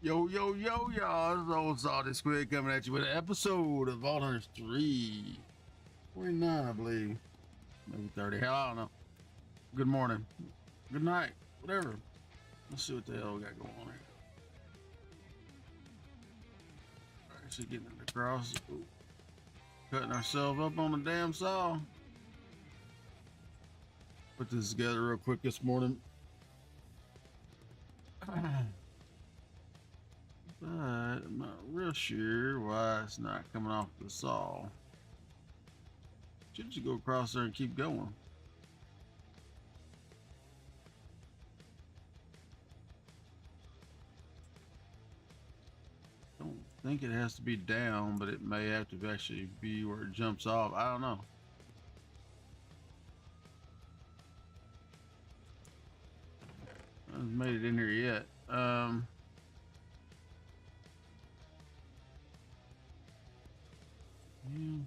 Yo, yo, yo, y'all. It's old Salty Squid coming at you with an episode of Vault Hunters 3. 29, I believe. Maybe 30. Hell, I don't know. Good morning. Good night. Whatever. Let's see what the hell we got going on here. Actually getting it across. Ooh. Cutting ourselves up on the damn saw. Put this together real quick this morning. But I'm not real sure why it's not coming off the saw. Should just go across there and keep going. Don't think it has to be down, but it may have to actually be where it jumps off. I don't know. I haven't made it in here yet. Yeah.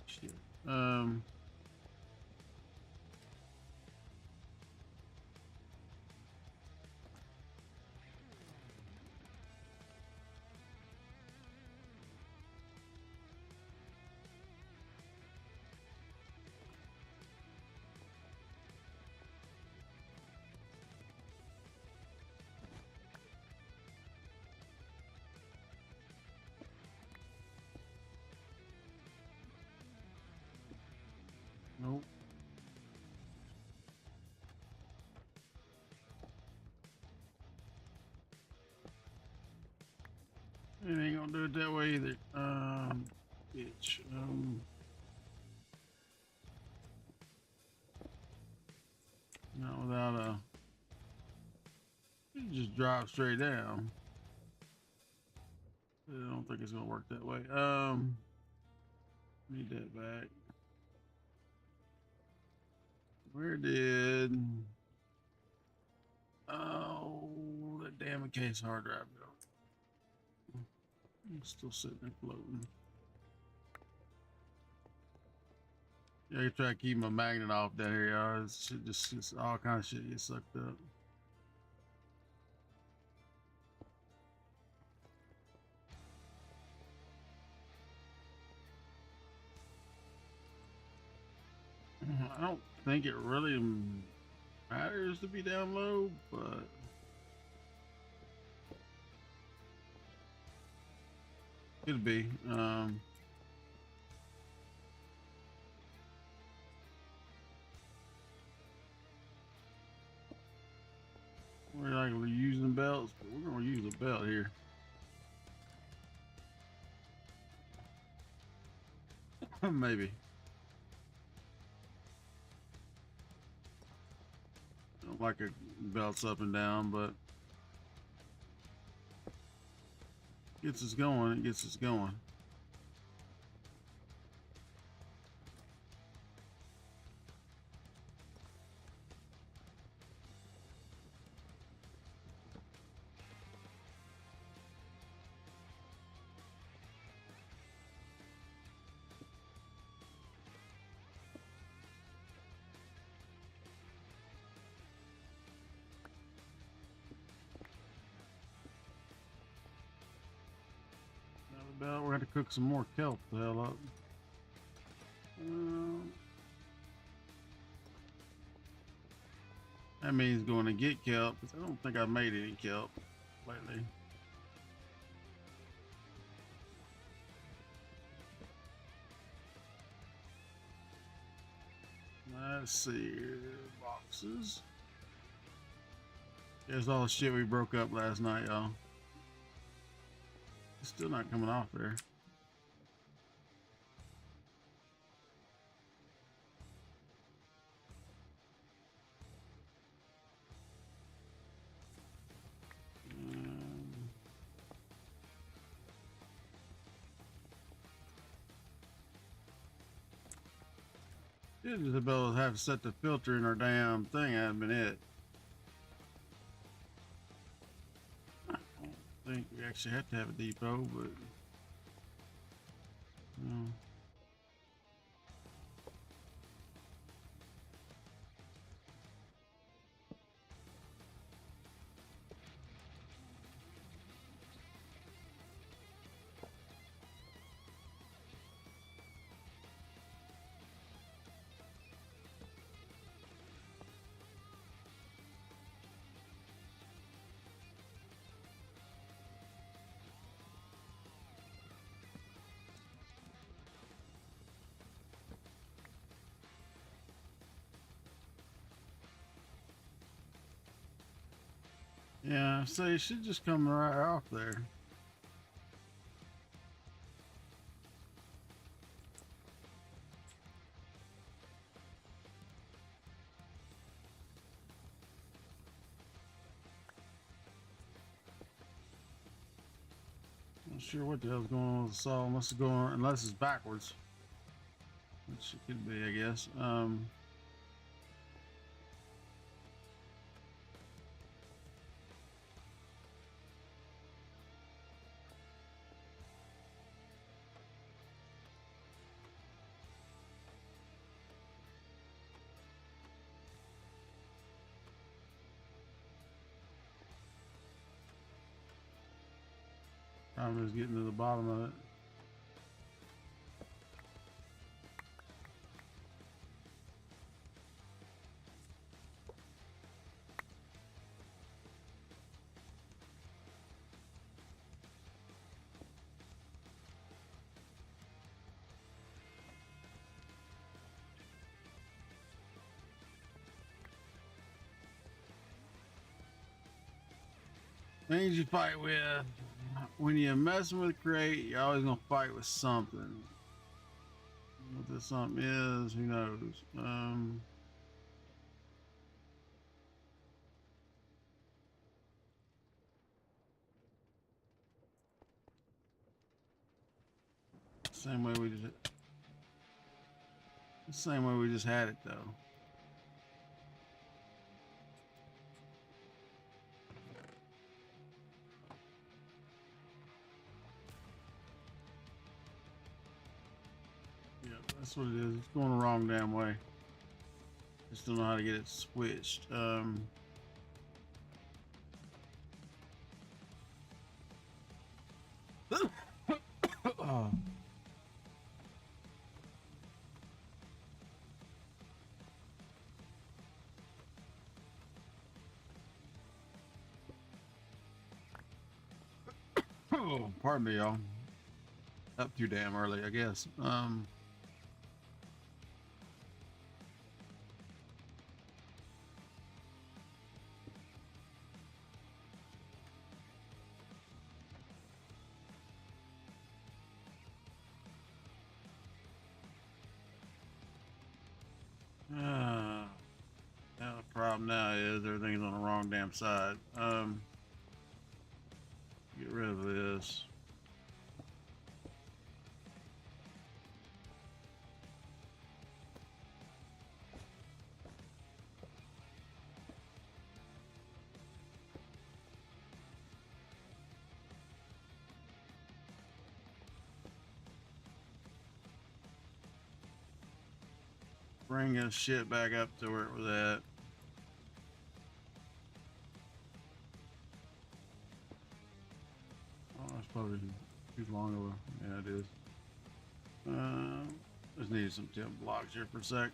Shit. Nope. It ain't gonna do it that way either. Bitch. Not without a. It just drop straight down. I don't think it's gonna work that way. Need that back. Where did? Oh, that damn case hard drive go. It's still sitting there floating. Yeah, I try to keep my magnet off down here, y'all. Shit just all kind of shit gets sucked up. I don't think it really matters to be down low, but could be. We're not gonna be using belts, but we're gonna use a belt here. Maybe. I don't like it belts up and down, but gets us going. It gets us going. We're going to cook some more kelp the hell up. That means going to get kelp, because I don't think I've made any kelp lately. Let's see, boxes. There's all the shit we broke up last night, y'all. It's still not coming off there. Isabel have to set the filter in our damn thing. I haven't been it. I don't think we actually have to have a depot, but no. Yeah, so you should just come right off there. Not sure what the hell's going on with the saw. Must have gone, unless it's backwards, which it could be, I guess. I'm just getting to the bottom of it. Things you fight with. When you're messing with a crate, you're always gonna fight with something. What this something is, who knows? Same way we just, the same way we just had it though. Yeah, that's what it is. It's going the wrong damn way. Just don't know how to get it switched. Oh. Oh, pardon me, y'all. Up too damn early, I guess. Now the problem now is everything's on the wrong damn side. Get rid of this. Bring this shit back up to where it was at. Oh, that's probably too long of a, yeah, it is. Just need some temp blocks here for a sec.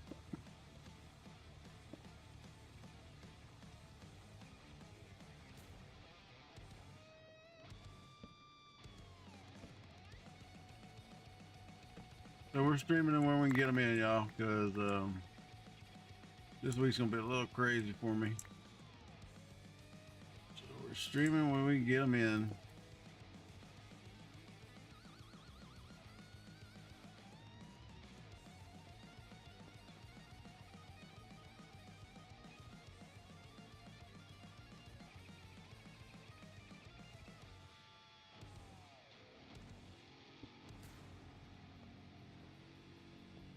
So we're streaming them when we can get them in, y'all, because this week's gonna be a little crazy for me. So we're streaming when we can get them in.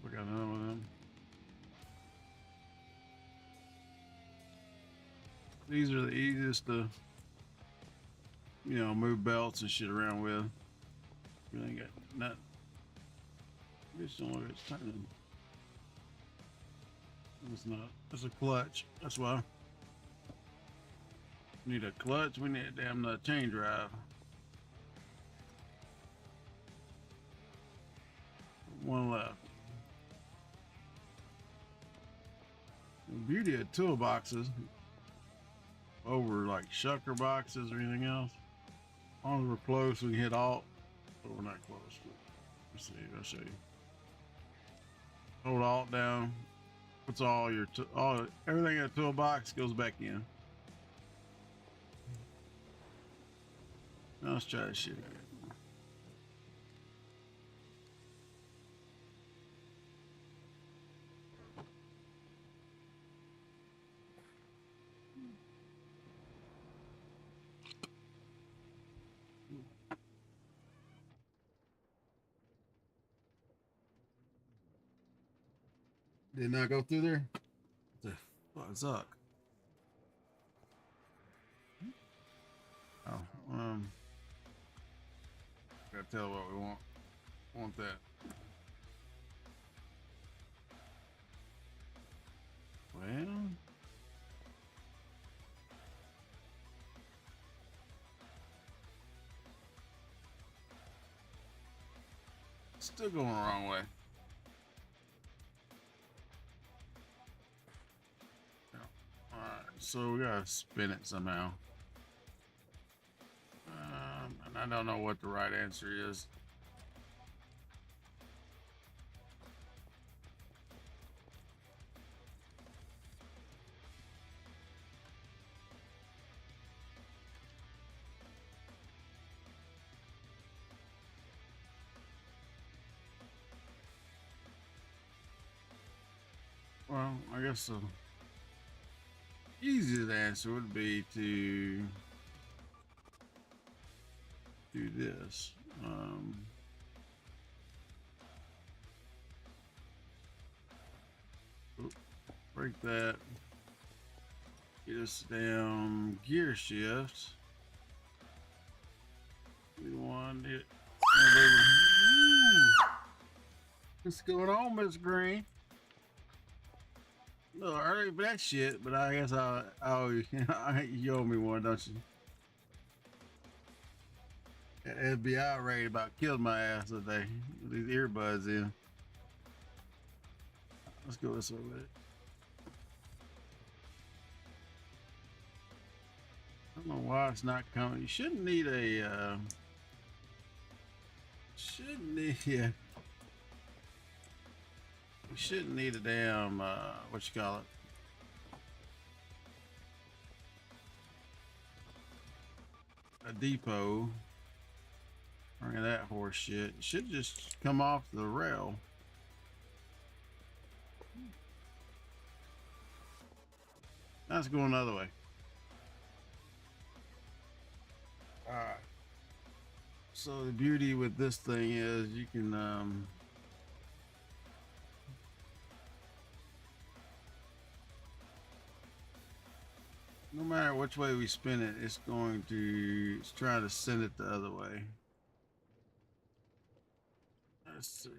We got another one of them. These are the easiest to, you know, move belts and shit around with. You ain't got nothing. This don't look, it's turning. It's not. It's a clutch. That's why. Need a clutch. We need a damn chain drive. One left. The beauty of toolboxes over like shucker boxes or anything else. As long as we're close, we can hit alt. But we're not close. Let's see. I'll show you. Hold alt down. Puts all your everything in the toolbox goes back in. let's try this shit again. Did not go through there? What the fuck suck? Oh, gotta tell what we want. Want that. Well, still going the wrong way. Alright, so we gotta spin it somehow. And I don't know what the right answer is. Well, I guess the easiest answer would be to do this. Break that. Get us down gear shift. We want it. What's going on, Miss Green? A little early for that shit, but I guess I'll you owe me one, don't you? That FBI raid about killed my ass today with these earbuds in. Let's go this way with it. I don't know why it's not coming. You shouldn't need a yeah. We shouldn't need a damn what you call it. A depot. Bring that horse shit. It should just come off the rail. Let's go another way. Alright. So the beauty with this thing is you can no matter which way we spin it, it's trying to send it the other way. Let's see.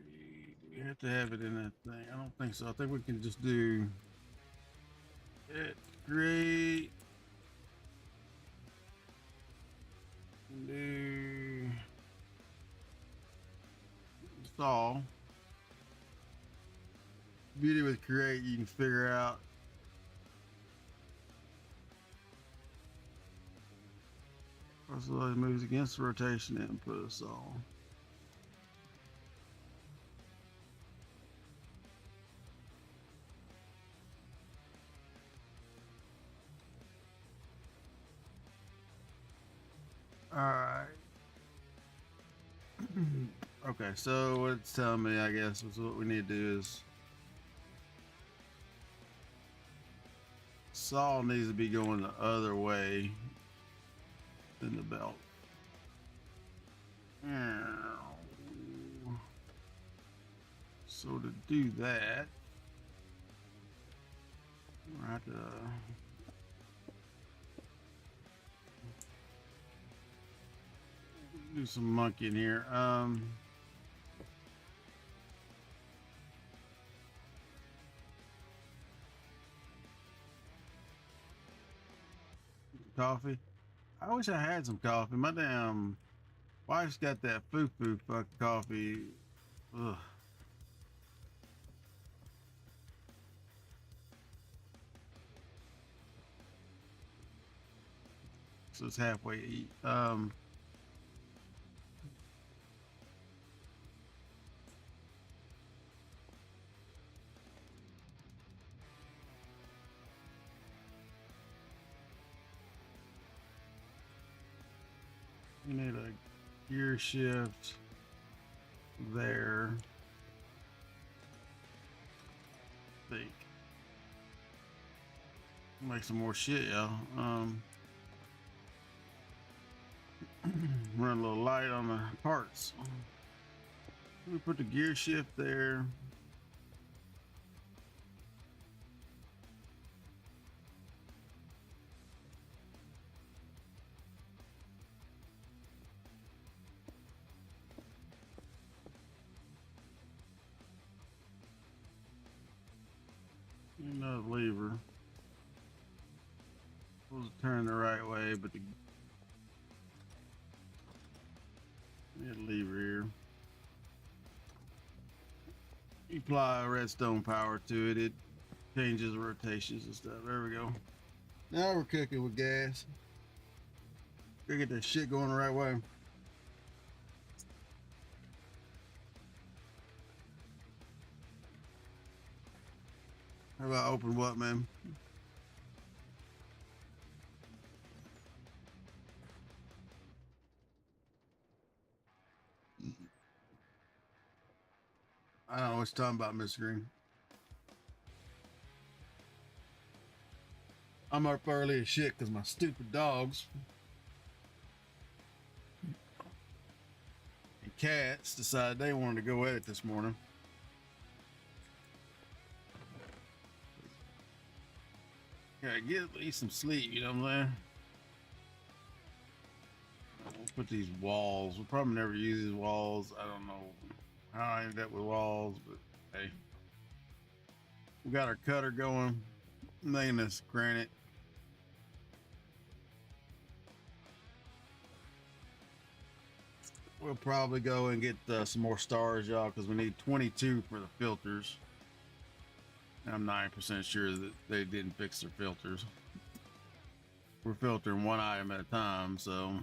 We have to have it in that thing. I don't think so. I think we can just do it. Great. Do install. Beauty with create, you can figure out also it moves against the rotation input of saw. All right. Okay, so what it's telling me, I guess, is what we need to do is saw needs to be going the other way than the belt. So to do that, I have to do some monkeying here. Coffee. I wish I had some coffee. My damn wife's got that foo-foo fucking coffee. Ugh. So it's halfway to eat. You need a gear shift there. Think. Make some more shit, y'all. Run a little light on the parts. We put the gear shift there. Another lever. Supposed to turn the right way, but the lever here. You apply redstone power to it, it changes rotations and stuff. There we go. Now we're cooking with gas. Gotta get that shit going the right way. How about open what, man? I don't know what you're talking about, Mr. Green. I'm up early as shit because my stupid dogs and cats decided they wanted to go at it this morning. Gotta get at least some sleep, you know what I'm saying? We'll put these walls. We'll probably never use these walls. I don't know how I ended up with walls, but hey. We got our cutter going. Making this granite. We'll probably go and get some more stars, y'all, because we need 22 for the filters. And I'm 9% sure that they didn't fix their filters. We're filtering one item at a time, so.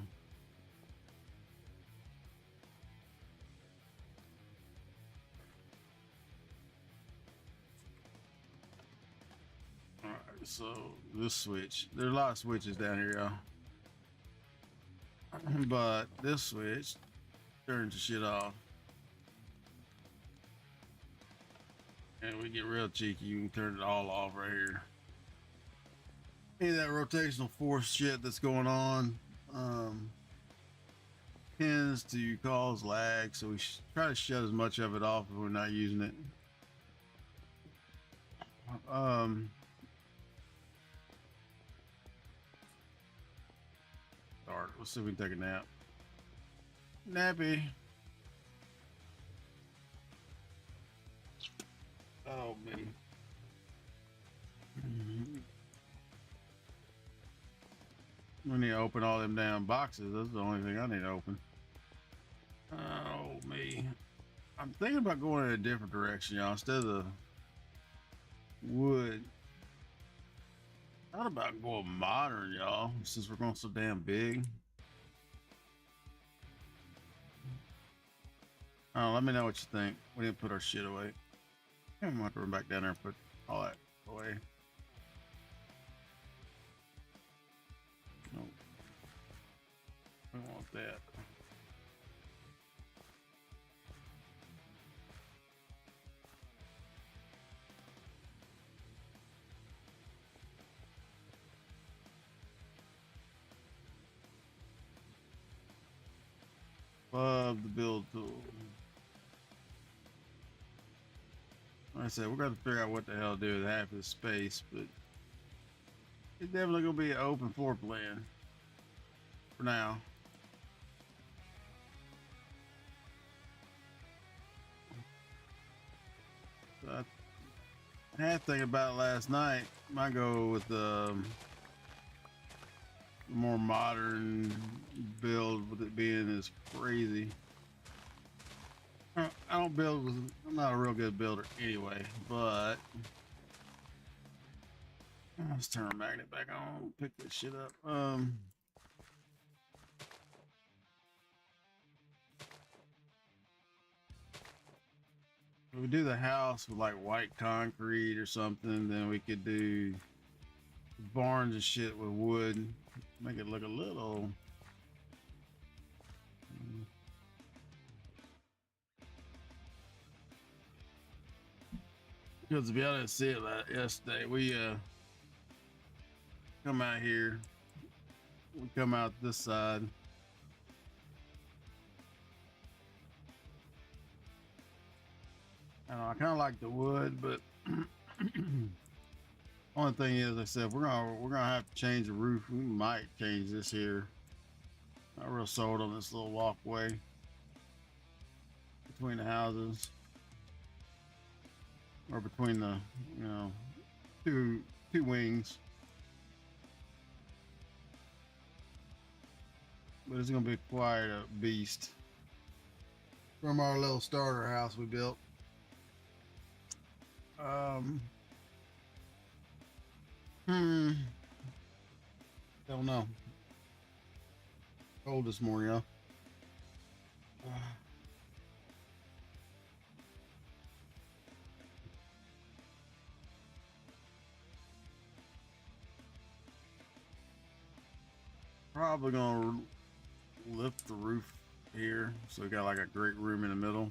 All right, so this switch. There's a lot of switches down here, y'all. But this switch turns the shit off. And we get real cheeky, you can turn it all off right here. Any of that rotational force shit that's going on tends to cause lag, so we try to shut as much of it off if we're not using it. Start. Let's see if we can take a nap. Nappy. Oh man. We need to open all them damn boxes. That's the only thing I need to open. Oh me. I'm thinking about going in a different direction, y'all. Instead of the wood. Thought about going modern, y'all, since we're going so damn big. Oh, let me know what you think. We didn't put our shit away. I'm gonna have to run back down there and put all that away. Nope. I don't want that. Love the build tool. Like I said, we're going to figure out what the hell to do with half of the space, but it's definitely going to be an open floor plan for now. So I had to think about it last night. Might go with the more modern build with it being as crazy. I don't build with, I'm not a real good builder anyway, but let's turn the magnet back on, pick this shit up. If we do the house with like white concrete or something, then we could do barns and shit with wood, make it look a little Because if y'all didn't see it yesterday, we come out here. We come out this side. I kind of like the wood, but only thing is, like I said, we're gonna have to change the roof. We might change this here. Not real sold on this little walkway between the houses, or between the two wings. But it's gonna be quite a beast from our little starter house we built. Don't know. Cold this morning, y'all. Probably gonna lift the roof here, so we got like a great room in the middle.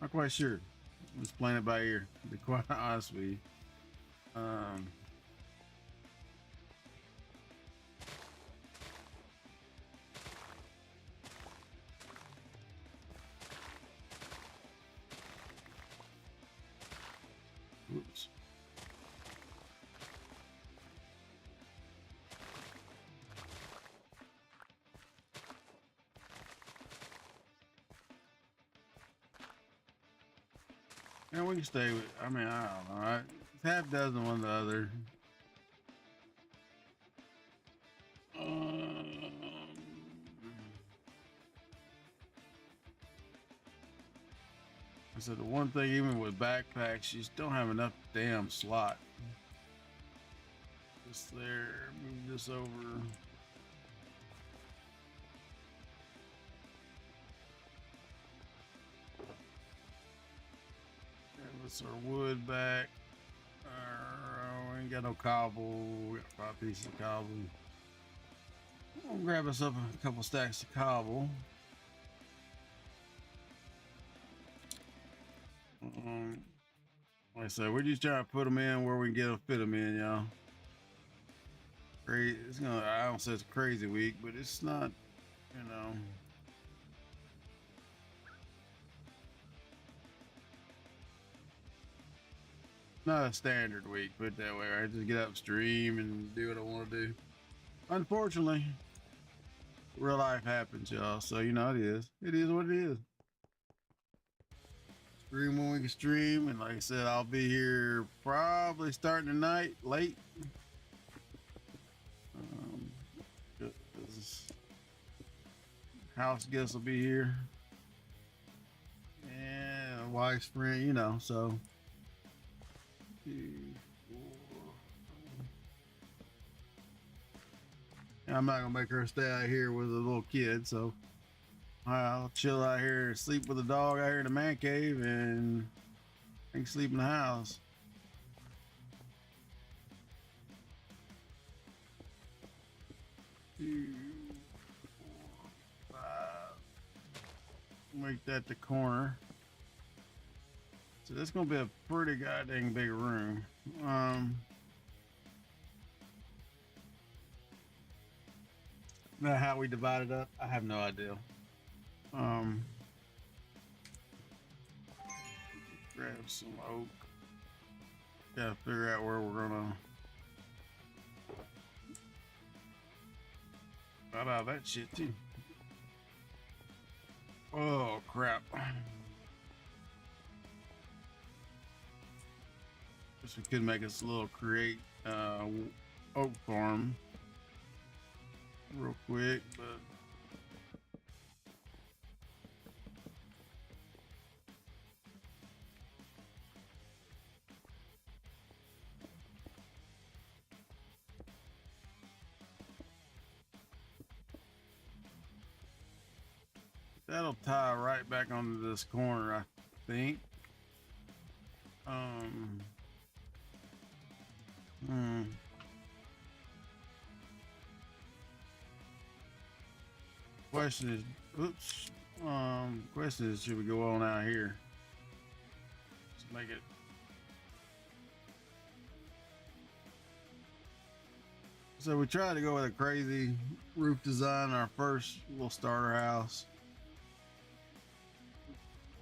Not quite sure. I'm just playing it by ear, to be quite honest with you. Oops. And we can stay with, I mean, I don't know. It's half dozen one or the other. I said the one thing, even with backpacks, you just don't have enough damn slot. Just there, move this over. That's our wood back. We ain't got no cobble. We got 5 pieces of cobble. We'll grab us up a couple stacks of cobble. Like I said, we're just trying to put them in where we can get them, fit them in, y'all. Crazy. It's gonna. I don't say it's a crazy week, but it's not. You know. Not a standard week, put it that way. Right? Just get upstream and do what I want to do. Unfortunately, real life happens, y'all. So you know it is. It is what it is. Stream when we can stream, and like I said, I'll be here probably starting tonight, late. House guests will be here, and wife's friend, you know. So. 2, 4. And I'm not gonna make her stay out here with a little kid, so I'll chill out here, sleep with the dog out here in the man cave, and I can sleep in the house. Two, 4, 5. Make that the corner. So this is gonna be a pretty goddamn big room. Now how we divide it up, I have no idea. Grab some oak. Gotta figure out where we're gonna. Got out of that shit too. Oh crap. Guess we could make us a little create oak farm real quick, but that'll tie right back onto this corner, I think. Question is, oops, Question is, should we go on out here? Let's make it. So we tried to go with a crazy roof design in our first little starter house.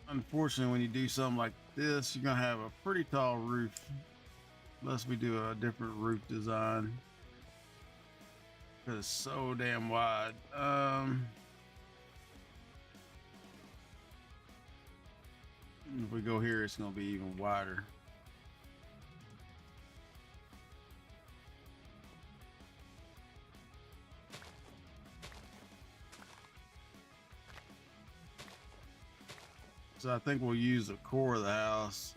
Unfortunately, when you do something like this, you're gonna have a pretty tall roof unless we do a different roof design because it's so damn wide. If we go here, it's gonna be even wider. So I think we'll use the core of the house,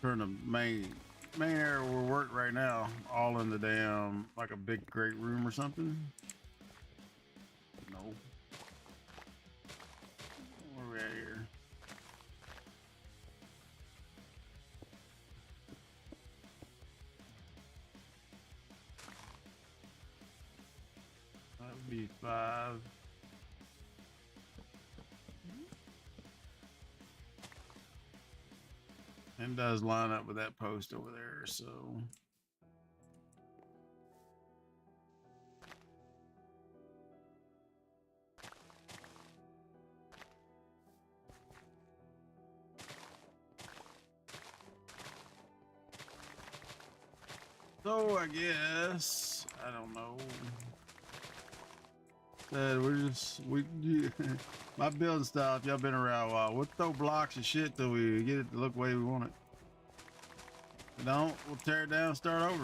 turn the main area where we work right now all in the damn like a big great room or something. No. Where are we at here? That would be 5. And does line up with that post over there, so I guess I don't know. My building style, if y'all been around a while, we'll throw blocks and shit till we get it to look the way we want it. If we don't, we'll tear it down and start over.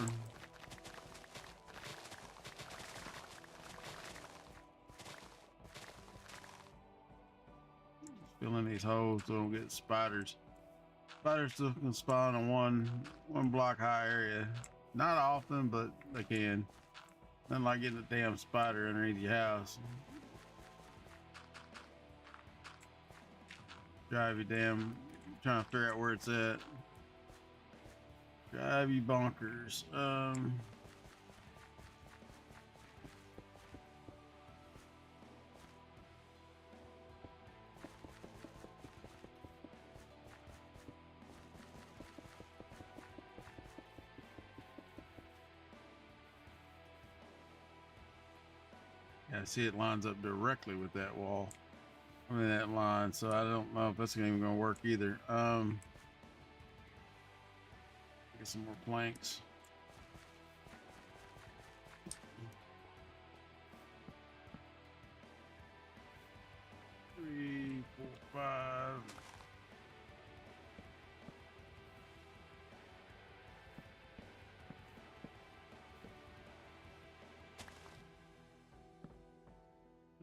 Just fill in these holes so we don't get spiders. Spiders still can spawn in one block high area. Not often, but they can. Nothing like getting a damn spider underneath your house. Drive you damn, trying to figure out where it's at. Drive you bonkers. Yeah, see, it lines up directly with that wall. I mean, that line, so I don't know if that's even gonna work either. Get some more planks. Three, 4, 5.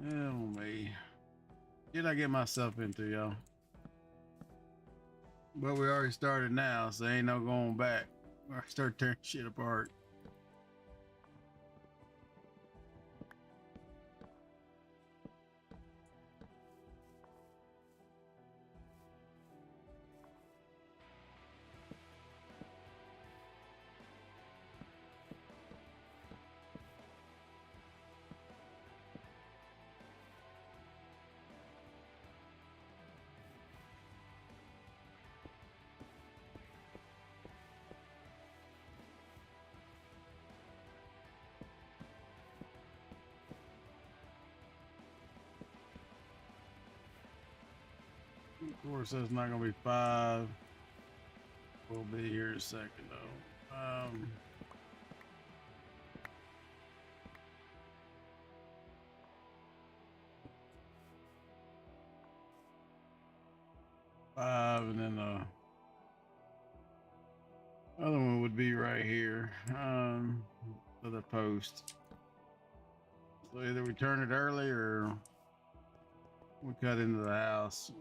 Oh me. What did I get myself into, y'all? But we already started now, so ain't no going back. We already start tearing shit apart. Of course, that's not gonna be 5. We'll be here in a second, though. 5, and then the other one would be right here, for the post. So either we turn it early or we cut into the house.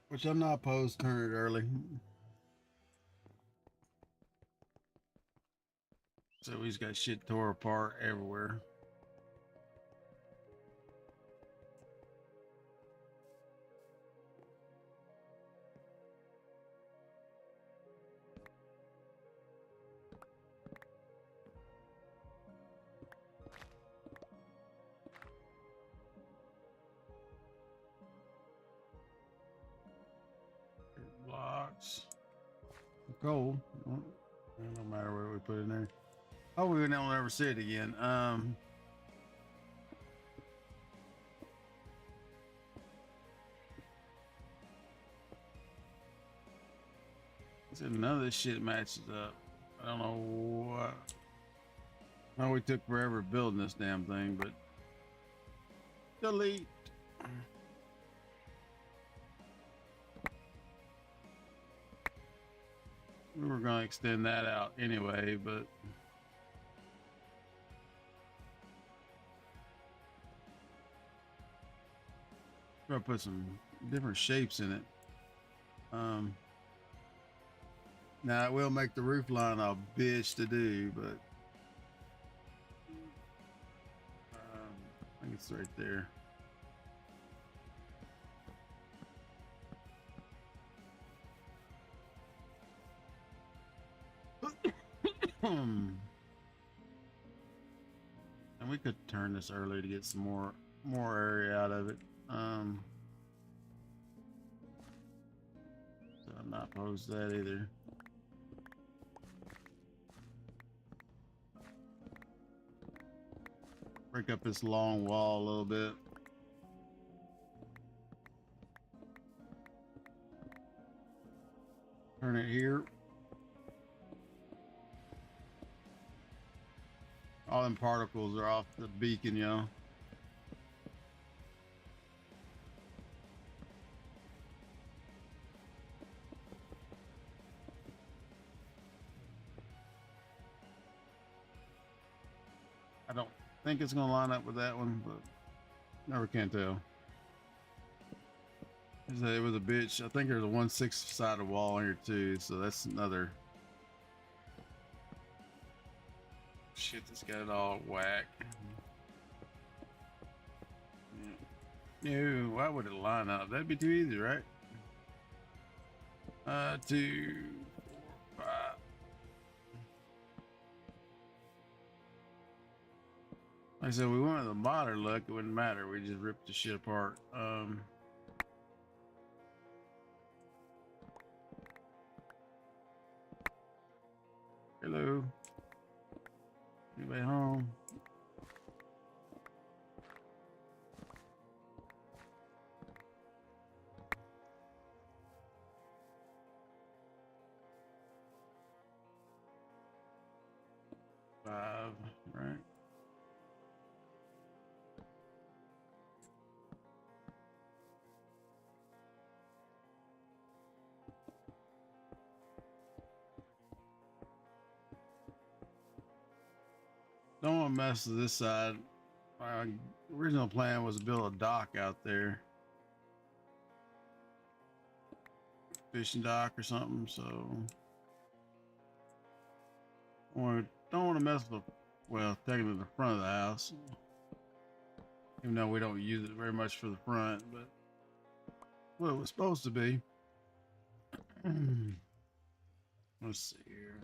Which I'm not opposed to turn it early. So he's got shit tore apart everywhere. Coal. Well, it don't matter where we put it in there. Oh, we don't ever see it again. None of this shit matches up. I don't know what. I know we took forever building this damn thing, but delete. We were gonna extend that out anyway, but we're gonna put some different shapes in it. Now it will make the roof line a bitch to do, but I think it's right there. And we could turn this early to get some more area out of it. So I'm not opposed to that either. Break up this long wall a little bit. Turn it here. All them particles are off the beacon, yo. I don't think it's gonna line up with that one, but never can tell. It was a bitch. I think there's a 1/6 sided wall here too, so that's another. Shit, this got it all whack. No, why would it line up? That'd be too easy, right? 2, 4, 5. Like I said, we went with the modern look. It wouldn't matter. We just ripped the shit apart. Hello. Anybody home? Five, right? Don't want to mess with this side. My original plan was to build a dock out there. Fishing dock or something, so don't want to mess with, well, technically the front of the house, even though we don't use it very much for the front, but well, it was supposed to be. Let's see here.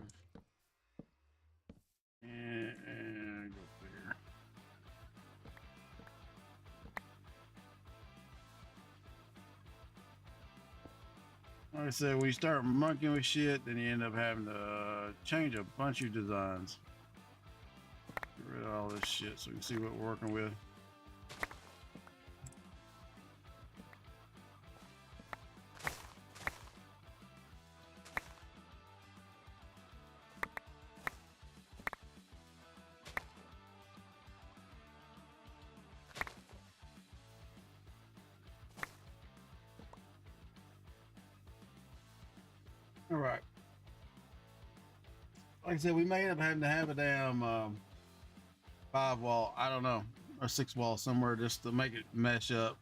And go there. Like I said, when you start monkeying with shit, then you end up having to change a bunch of designs. Get rid of all this shit so we can see what we're working with. All right. Like I said, we may end up having to have a damn 5-wall, I don't know, or 6-wall somewhere just to make it mesh up.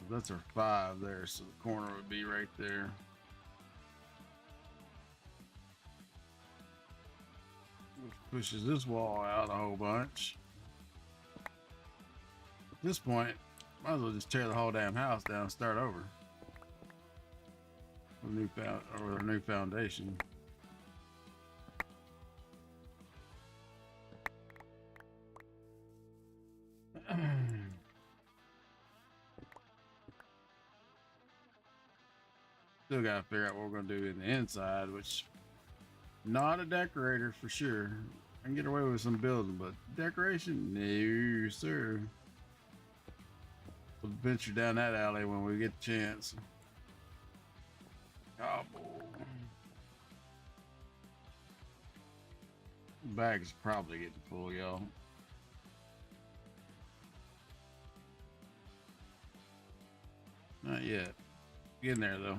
That's our 5 there, so the corner would be right there. Which pushes this wall out a whole bunch. At this point, might as well just tear the whole damn house down and start over with a new foundation. Still gotta figure out what we're gonna do in the inside, which not a decorator for sure. I can get away with some building, but decoration, no sir. We'll venture down that alley when we get the chance. Cobble. Bag's probably getting full, y'all. Not yet. Get in there though.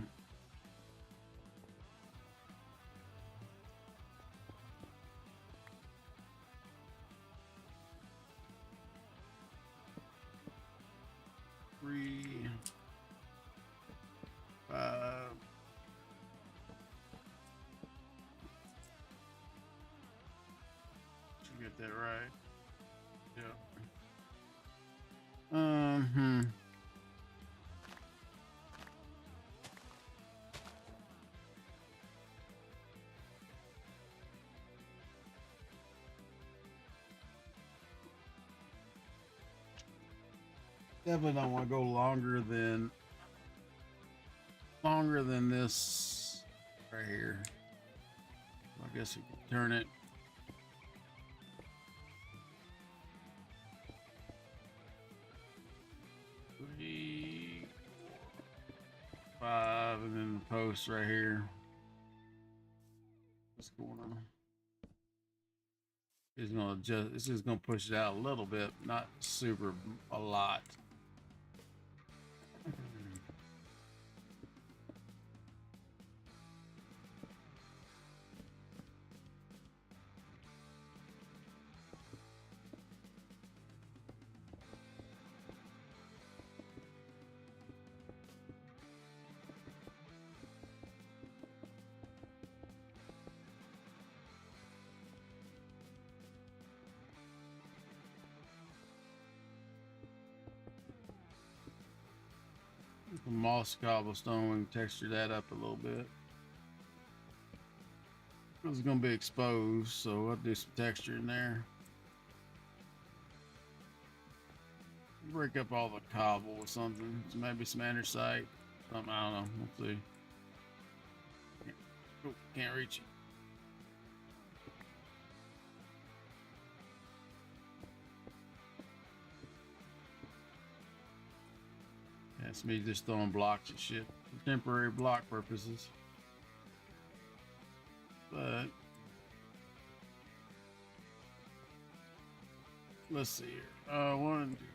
Three, 5. Did you get that right? Yep. Definitely don't want to go longer than this right here. I guess we can turn it. Three, 5, and then the post right here. What's going on? It's gonna adjust. It's just gonna push it out a little bit, not super a lot. Moss cobblestone, we can texture that up a little bit. It's gonna be exposed, so I'll do some texture in there. Break up all the cobble or something. So maybe some andesite. Something, I don't know. We'll see. Oh, can't reach it. That's me just throwing blocks and shit for temporary block purposes. But let's see here. One, two.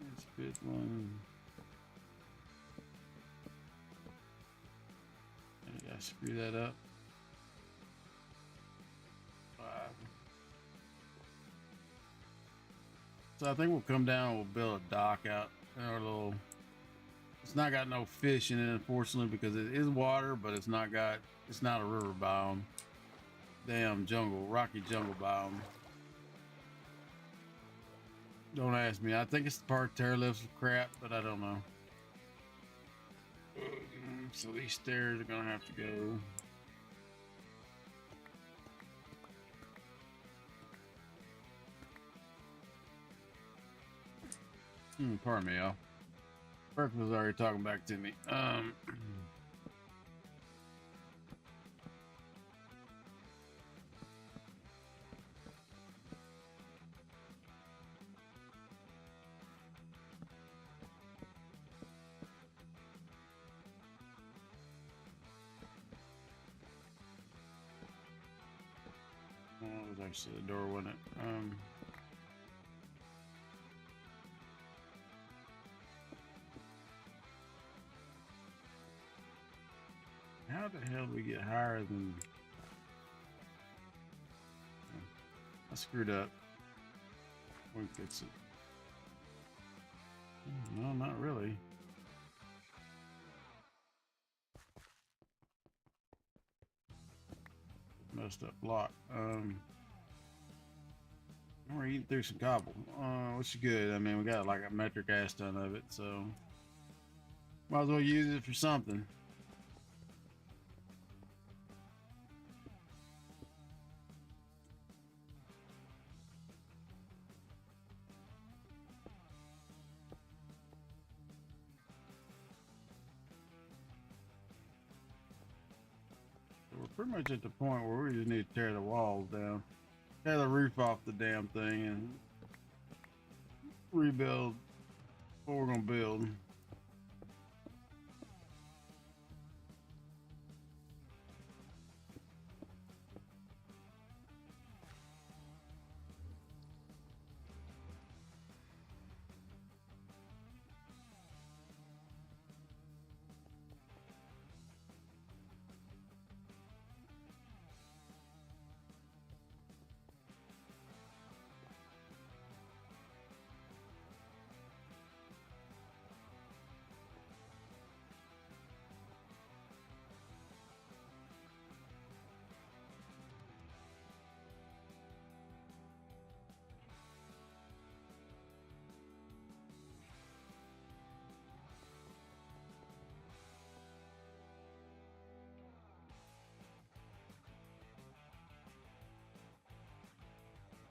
Let's fit one. I gotta screw that up. 5. So I think we'll come down and we'll build a dock out in our little. It's not got no fish in it, unfortunately, because it is water, but it's not a river biome. Damn jungle, rocky jungle biome. Don't ask me. I think it's the part Terra lives with crap, but I don't know. So these stairs are gonna have to go. Pardon me, y'all. Burke was already talking back to me. Well, it was actually the door, wasn't it? How the hell do we get higher than... I screwed up. We can fix it. No, not really. Messed up block. We're eating through some cobble, which is good. I mean, we got like a metric ass ton of it, so might as well use it for something. pretty much at the point where we just need to tear the walls down, tear the roof off the damn thing, and rebuild what we're gonna build.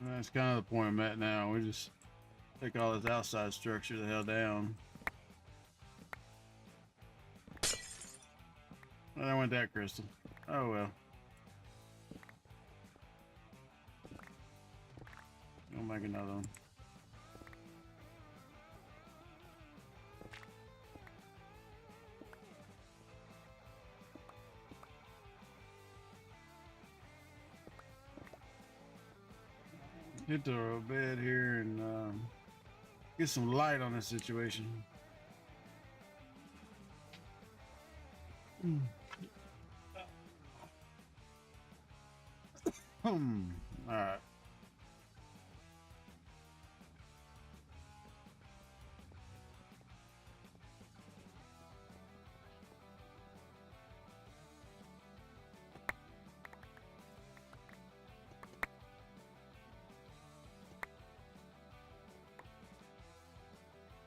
And that's kind of the point I'm at now. We just take all this outside structure the hell down. Well, I went that crystal. Oh well. I'll make another one. Hit the bed here and get some light on this situation. All right.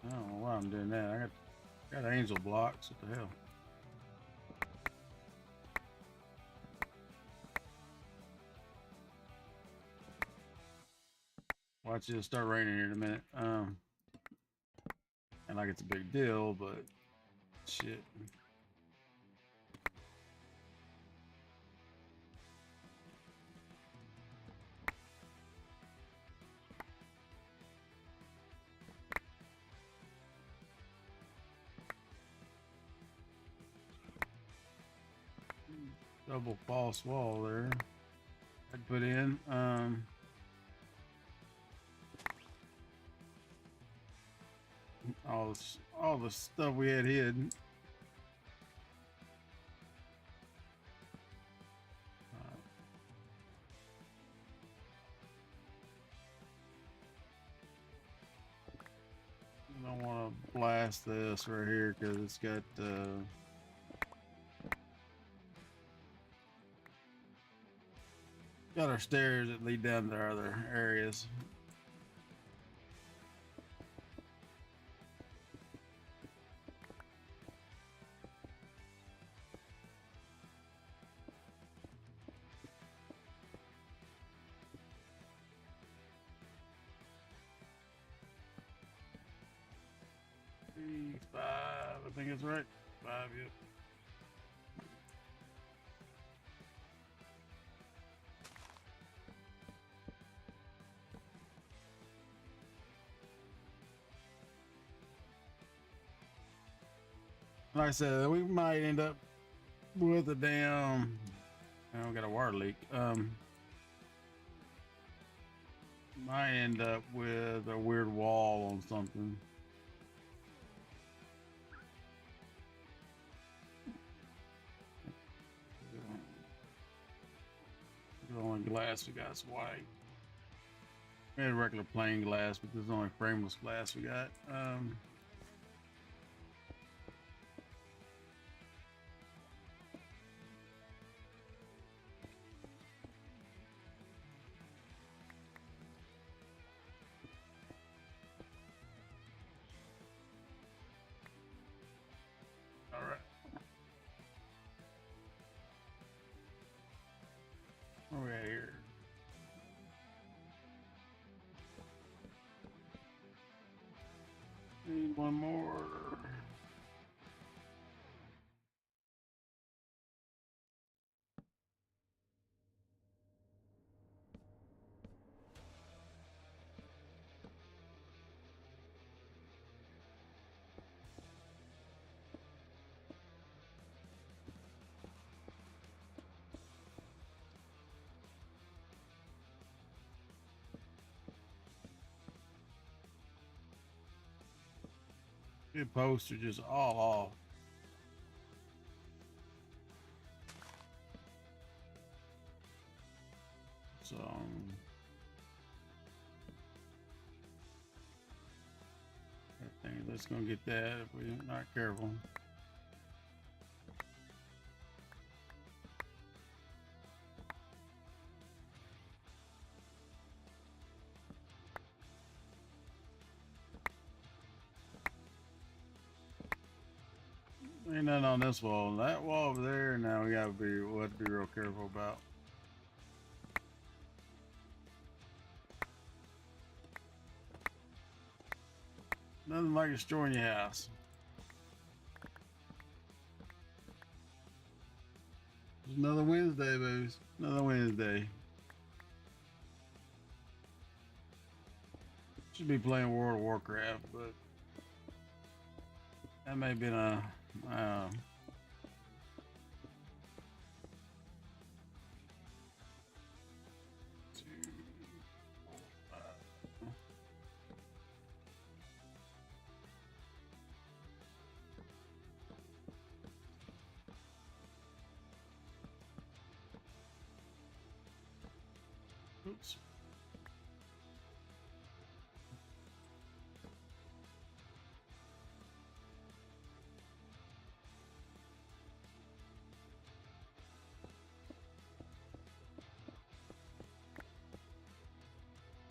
I don't know why I'm doing that. I got angel blocks. What the hell? Watch it start raining here in a minute. And like it's a big deal, but shit. Double false wall there. I'd put in. All the stuff we had hid. I don't want to blast this right here because it's got our stairs that lead down to other areas. Five, I think it's right. 5, yep. Like I said, we might end up with a damn. We got a water leak. Might end up with a weird wall on something. The only glass we got is white. We had regular plain glass, but this is the only frameless glass we got. All right. Where we at here? Need one more. The posts are just all off. So I think that's gonna get that if we're not careful. Ain't nothing on this wall. That wall over there, now we'll have to be real careful about. Nothing like destroying your house. It's another Wednesday, babies. Another Wednesday. Should be playing World of Warcraft, but that may have been a oops.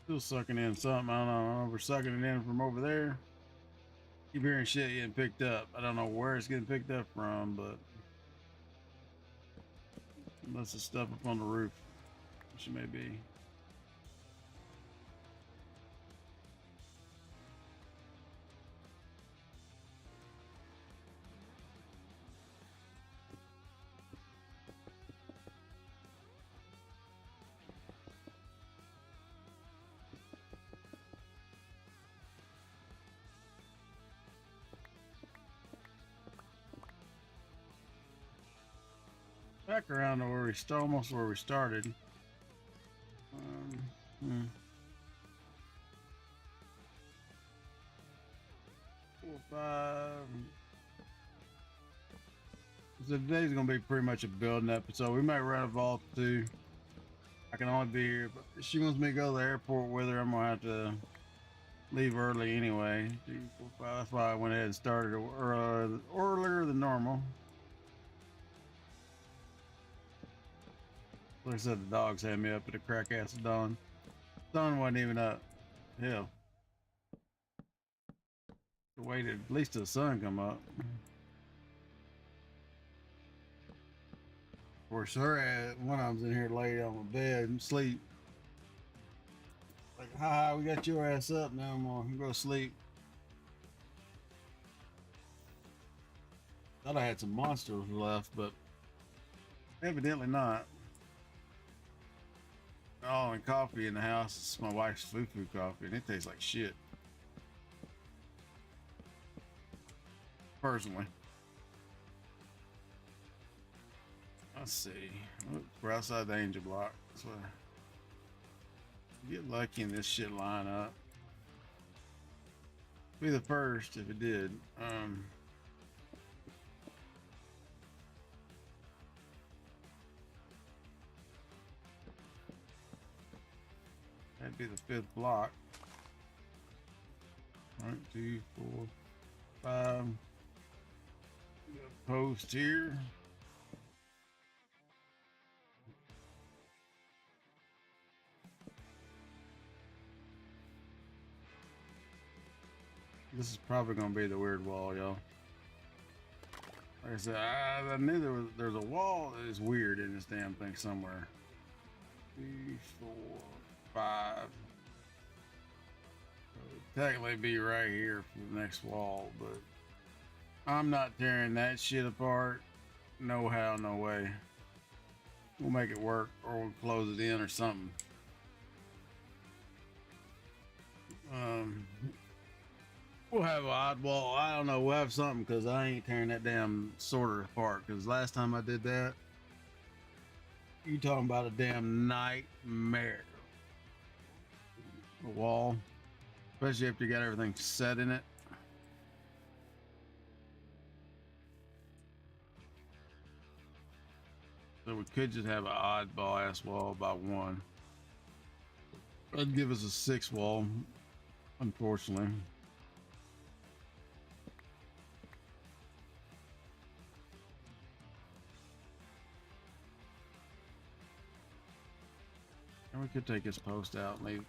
Still sucking in something. I don't know. We're sucking it in from over there. Keep hearing shit getting picked up. I don't know where it's getting picked up from, but unless it's stuff up on the roof, which it may be. Back around to where almost where we started. 4, 5. So today's gonna be pretty much a building episode. We might run a vault too. I can only be here, but if she wants me to go to the airport with her, I'm gonna have to leave early anyway. 2, 4, 5. That's why I went ahead and started earlier than normal. Like I said, the dogs had me up at the crack ass of dawn. Sun wasn't even up. Hell. Waited at least till the sun come up. Of course, one of them's in here laid on my bed and sleep. Like, hi, we got your ass up now. I'm gonna go to sleep. Thought I had some monsters left, but evidently not. Oh, and coffee in the house. It's my wife's foo-foo coffee, and it tastes like shit. Personally. Let's see. We're outside the angel block. So get lucky and this shit line up. Be the first if it did. That'd be the 5th block. 1, 2, 4, 5. Post here. This is probably gonna be the weird wall, y'all. Like I said, I knew there's a wall that is weird in this damn thing somewhere. 3, 4, 5. Technically be right here for the next wall, but I'm not tearing that shit apart. No how, no way. We'll make it work, or we'll close it in or something. We'll have an odd wall. I don't know. We'll have something, because I ain't tearing that damn sorter apart. Because last time I did that, you talking about a damn nightmare. A wall, especially if you got everything set in it. So we could just have an oddball ass wall by one. That'd give us a 6 wall, unfortunately. And we could take his post out and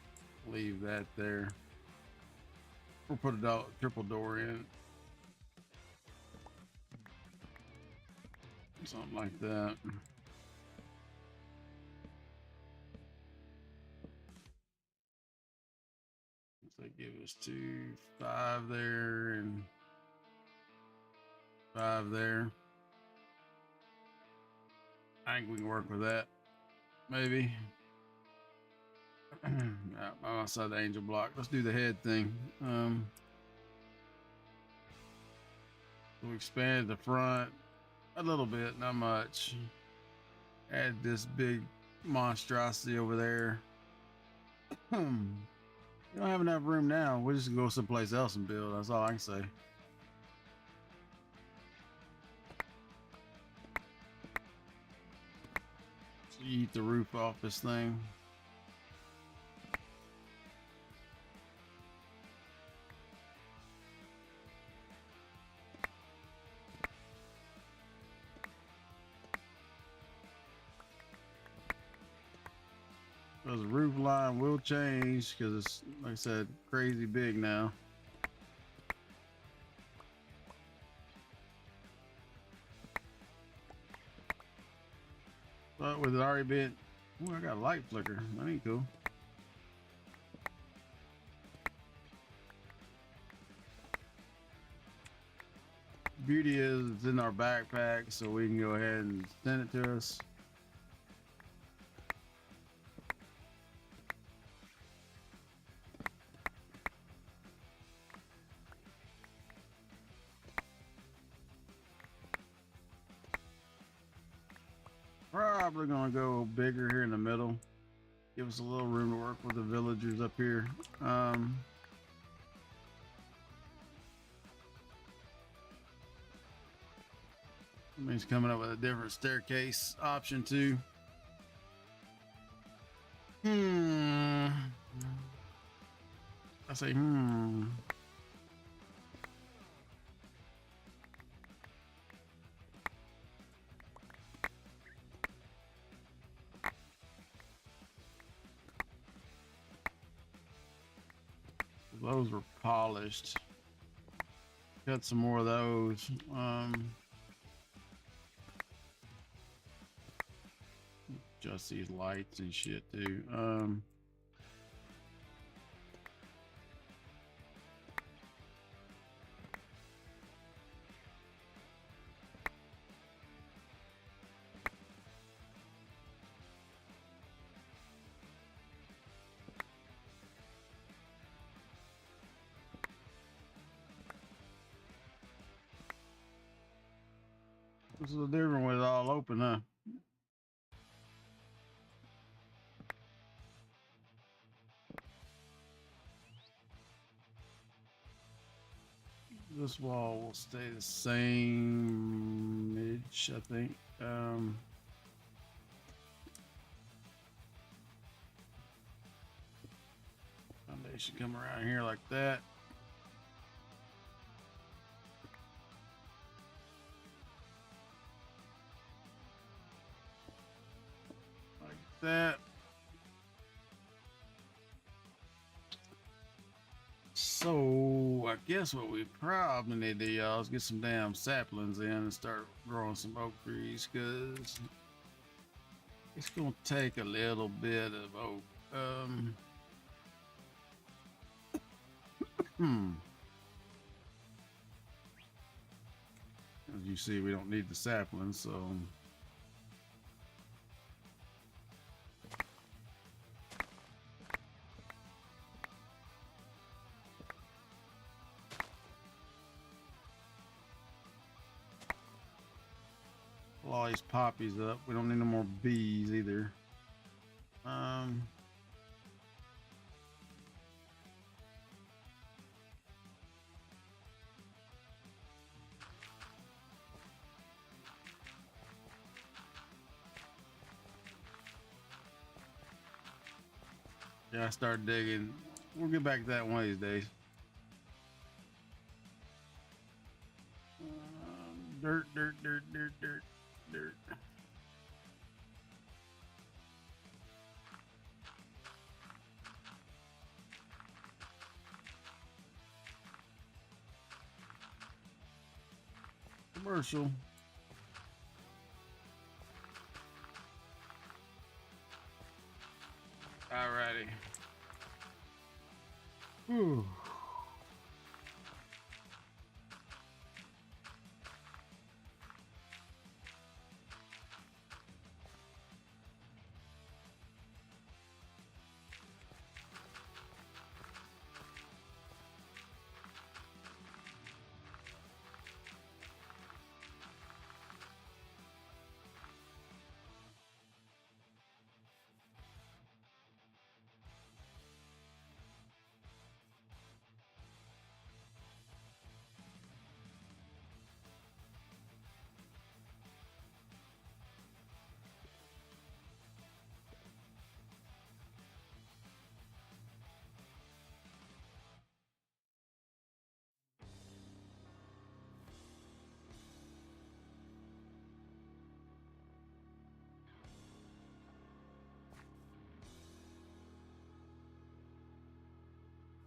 leave that there. Or put a triple door in. Something like that. So give us 2, 5 there and 5 there. I think we can work with that. Maybe. Outside the angel block. Let's do the head thing. We expanded the front a little bit, not much. Add this big monstrosity over there. We don't have enough room now. We'll just go someplace else and build. That's all I can say. So you eat the roof off this thing. Because the roof line will change because it's, like I said, crazy big now. But with it already been, oh, I got a light flicker. That ain't cool. Beauty is it's in our backpack, so we can go ahead and send it to us. Probably gonna go bigger here in the middle. Give us a little room to work with the villagers up here. Means coming up with a different staircase option too. I say Those were polished. Got some more of those. Just these lights and shit too. This is a different with it all open, huh? This wall will stay the same edge, I think. Foundation come around here like that. Like that. So I guess what we probably need to do, y'all, is get some damn saplings in and start growing some oak trees, because it's gonna take a little bit of oak. As you see, we don't need the saplings, so pull all these poppies up. We don't need no more bees either. Yeah, I start digging. We'll get back to that one of these days. Dirt, dirt, dirt, dirt, dirt, dirt. Commercial. Alrighty. Whew.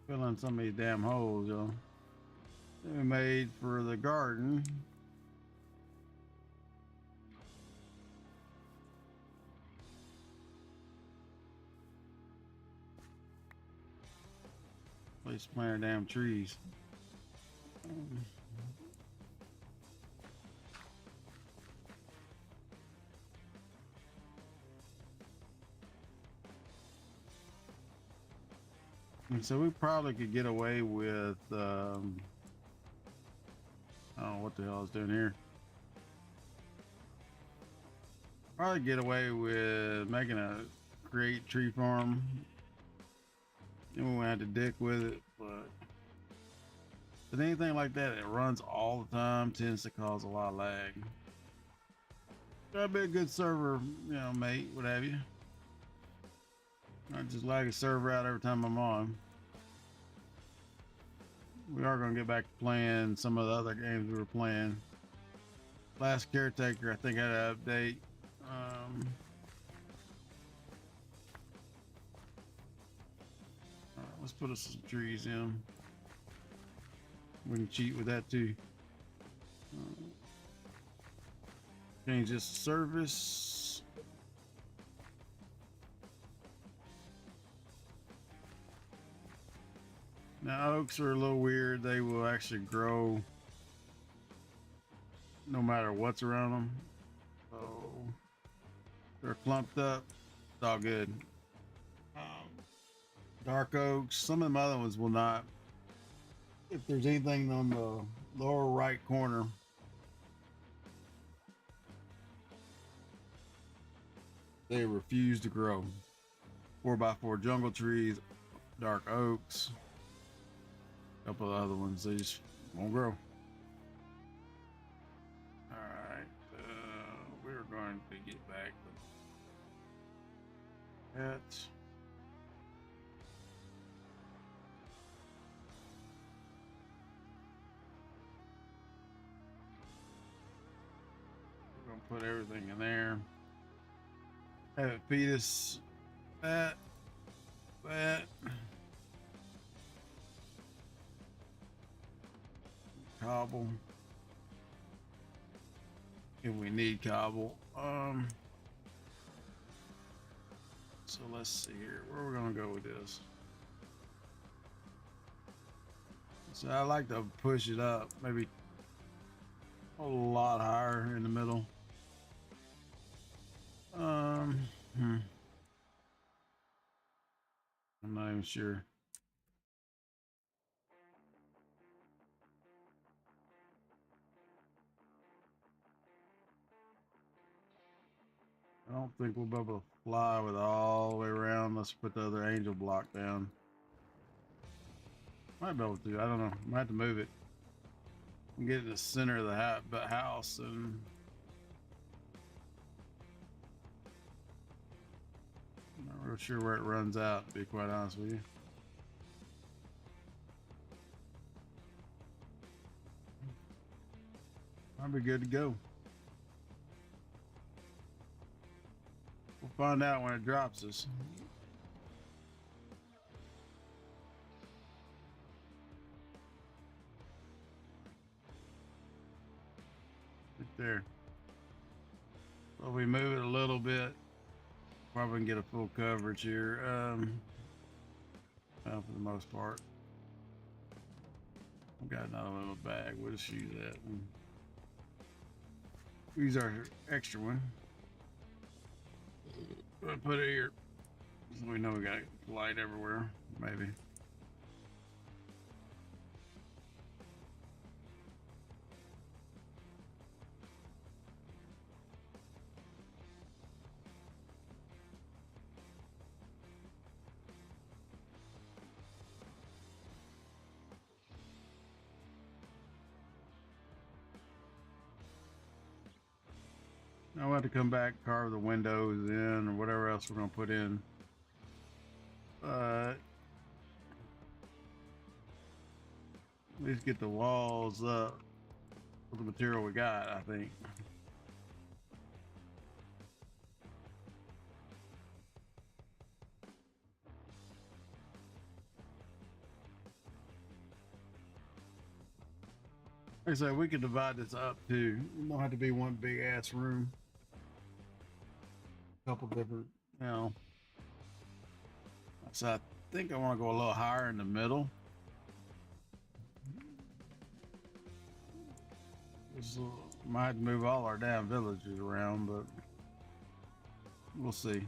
Filling some of these damn holes, yo. They made for the garden. Place planting damn trees. And so we probably could get away with, I don't know what the hell I was doing here. Probably get away with making a great tree farm. Then we won't have to dick with it, but anything like that that runs all the time tends to cause a lot of lag. Gotta be a good server, you know, mate, what have you. Not just lag a server out every time I'm on. We are gonna get back to playing some of the other games we were playing. Last Caretaker, I think, had an update. Let's put us some trees in. We can cheat with that too. Change this to service. Now oaks are a little weird. They will actually grow no matter what's around them. So they're clumped up. It's all good. Dark oaks. Some of them other ones will not. If there's anything on the lower right corner, they refuse to grow. 4x4 jungle trees, dark oaks, a couple of other ones, they just won't grow. All right, we're going to get back to that. We're gonna put everything in there. Have it feed us that. Cobble. If we need cobble. So let's see here. Where we're gonna go with this. So I like to push it up, maybe a lot higher in the middle. I'm not even sure. I don't think we'll be able to fly with it all the way around. Let's put the other angel block down. Might be able to. I don't know. Might have to move it. And get in the center of the house and I'm not real sure where it runs out, to be quite honest with you. I'll be good to go. We'll find out when it drops us. Right there. So we move it a little bit. Probably can get a full coverage here. For the most part. I've got another little bag. We'll just use that one. Use our extra one. We'll put it here. So we know we got light everywhere. Maybe. Now we'll have to come back, carve the windows in, or whatever else we're going to put in. But at least get the walls up with the material we got, I think. Like I said, we could divide this up too. It don't have to be one big ass room. A couple different, you know. So I think I want to go a little higher in the middle. Might have to move all our damn villages around, but we'll see.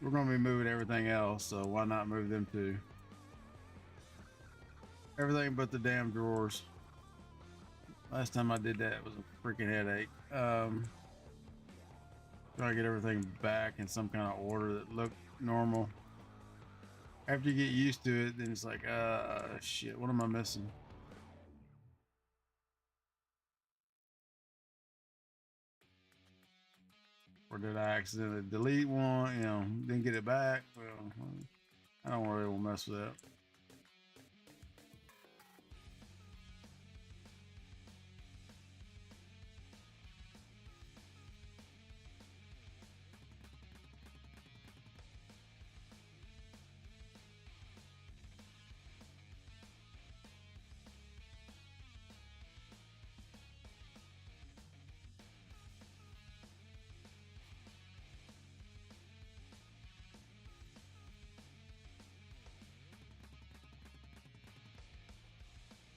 We're going to be moving everything else, so why not move them too? Everything but the damn drawers. Last time I did that, it was a freaking headache. Trying to get everything back in some kind of order that looked normal. After you get used to it, then it's like, shit, what am I missing? Or did I accidentally delete one? You know, didn't get it back. Well, I don't really want to mess with that.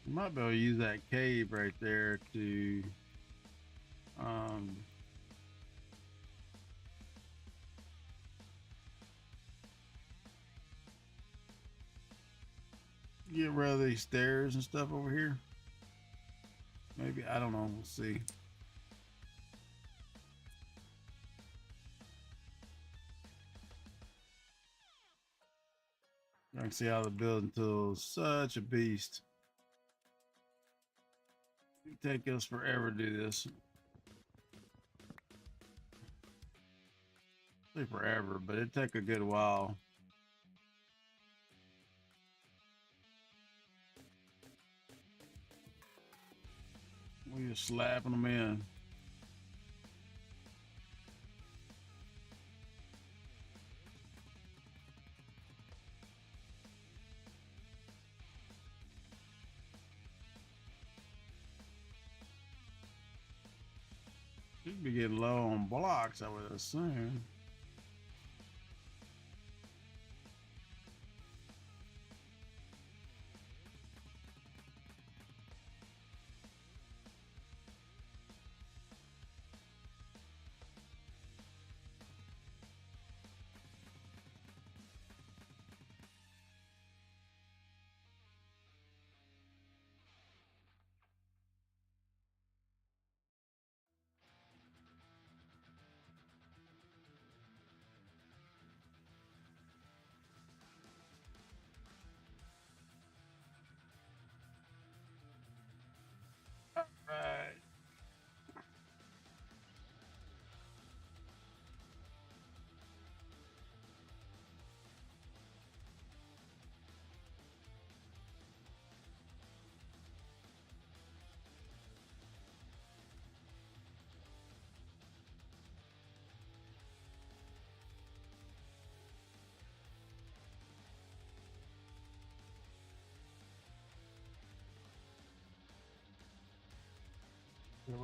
You might be able to use that cave right there to get rid of these stairs and stuff over here. Maybe, I don't know, we'll see. I can see how the building tool's such a beast. It'd take us forever to do this. Say forever, but it'd take a good while. We just slapping them in. Should be getting low on blocks, I would assume.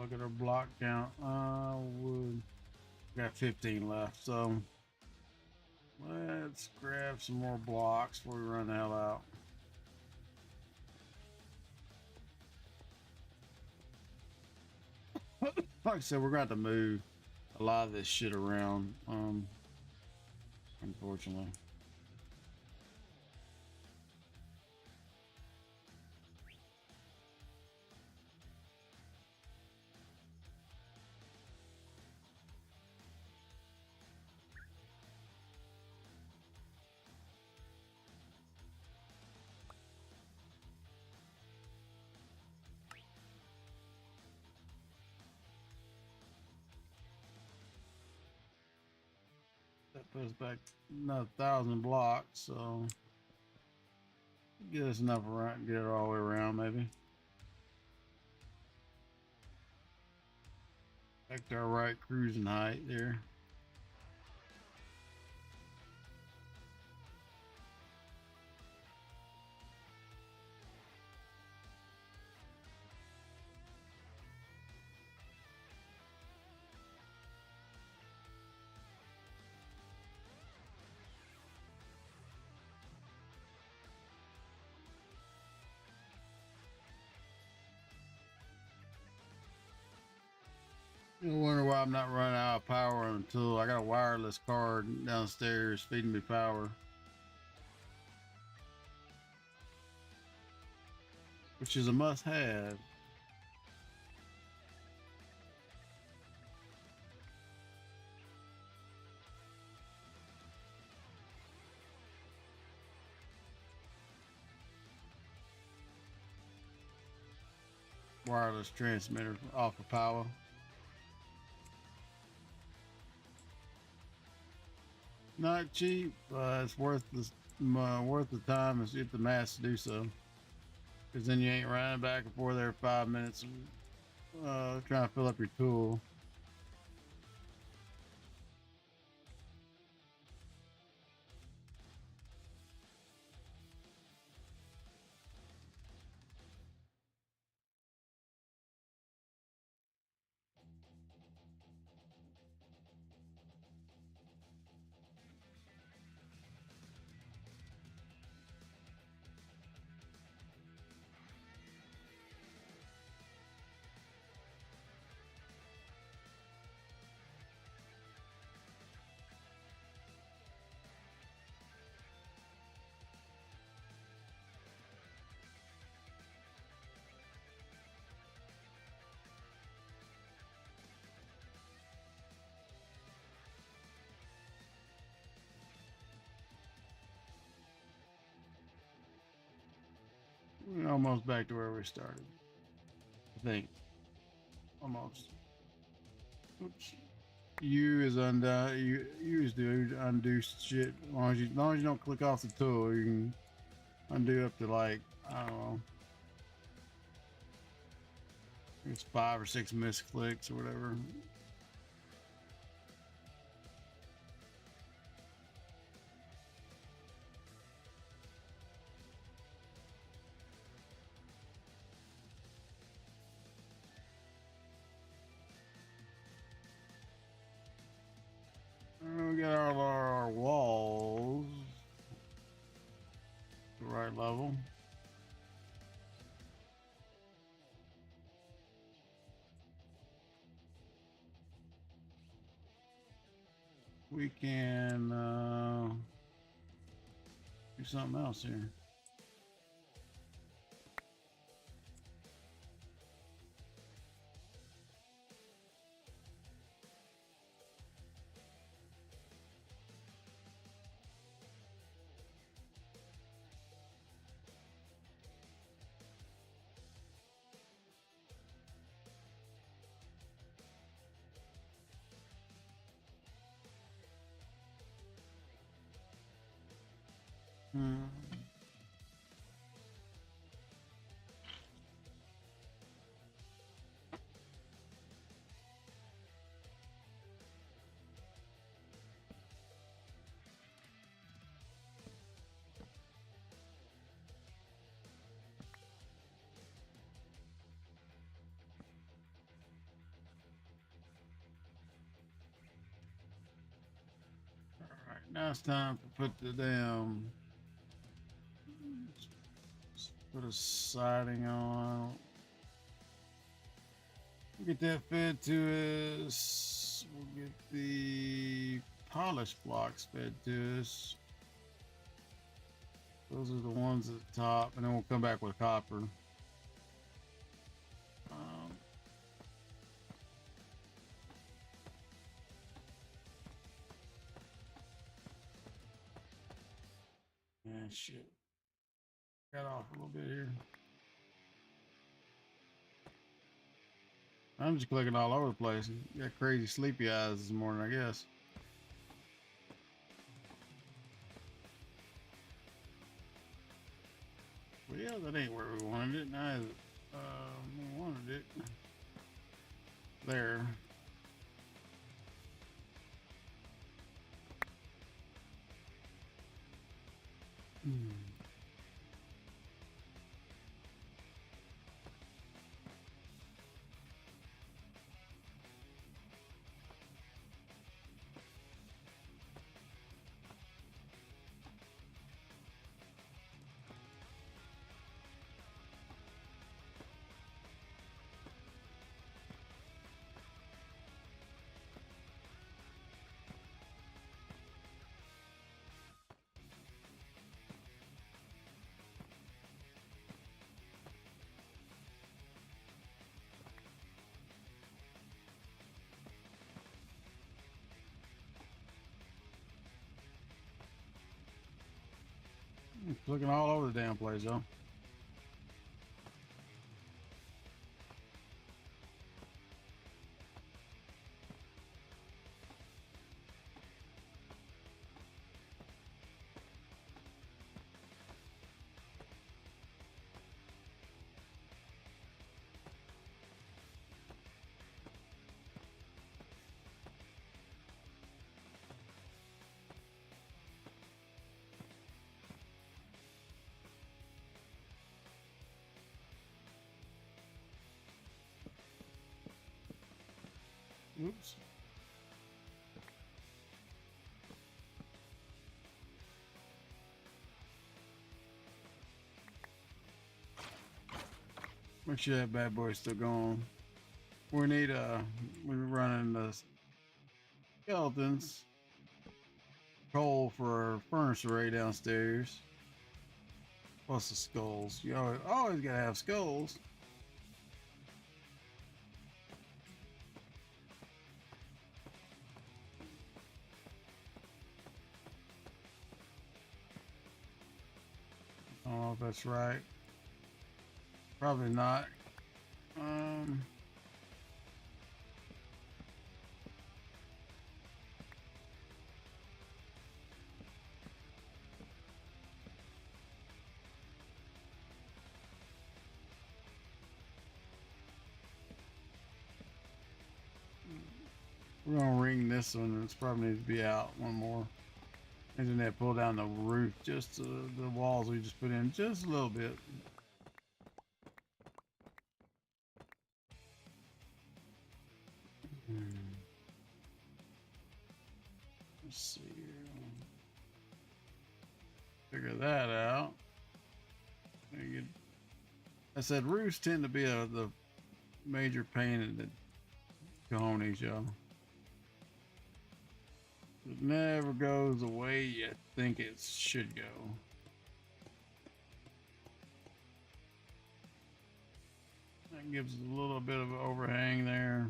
Look at our block count. We got 15 left, so let's grab some more blocks before we run the hell out. Like I said, we're going to have to move a lot of this shit around, unfortunately. That puts back another 1,000 blocks, so get us enough around, get it all the way around, maybe. Back to our right cruising height there. I wonder why I'm not running out of power until I got a wireless card downstairs feeding me power, which is a must-have. Wireless transmitter off of power. Not cheap, but it's worth the time if the mass to do so. Because then you ain't running back and forth there 5 minutes, trying to fill up your tool. We're almost back to where we started. I think. Almost. Oops. U is undone. U is do undo shit. As long as you don't click off the tool, you can undo up to, like, I don't know. It's 5 or 6 misclicks or whatever. We got our walls the right level. We can do something else here. Hmm. it's time to put the damn. Put a siding on. We'll get that fed to us. We'll get the polished blocks fed to us. Those are the ones at the top, and then we'll come back with copper. Yeah, shit. Got off a little bit here. I'm just clicking all over the place. Got crazy sleepy eyes this morning, I guess. Well, yeah, that ain't where we wanted it. Neither. We wanted it there. Looking all over the damn place, though. Oops. Make sure that bad boy's still going. We need we're running the skeletons, coal for our furnace array downstairs, plus the skulls. You always gotta have skulls. I don't know if that's right. Probably not. We're gonna ring this one. It's probably needs to be out one more. And then pull down the roof, just the walls we just put in just a little bit. Let's see here. Figure that out. I said roofs tend to be the major pain in the cojones, y'all. It never goes the way you think it should go. That gives us a little bit of an overhang there.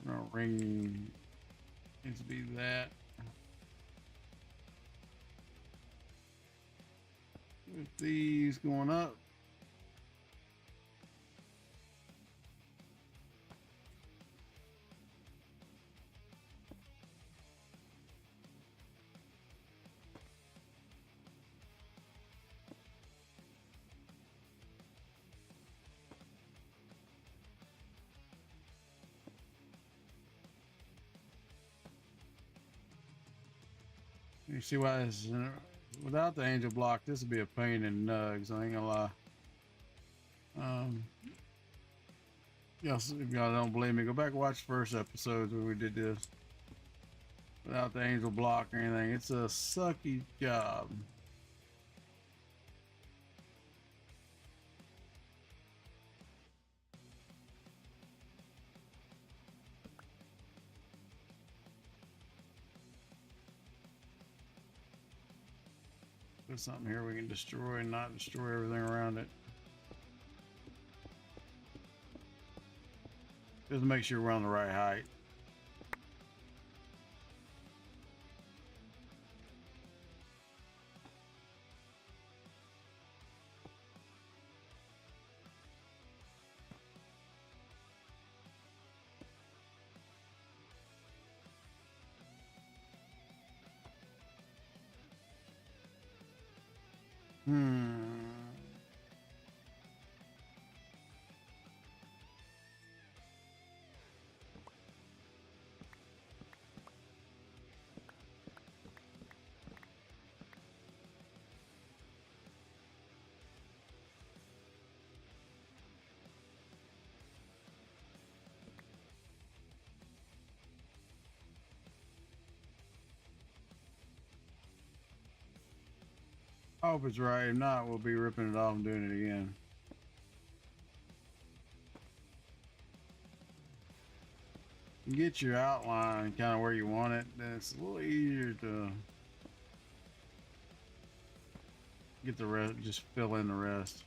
We're gonna ring needs to be that. With these going up. You see why this is, without the angel block, this would be a pain in nugs, I ain't gonna lie. Yes, if y'all don't believe me, go back and watch the first episode where we did this. without the angel block or anything. It's a sucky job. There's something here we can destroy and not destroy everything around it. Just make sure we're on the right height. I hope it's right. If not, we'll be ripping it off and doing it again. You get your outline kind of where you want it, then it's a little easier to get the rest, just fill in the rest.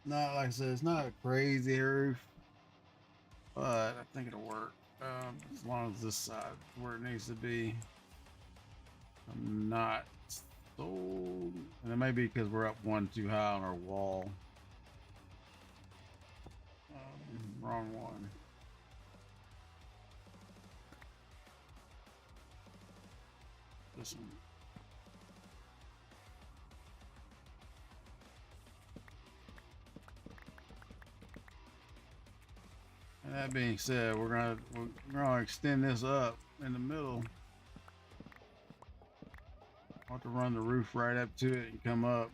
Not like I said, it's not a crazy roof, but I think it'll work as long as this side is where it needs to be. I'm not sold, and it may be because we're up one too high on our wall. Wrong one. This one. And that being said, we're gonna extend this up in the middle. I'll have to run the roof right up to it and come up.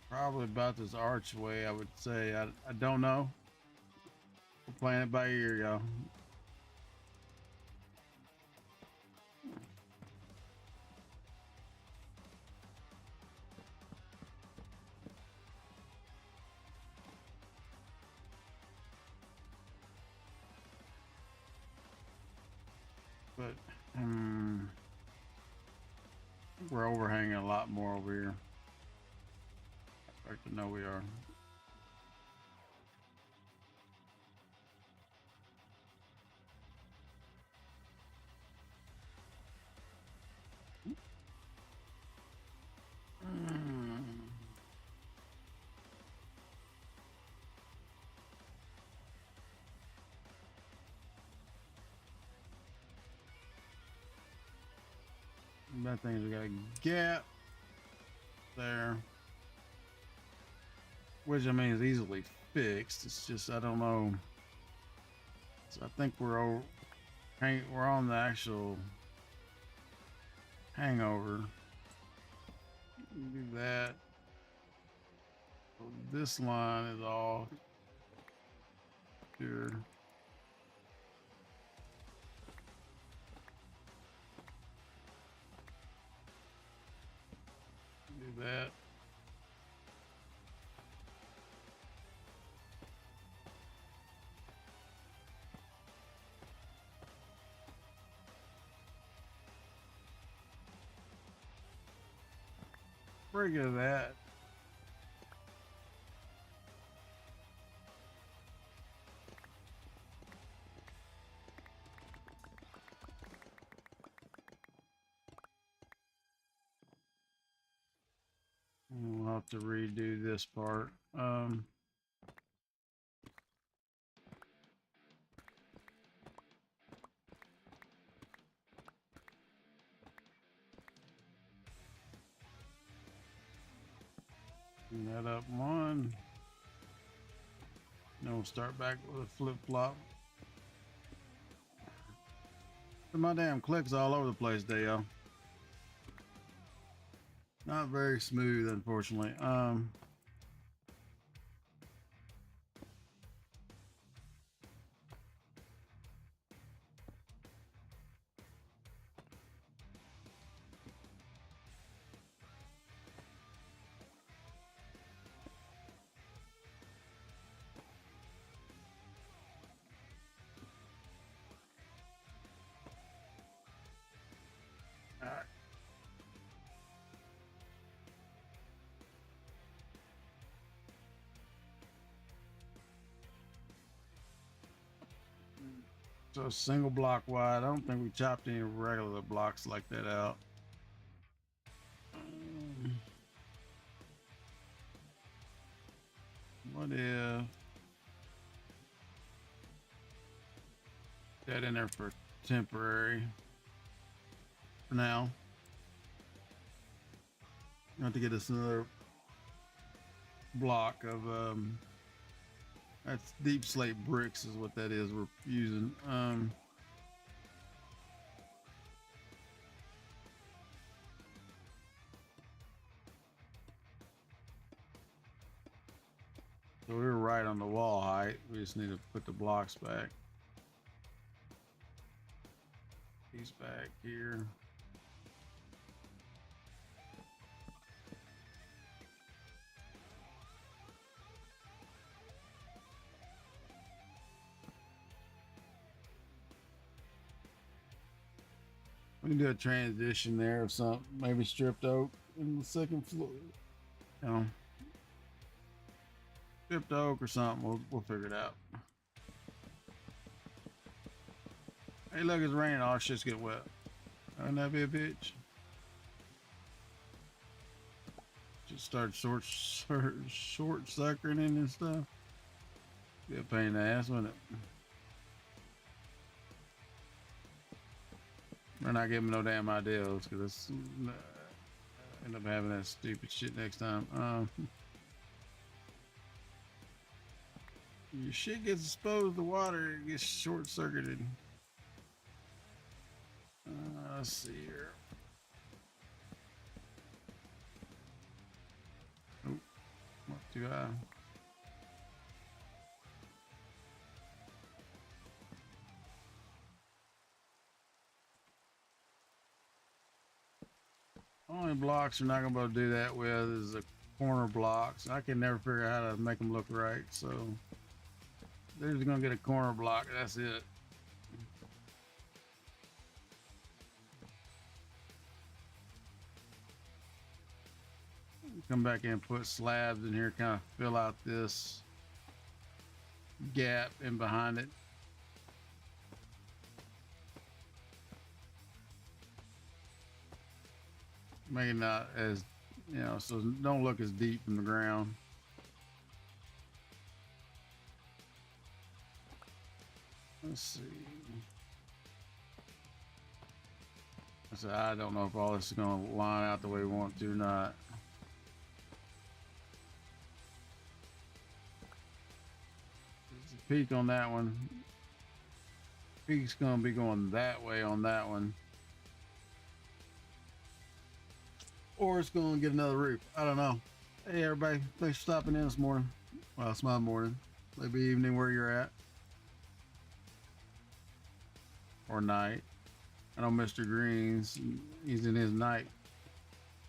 Probably about this archway, I would say. I don't know. We're playing it by ear, y'all. But we're overhanging a lot more over here. I know we are. That thing's got a gap there, which I mean is easily fixed. It's just I don't know. So I think we're on the actual hangover. Do that. So this line is off here. Do that. Pretty good at that. We'll have to redo this part. Clean that up one. Then we'll start back with a flip flop. My damn clicks all over the place today, y'all. Not very smooth, unfortunately. All right. So single block wide. I don't think we chopped any regular blocks like that out. What if that in there for temporary? For now, I have to get us another block of that's deep slate bricks is what that is we're using. So we were right on the wall height. We just need to put the blocks back. These back here. We can do a transition there of some, maybe stripped oak in the second floor. You know, stripped oak or something. We'll figure it out. Hey, look, it's raining. All shit's get wet. Wouldn't that be a bitch? Just start short suckering in and stuff. Be a pain in the ass, wouldn't it? We're not giving no damn ideas because it's end up having that stupid shit next time. Your shit gets exposed to water, it gets short circuited. Let's see here. Oh, not too high. Only blocks we're not gonna be able to do that with is the corner blocks. I can never figure out how to make them look right, so they're just gonna get a corner block. That's it. Come back in and put slabs in here, kind of fill out this gap in behind it. Make it not as, you know, so don't look as deep in the ground. Let's see. I don't know if all this is going to line out the way we want to or not. There's a peak on that one. Peak's going to be going that way on that one. Or it's going to get another roof. I don't know. Hey, everybody. Thanks for stopping in this morning. Well, it's my morning. Maybe evening where you're at. Or night. I know Mr. Green's, he's in his night.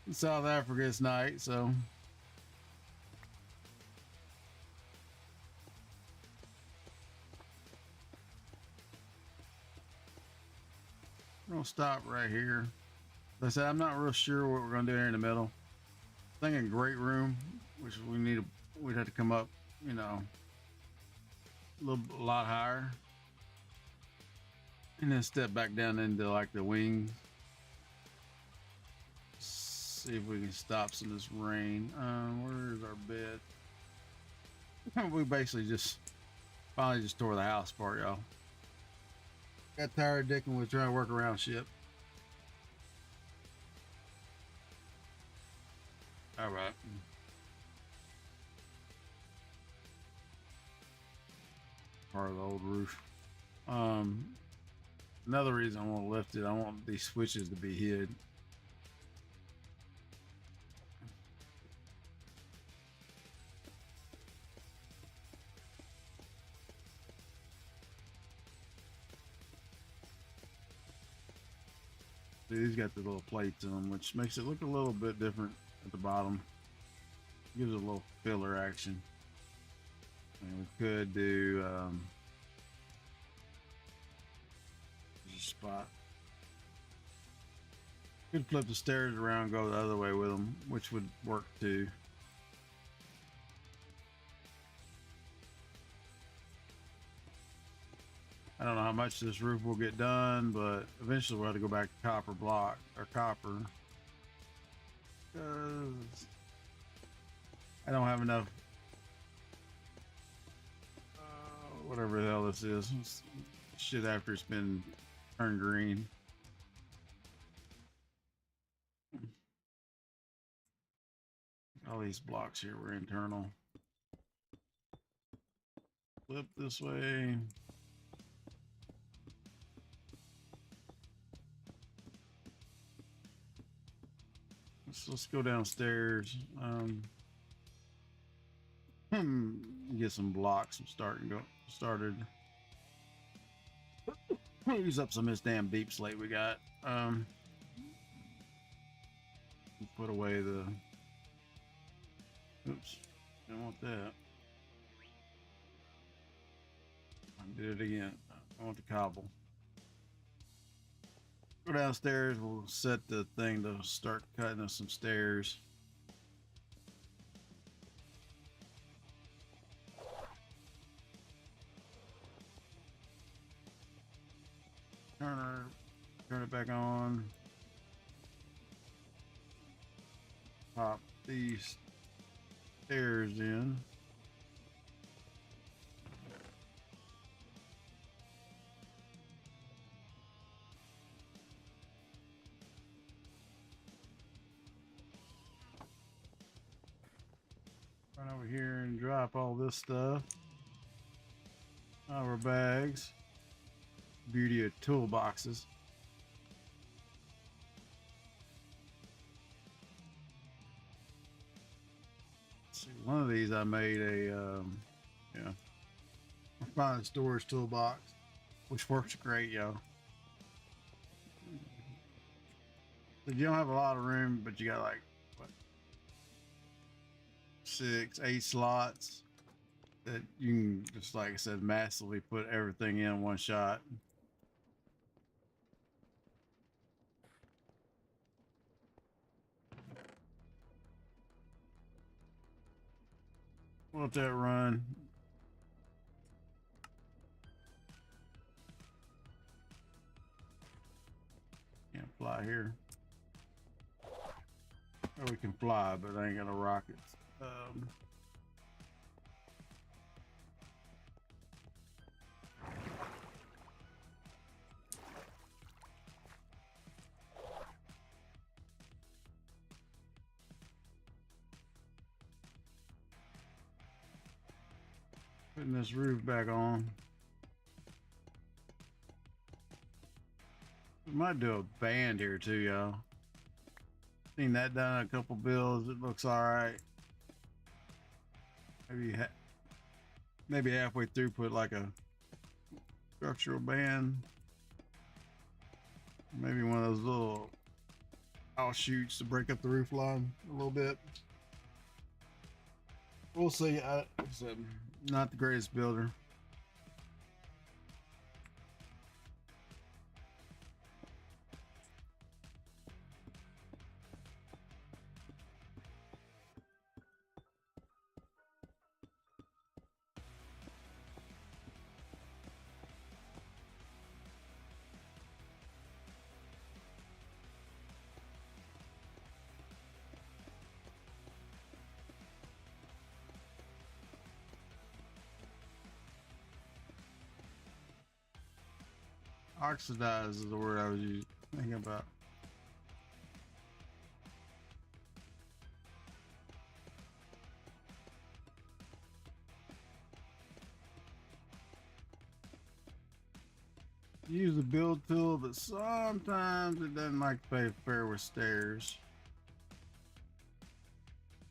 In South Africa, it's night, so. We're going to stop right here. Like I said, I'm not real sure what we're going to do here in the middle. I'm thinking great room, which we'd have to come up, you know, a lot higher. And then step back down into like the wings. See if we can stop some of this rain. Where's our bed? We basically finally tore the house apart, y'all. Got tired of dicking with trying to work around shit. All right. part of the old roof. Another reason I want to lift it, I want these switches to be hid. These got the little plates in them, which makes it look a little bit different at the bottom. Gives it a little filler action. And we could do there's a spot. Could flip the stairs around, go the other way with them, which would work too. I don't know how much this roof will get done, but eventually we'll have to go back to copper block or copper. Because I don't have enough, whatever the hell this is. It's shit after it's been turned green. All these blocks here were internal. Flip this way. Let's go downstairs. Get some blocks and started. Use up some of this damn deep slate we got. Put away the. Oops, don't want that. I did it again. I want the cobble. Go downstairs. We'll set the thing to start cutting us some stairs. Turn it back on. Pop these stairs in. Run over here and drop all this stuff. Our bags. Beauty of toolboxes. Let's see, one of these I made a refined storage toolbox, which works great, yo. So you don't have a lot of room, but you got like what, 6, 8 slots that you can just, like I said, massively put everything in one shot. Let that run. Can't fly here. Or we can fly, but I ain't got no rockets. Putting this roof back on. We might do a band here too, y'all. Seen that done in a couple builds. It looks all right. Maybe halfway through, put like a structural band. Maybe one of those little offshoots to break up the roof line a little bit. We'll see. I said, not the greatest builder. Oxidize is the word I was thinking about. use the build tool, but sometimes it doesn't like to play fair with stairs.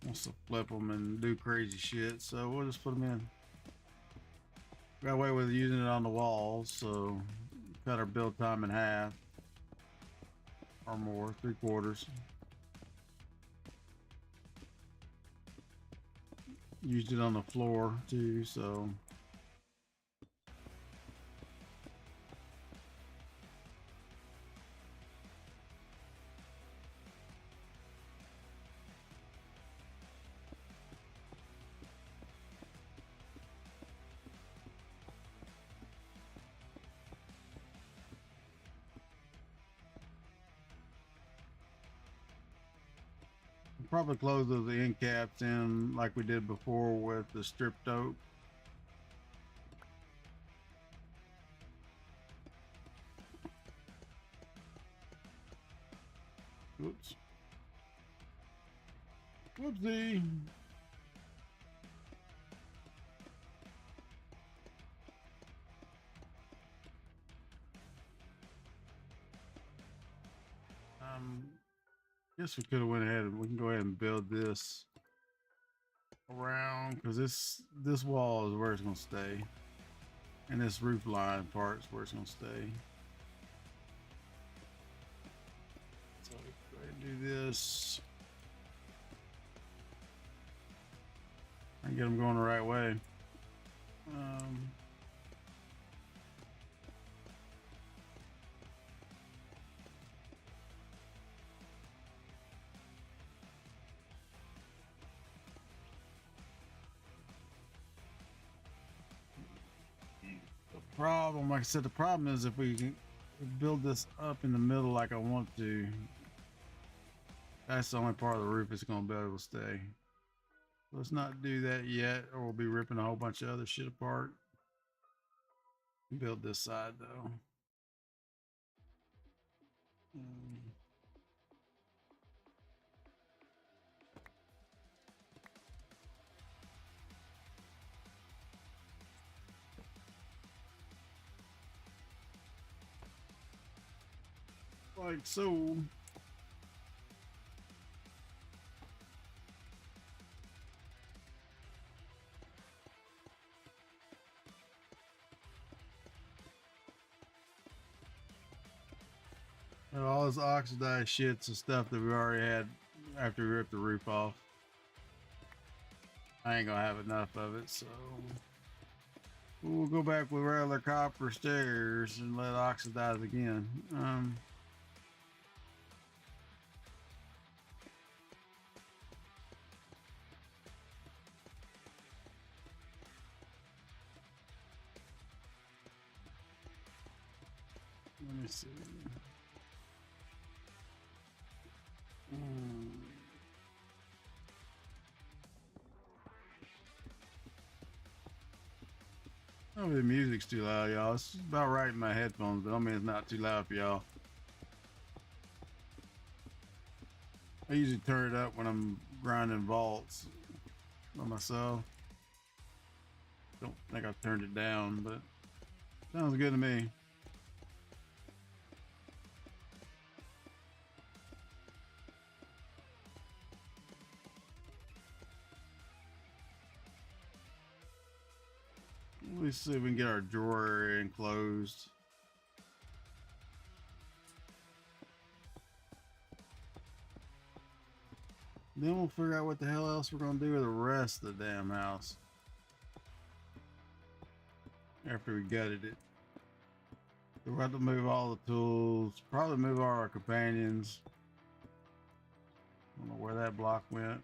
Wants to flip them and do crazy shit, so we'll just put them in. Got away with using it on the walls, so cut our build time in half or more, 3/4. Used it on the floor too, so probably close those end caps in like we did before with the stripped oak. Oops. Whoopsie. Guess we could have went ahead and we can go ahead and build this around because this wall is where it's gonna stay. And this roof line part is where it's gonna stay. So go ahead and do this. And get them going the right way. Problem, like I said, the problem is if we can build this up in the middle like I want to, that's the only part of the roof that's going to be able to stay. Let's not do that yet, or we'll be ripping a whole bunch of other shit apart. Build this side though. Like so. And all this oxidized shit's the stuff that we already had after we ripped the roof off. I ain't gonna have enough of it, so we'll go back with regular copper stairs and let it oxidize again. Let me see. Oh, the music's too loud, y'all. It's about right in my headphones, but I mean it's not too loud for y'all. I usually turn it up when I'm grinding vaults by myself. Don't think I've turned it down, but sounds good to me. Let's see if we can get our drawer area enclosed. Then we'll figure out what the hell else we're gonna do with the rest of the damn house after we gutted it. We'll have to move all the tools, probably move all our companions. I don't know where that block went.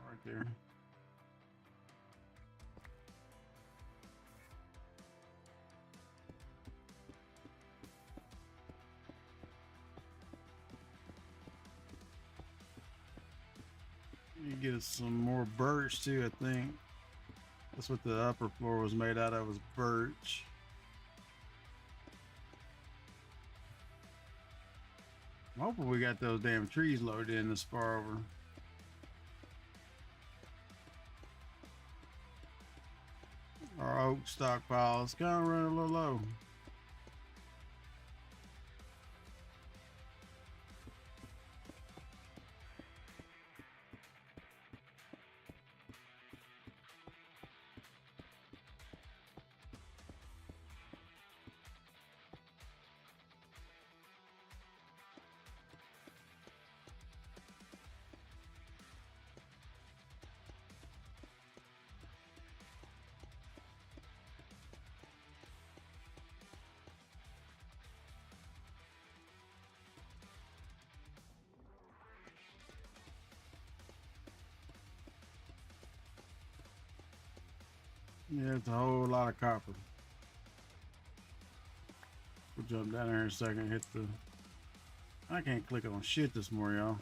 Right there. You get us some more birch too, I think. That's what the upper floor was made out of, was birch. I'm hoping we got those damn trees loaded in this far over. Our oak stockpile is kind of running a little low. Yeah, it's a whole lot of copper. We'll jump down there in a second. Hit the. I can't click on shit this morning, y'all.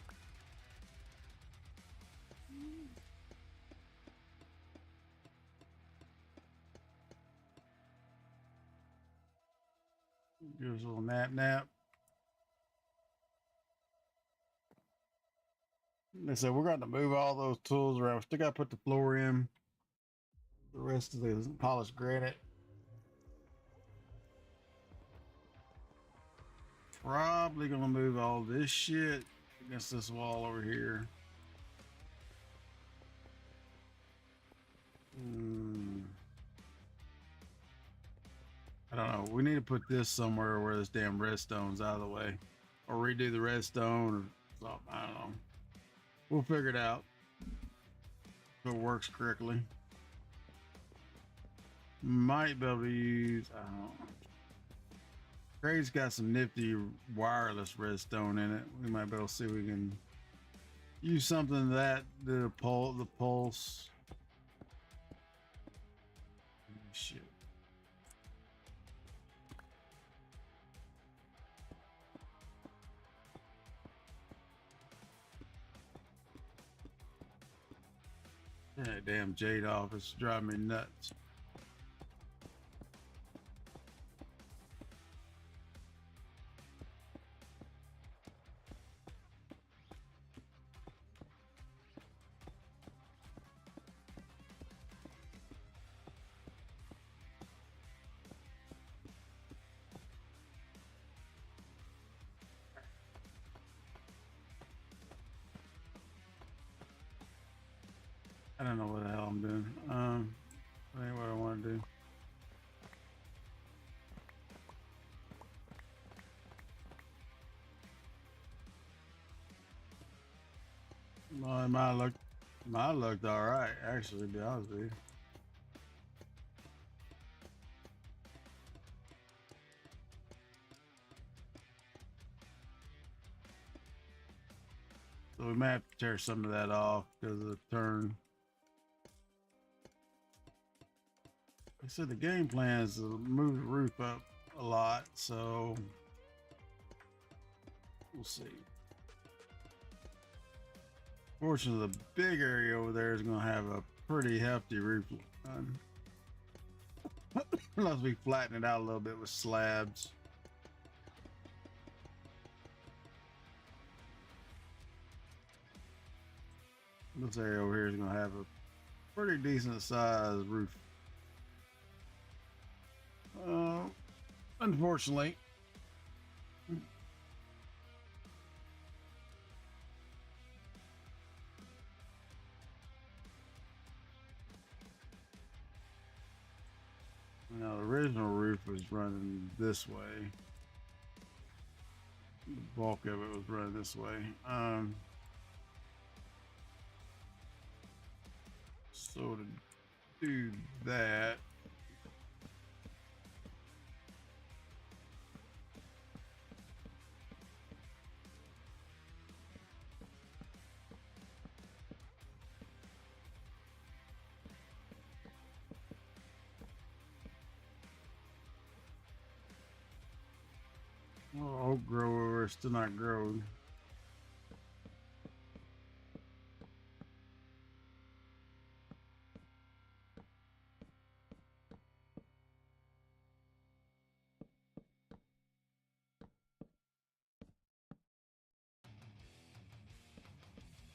Give us a little nap. They said we're going to move all those tools around. We still got to put the floor in. The rest of the polished granite. Probably going to move all this shit against this wall over here. I don't know. We need to put this somewhere where this damn redstone's out of the way. Or redo the redstone or something. I don't know. We'll figure it out. If it works correctly. Might be able to use, I don't know. Craig's got some nifty wireless redstone in it. We might be able to see if we can use something that the pulse. Shit. That damn jade off. It's driving me nuts. I don't know what the hell I'm doing. That ain't what I want to do. Well, it might looked all right, actually, to be honest with you. So we might have to tear some of that off because of the turn. I said the game plan is to move the roof up a lot, so we'll see. Fortunately, the big area over there is going to have a pretty hefty roof line. Unless we flatten it out a little bit with slabs. This area over here is going to have a pretty decent sized roof. Unfortunately. Now, the original roof was running this way. The bulk of it was running this way. So to do that, oh, oak grower still not growing.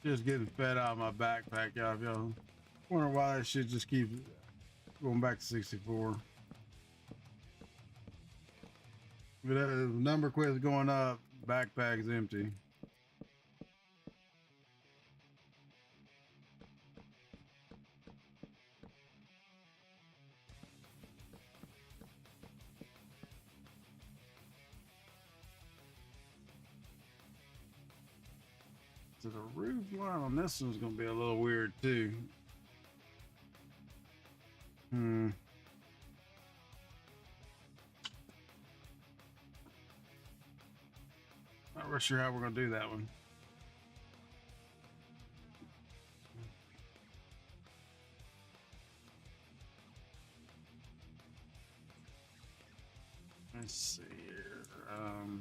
Just getting fed out of my backpack, y'all. Wonder why I should just keep going back to 64. But the number quits going up, backpack's empty. So the roof line on this one's gonna be a little weird too. Not real sure how we're gonna do that one. Let's see here. Of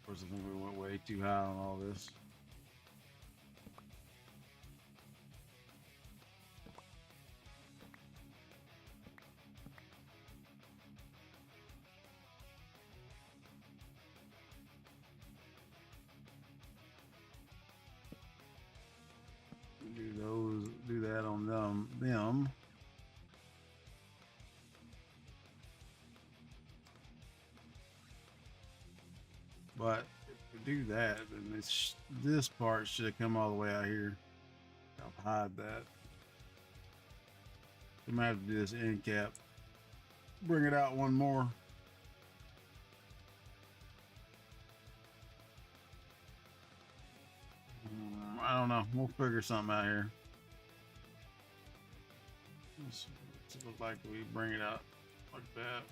course, I think we went way too high on all this. Do that on them. But if we do that, then this part should have come all the way out here. I'll hide that. We might have to do this end cap. Bring it out one more. I don't know. We'll figure something out here. Let's look like we bring it out like that.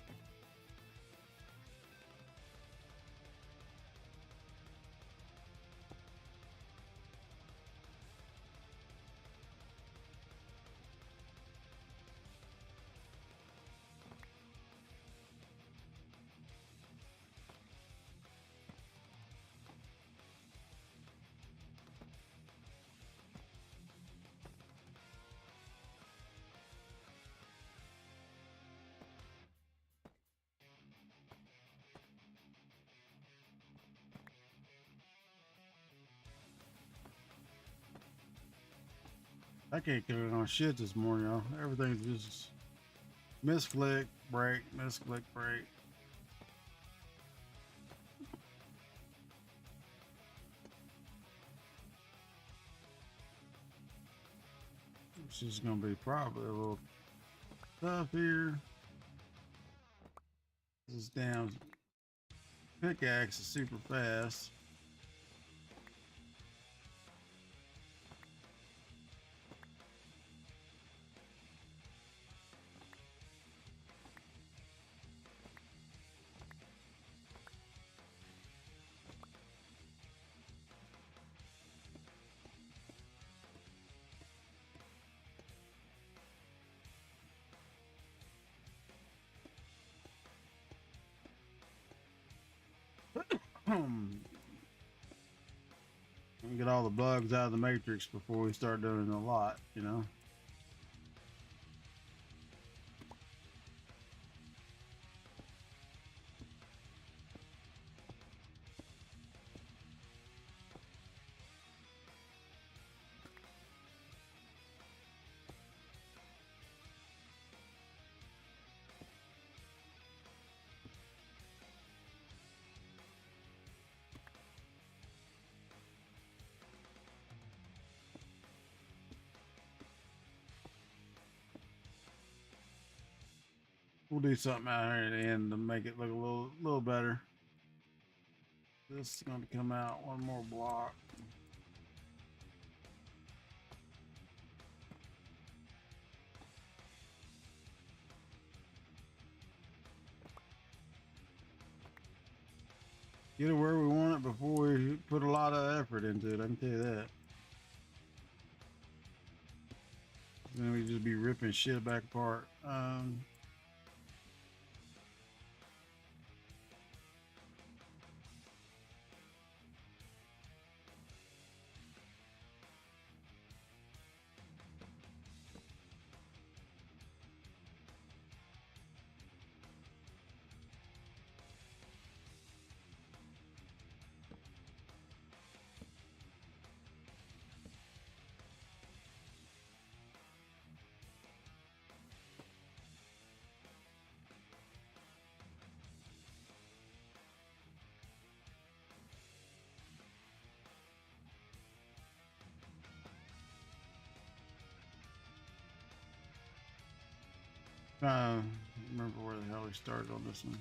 I can't get it on shit this morning, y'all. Everything's just misclick, break, misclick, break. This is gonna be probably a little tough here. This damn pickaxe is super fast. Get all the bugs out of the matrix before we start doing a lot, you know. We'll do something out here at the end to make it look a little better. This is going to come out one more block. Get it where we want it before we put a lot of effort into it, I can tell you that. Then we just be ripping shit back apart. Remember where the hell we started on this one.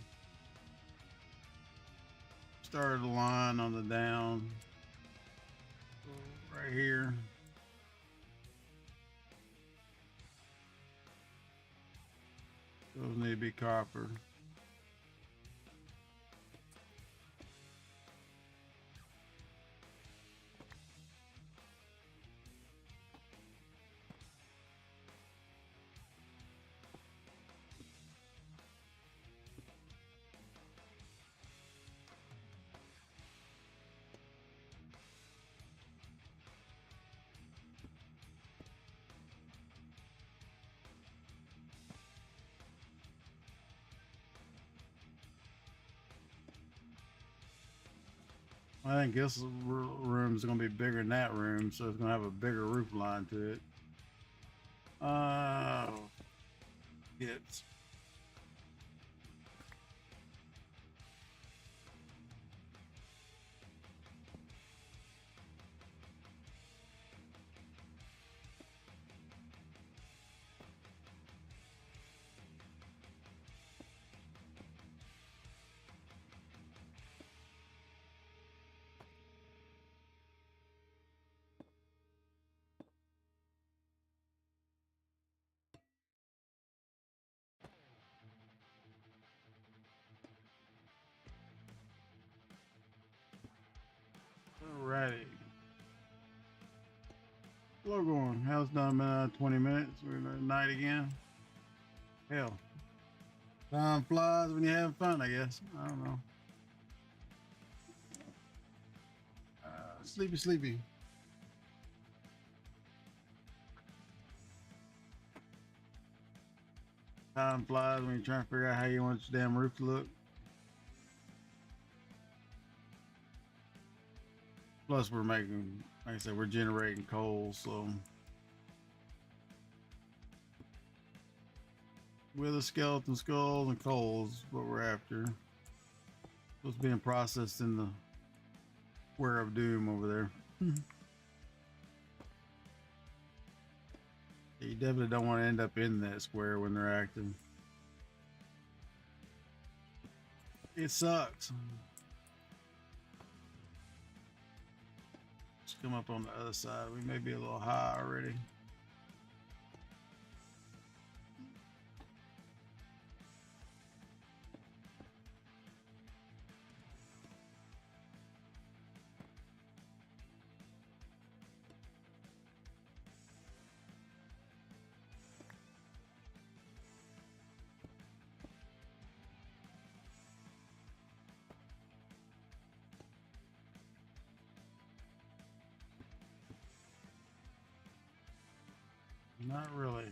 Started the line on the down right here. Those need to be copper. I think this room's gonna be bigger than that room, so it's gonna have a bigger roof line to it. It's alrighty. Hello, going. How's done? 20 minutes. We're at night again. Hell, time flies when you're having fun, I guess. I don't know. Sleepy, sleepy. Time flies when you're trying to figure out how you want your damn roof to look. Plus, we're making, like I said, we're generating coal, so with a skeleton skull and coal is what we're after. What's being processed in the Square of Doom over there. You definitely don't want to end up in that square when they're active. It sucks. Let's come up on the other side. We may be a little high already. Not really.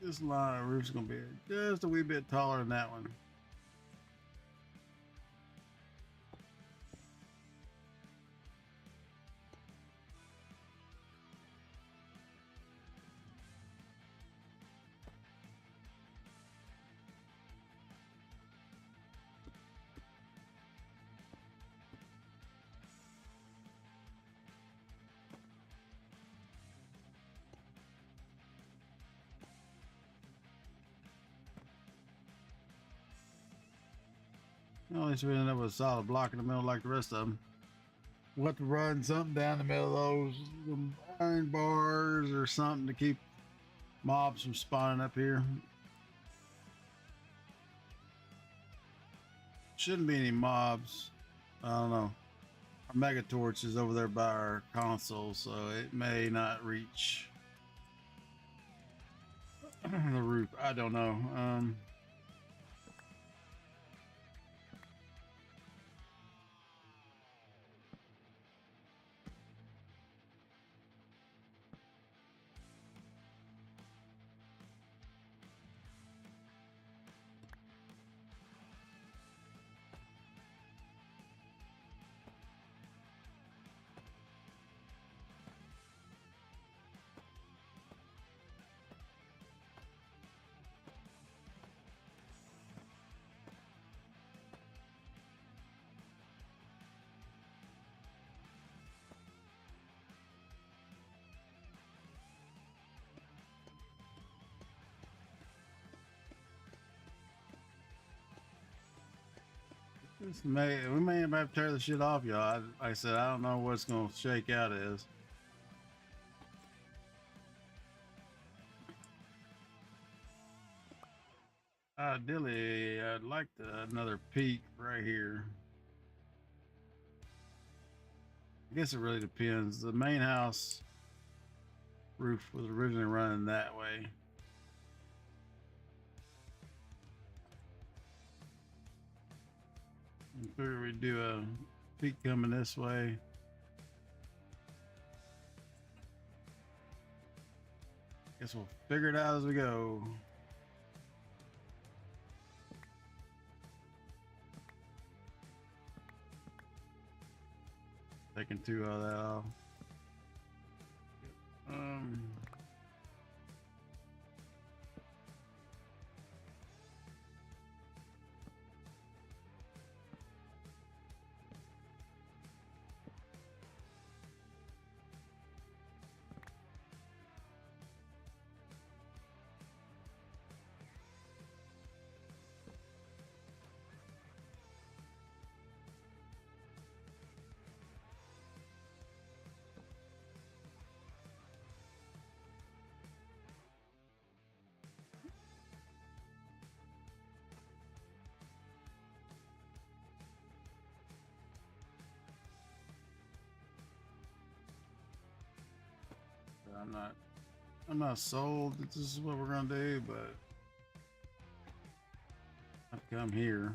This line of roof's gonna be just a wee bit taller than that one. At least we ended up with a solid block in the middle like the rest of them. We'll have to run something down the middle of those iron bars or something to keep mobs from spawning up here. Shouldn't be any mobs. I don't know. Our mega torch is over there by our console, so it may not reach the roof. I don't know. We may have to tear the shit off, y'all. Like I said, I don't know what's gonna shake out as. Ideally, I'd like another peak right here. I guess it really depends. The main house roof was originally running that way. I figure we'd do a peak coming this way. Guess we'll figure it out as we go. Taking 2 out of that off. Um, I'm not I'm not sold that this is what we're gonna do, but I've come here.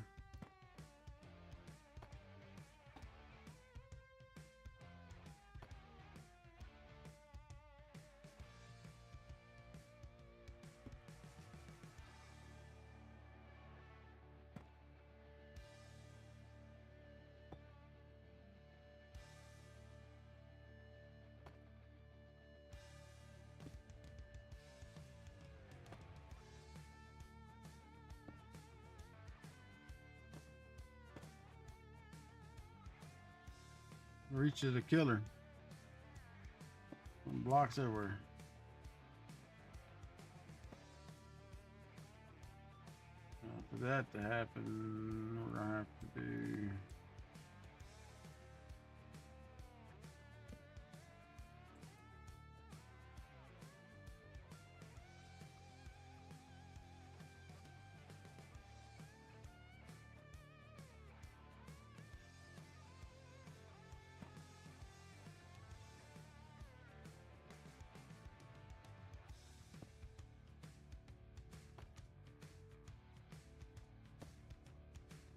Reach of the killer. Blocks everywhere. For that to happen, we're gonna have to do.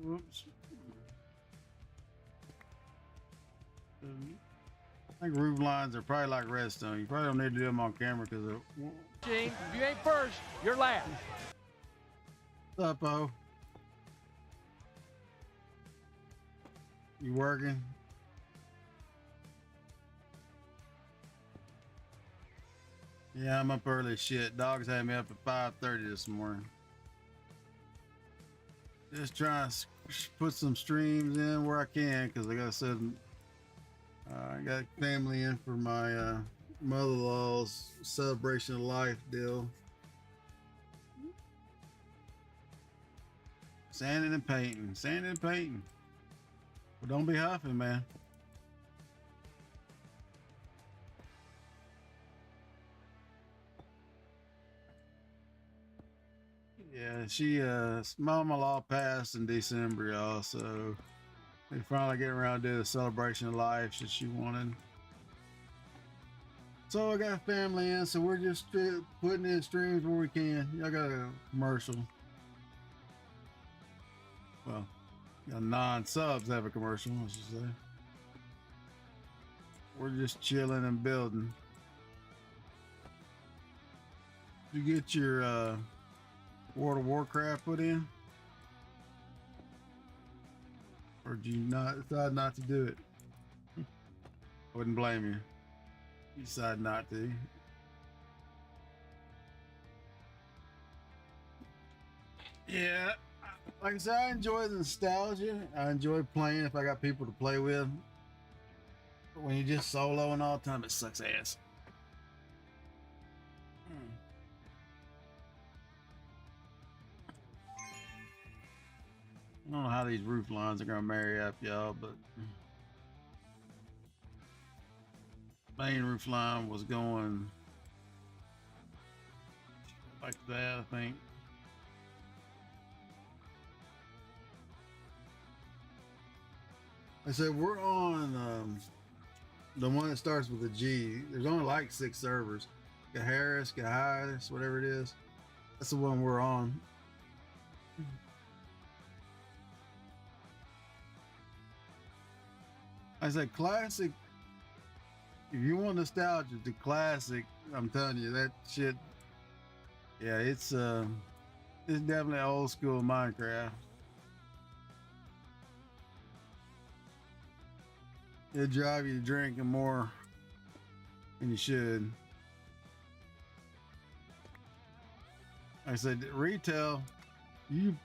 Whoops. I think roof lines are probably like redstone. You probably don't need to do them on camera because of. Gene, if you ain't first, you're last. What's up, O? You working? Yeah, I'm up early as shit. Dogs had me up at 5:30 this morning. Just trying to put some streams in where I can, because like I said, I got family in for my mother-in-law's celebration of life deal. Sanding and painting, sanding and painting. But don't be huffing, man. Yeah, she mama-in-law passed in December, y'all, so they finally get around to do the celebration of life that she wanted. So I got family in, so we're just putting in streams where we can. Y'all got a commercial. Well, non-subs have a commercial, I should say. We're just chilling and building. You get your World of Warcraft put in? Or did you decide not to do it? I wouldn't blame you. You decide not to. Yeah, like I said, I enjoy the nostalgia. I enjoy playing if I got people to play with. But when you just soloing all the time, it sucks ass. I don't know how these roof lines are gonna marry up, y'all, but main roof line was going like that, I think. I said we're on the one that starts with a G. There's only like 6 servers. Got Harris, got Harris, whatever it is. That's the one we're on. I said classic. If you want nostalgia, the classic, I'm telling you that shit. Yeah, it's definitely old school Minecraft. It'll drive you to drinking more than you should. Like I said, retail, you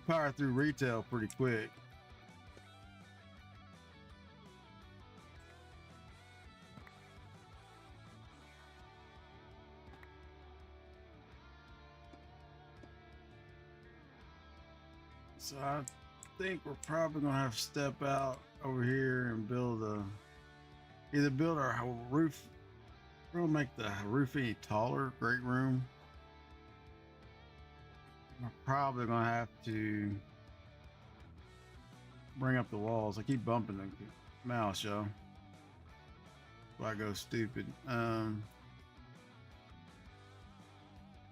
power through retail pretty quick. So I think we're probably gonna have to step out over here and either build our roof. We're gonna make the roof any taller. Great room. We're probably gonna have to bring up the walls. I keep bumping the mouse, y'all. So I go stupid.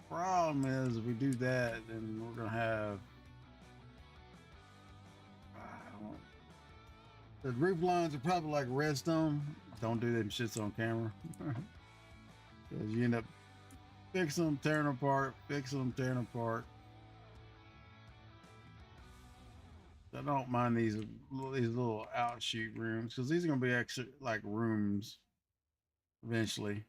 Problem is, if we do that, then we're gonna have the roof lines are probably like redstone. Don't do them shits on camera. Because you end up fixing them, tearing them apart, fixing them, tearing them apart. I don't mind these little outshoot rooms because these are gonna be extra like rooms eventually.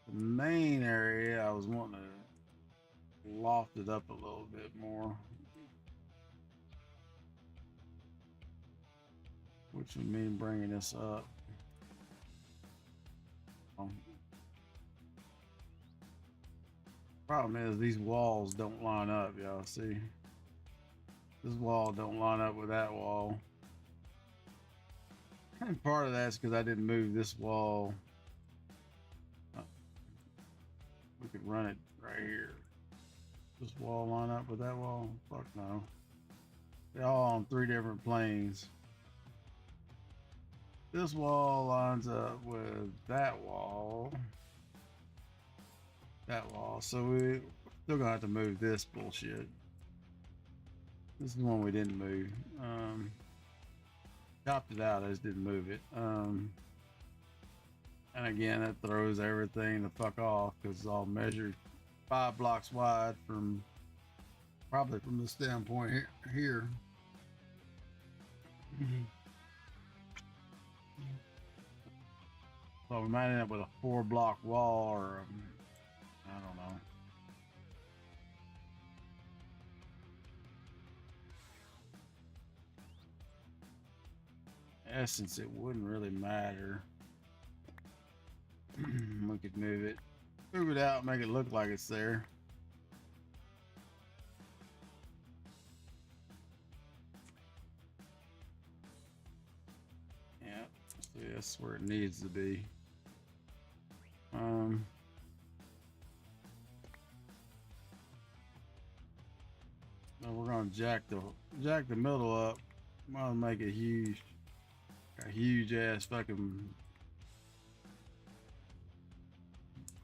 The main area I was wanting to loft it up a little bit more, which would mean bringing this up. Problem is these walls don't line up, y'all. See, this wall don't line up with that wall, and part of that's because I didn't move this wall. We could run it right here. This wall line up with that wall? Fuck no. They're all on 3 different planes. This wall lines up with that wall. That wall. So we still gonna have to move this bullshit. This is the one we didn't move. Chopped it out, I just didn't move it. And again, that throws everything the fuck off because it's all measured 5 blocks wide from probably from the standpoint here. So we might end up with a 4-block wall or I don't know. In essence, it wouldn't really matter. We could move it out, make it look like it's there. Yeah, see, that's where it needs to be. Now we're gonna jack the middle up. I'm gonna make a huge ass fucking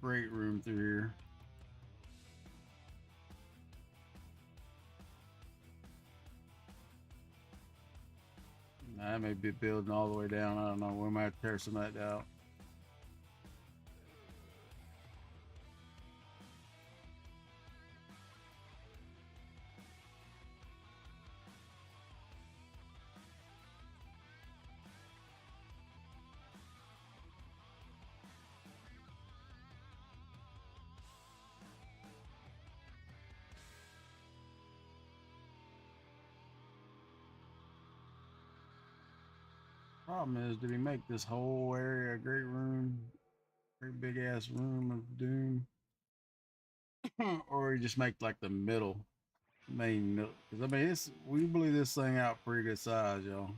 great room through here. I may be building all the way down. I don't know. We might tear some of that out. Problem is, did he make this whole area a great room? Great big ass room of doom? Or he just make like the main middle? Because I mean, we blew this thing out pretty good size, y'all.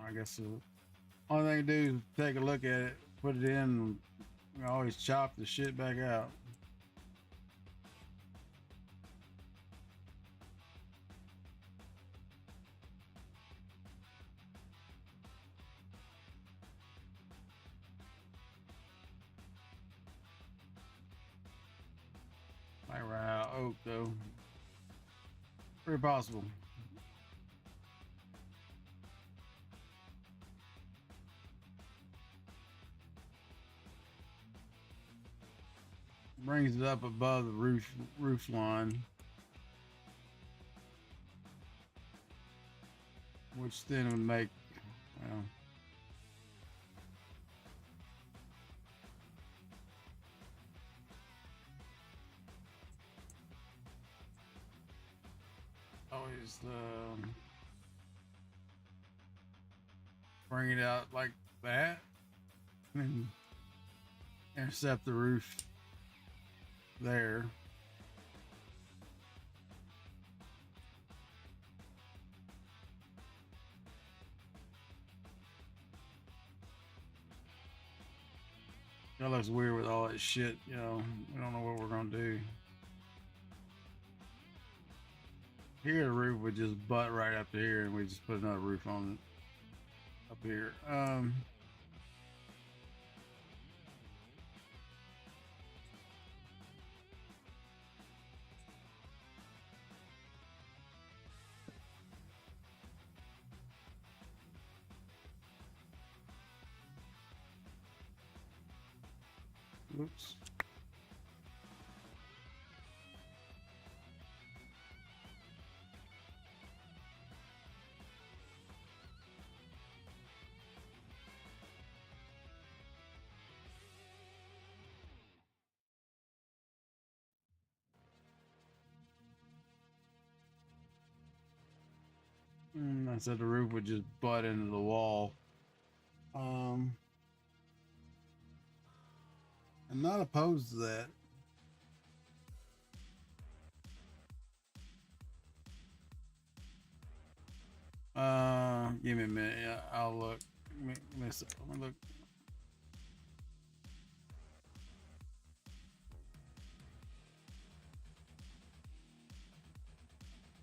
I guess the only thing to do is take a look at it, put it in, and we always chop the shit back out. Might run out of oak though. Very possible. Brings it up above the roof line, which then would make, well, always bring it out like that and intercept the roof there. That looks weird with all that shit, you know. We don't know what we're gonna do. Here the roof would just butt right up to here and we just put another roof on it up here. Oops. I said the roof would just butt into the wall. I'm not opposed to that. Give me a minute. Yeah, I'll look. Let me look.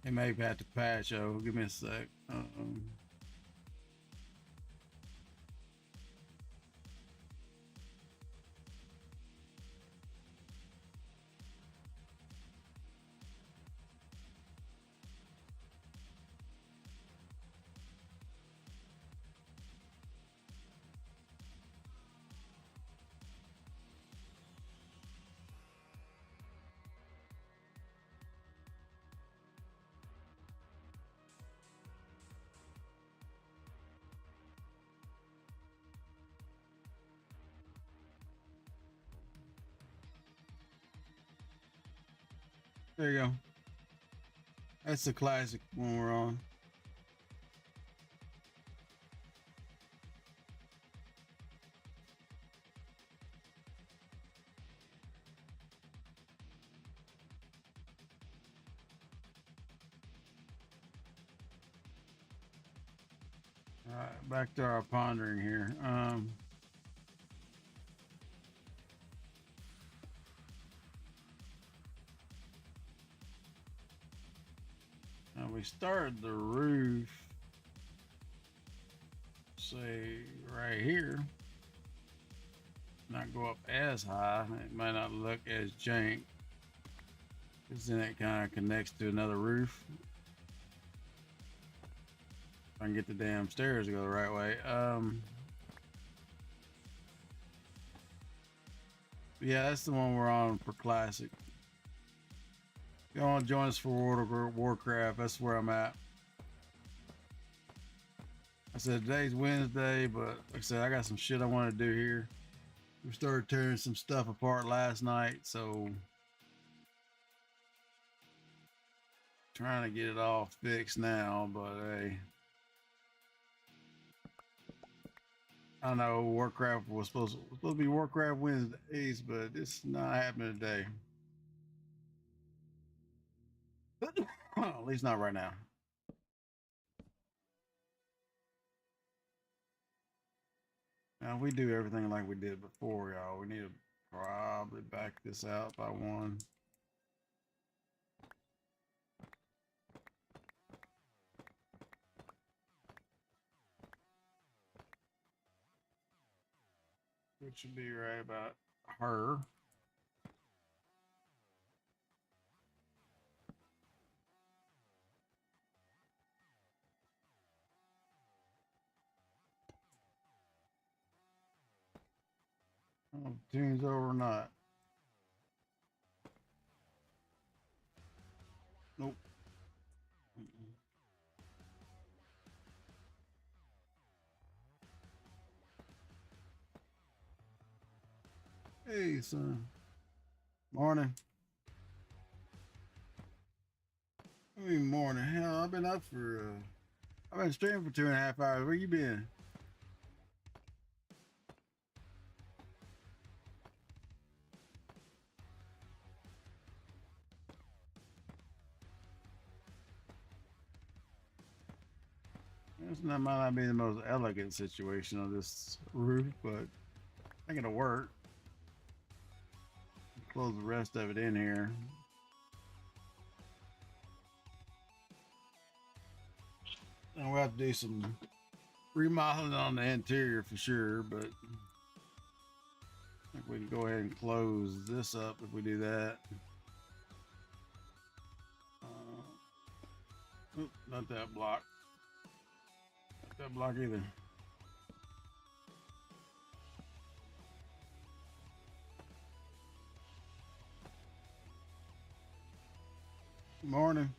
It may have to patch. Oh, give me a sec. There you go. That's the classic one we're on. All right, back to our pondering here. Now we started the roof, say right here. Not go up as high. It might not look as jank, because then it kind of connects to another roof. If I can get the damn stairs to go the right way. Yeah, that's the one we're on for classic. If you want to join us for World of Warcraft, that's where I'm at. I said today's Wednesday, but like I said, I got some shit I want to do here. We started tearing some stuff apart last night, so trying to get it all fixed now, but hey. I know Warcraft was supposed to be Warcraft Wednesdays, but it's not happening today. At least not right now. Now, if we do everything like we did before, y'all, we need to probably back this out by one. Which should be right about her. I don't know if the tune's over or not. Nope. Hey, son. Morning. Good morning. Hell, I've been up for, I've been streaming for 2.5 hours. Where you been? This might not be the most elegant situation on this roof, but I think it'll work. Close the rest of it in here. And we'll have to do some remodeling on the interior for sure, but I think we can go ahead and close this up if we do that. Not that block. Not that block either. Morning.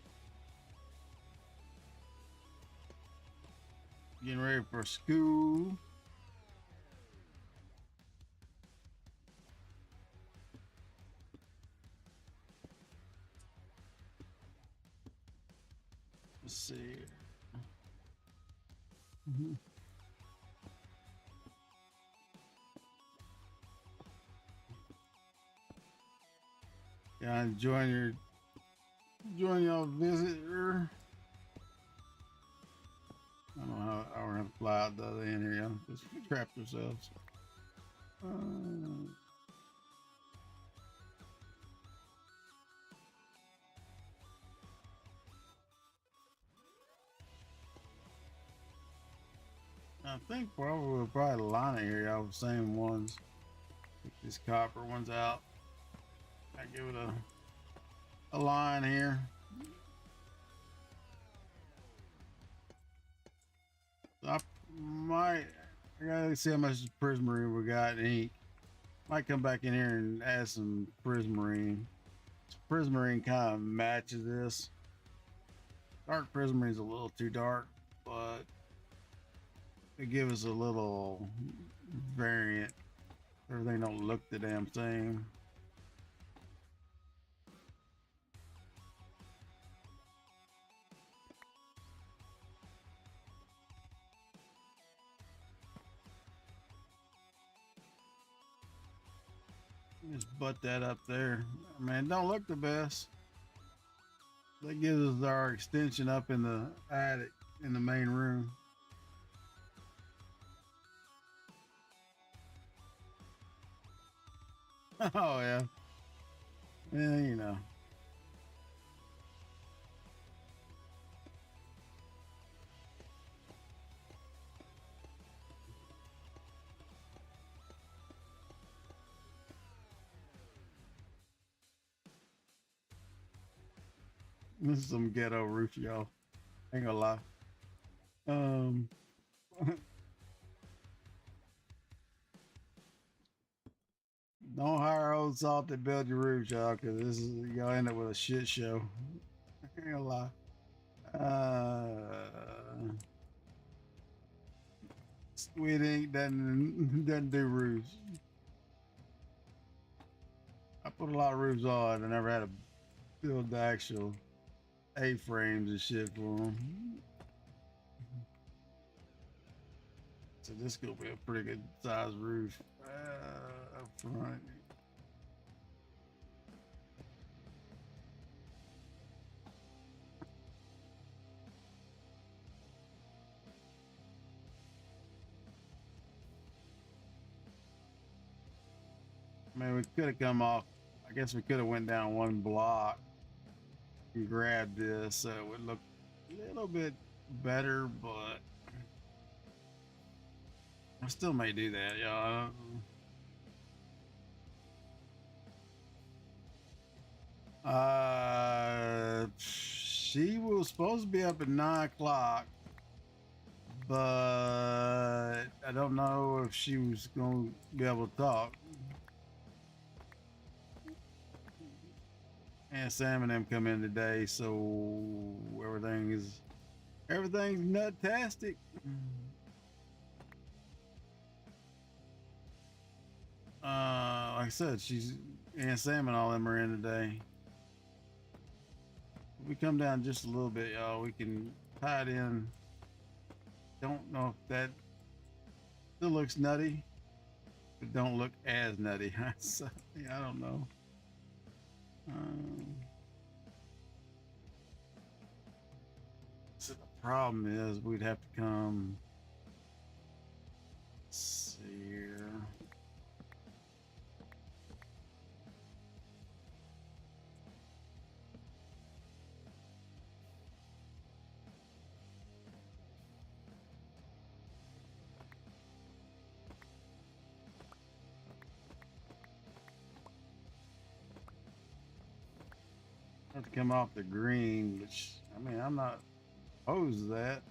Getting ready for school. Let's see. Yeah, enjoying y'all visit her. I don't know how we're gonna fly out the other end here. Y'all just trapped ourselves. I think we'll probably line it here. Y'all the same ones. Take these copper ones out. I give it a line here. I gotta see how much prismarine we got in ink. Might come back in here and add some prismarine. Prismarine kind of matches this. Dark prismarine's a little too dark, but it gives us a little variant. Everything don't look the damn same. Just butt that up there. I mean, it don't look the best. That gives us our extension up in the attic in the main room. Oh yeah. Yeah, you know. This is some ghetto roof, y'all. Ain't gonna lie. Don't hire old salt to build your roofs, y'all, because this is y'all end up with a shit show. Ain't gonna lie. Squid ink doesn't do roofs. I put a lot of roofs on. I never had to build the actual A-frames and shit for them. So this gonna be a pretty good size roof up front. I mean, we could have come off. I guess we could have went down one block and grabbed this, so it would look a little bit better, but I still may do that, y'all. She was supposed to be up at 9 o'clock, but I don't know if she was going to be able to talk. and Sam and them come in today, so everything's nut-tastic. Like I said, she's and Sam and all them are in today. If we come down just a little bit, y'all, we can tie it in. Don't know if that still looks nutty, but don't look as nutty. So, yeah, I don't know. So the problem is we'd have to come. Let's see here. Have to come off the green, which I mean I'm not opposed to that.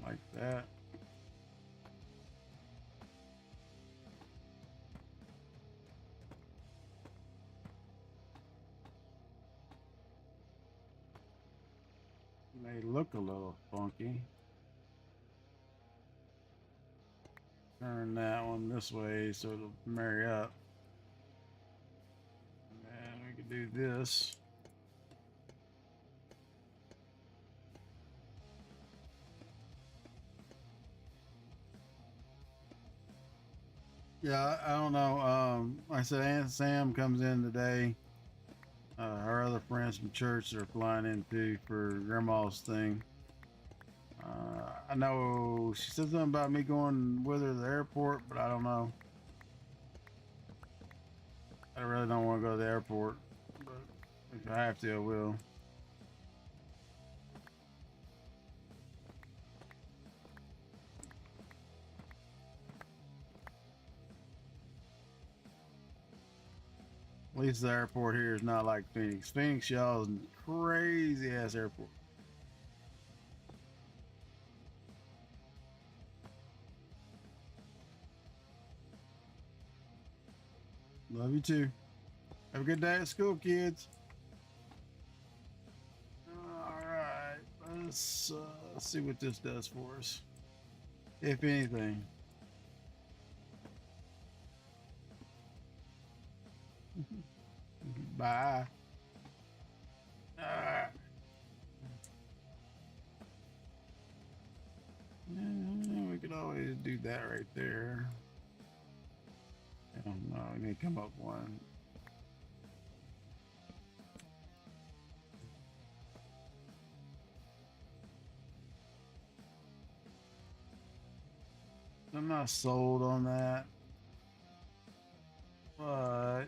Like that. May look a little funky. Turn that one this way so it'll marry up. And we could do this. Yeah, I don't know. Like I said, Aunt Sam comes in today. Her other friends from church are flying in too for Grandma's thing. I know she said something about me going with her to the airport, but I don't know. I really don't want to go to the airport, but if I have to, I will. At least the airport here is not like Phoenix. Phoenix, y'all, is a crazy ass airport. Love you too. Have a good day at school, kids. All right, let's see what this does for us, if anything. Bye. All right. We could always do that right there. I don't know. I need to come up one. I'm not sold on that, but I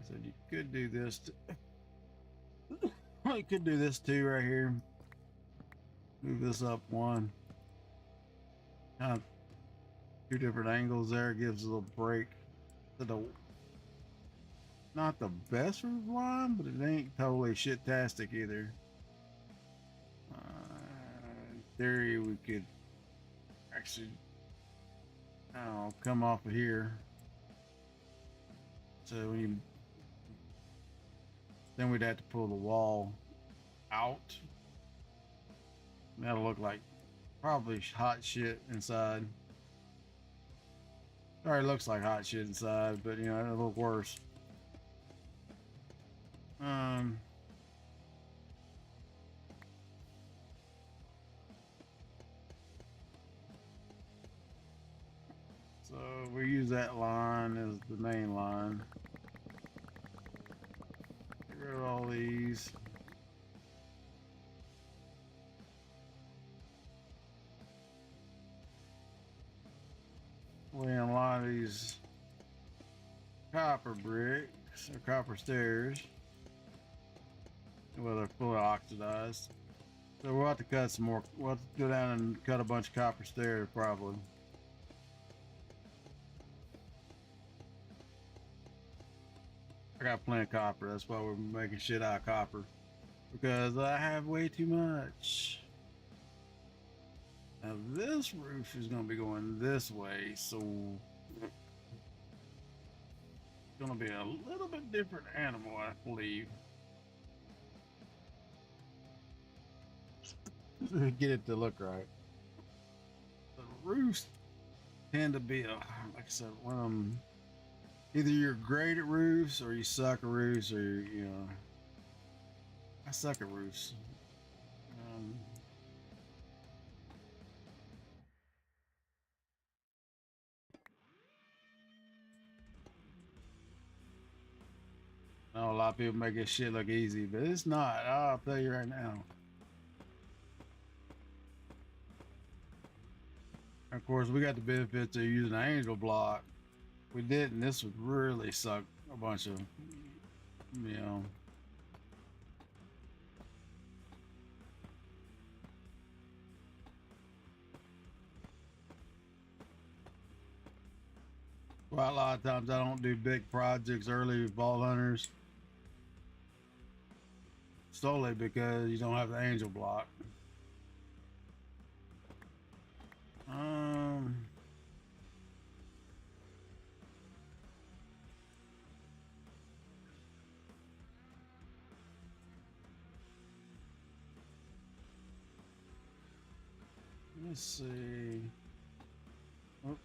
said you could do this. You could do this too right here. Move this up one. Kind of two different angles there. Gives a little break to the. Not the best roof line, but it ain't totally shit-tastic either. In theory, we could actually, I don't know, come off of here. So then we'd have to pull the wall out. That'll look like probably hot shit inside. Already looks like hot shit inside, but you know, it'll look worse. So we use that line as the main line. Get rid of all these. We in a lot of these copper bricks or copper stairs. Well, they're fully oxidized. So we'll have to cut some more. We'll have to go down and cut a bunch of copper stairs probably. I got plenty of copper. That's why we're making shit out of copper. because I have way too much. Now this roof is going to be going this way, so it's going to be a little bit different animal, I believe. Get it to look right. The roofs tend to be like I said, one of them. Either you're great at roofs or you suck at roofs, or you know, I suck at roofs. Um, I know a lot of people make this shit look easy, but it's not. I'll tell you right now. Of course, we got the benefits of using an angel block. If we didn't, this would really suck a bunch of, you know. Well, a lot of times I don't do big projects early with ball hunters solely because you don't have the angel block. Um, let's see. Oh,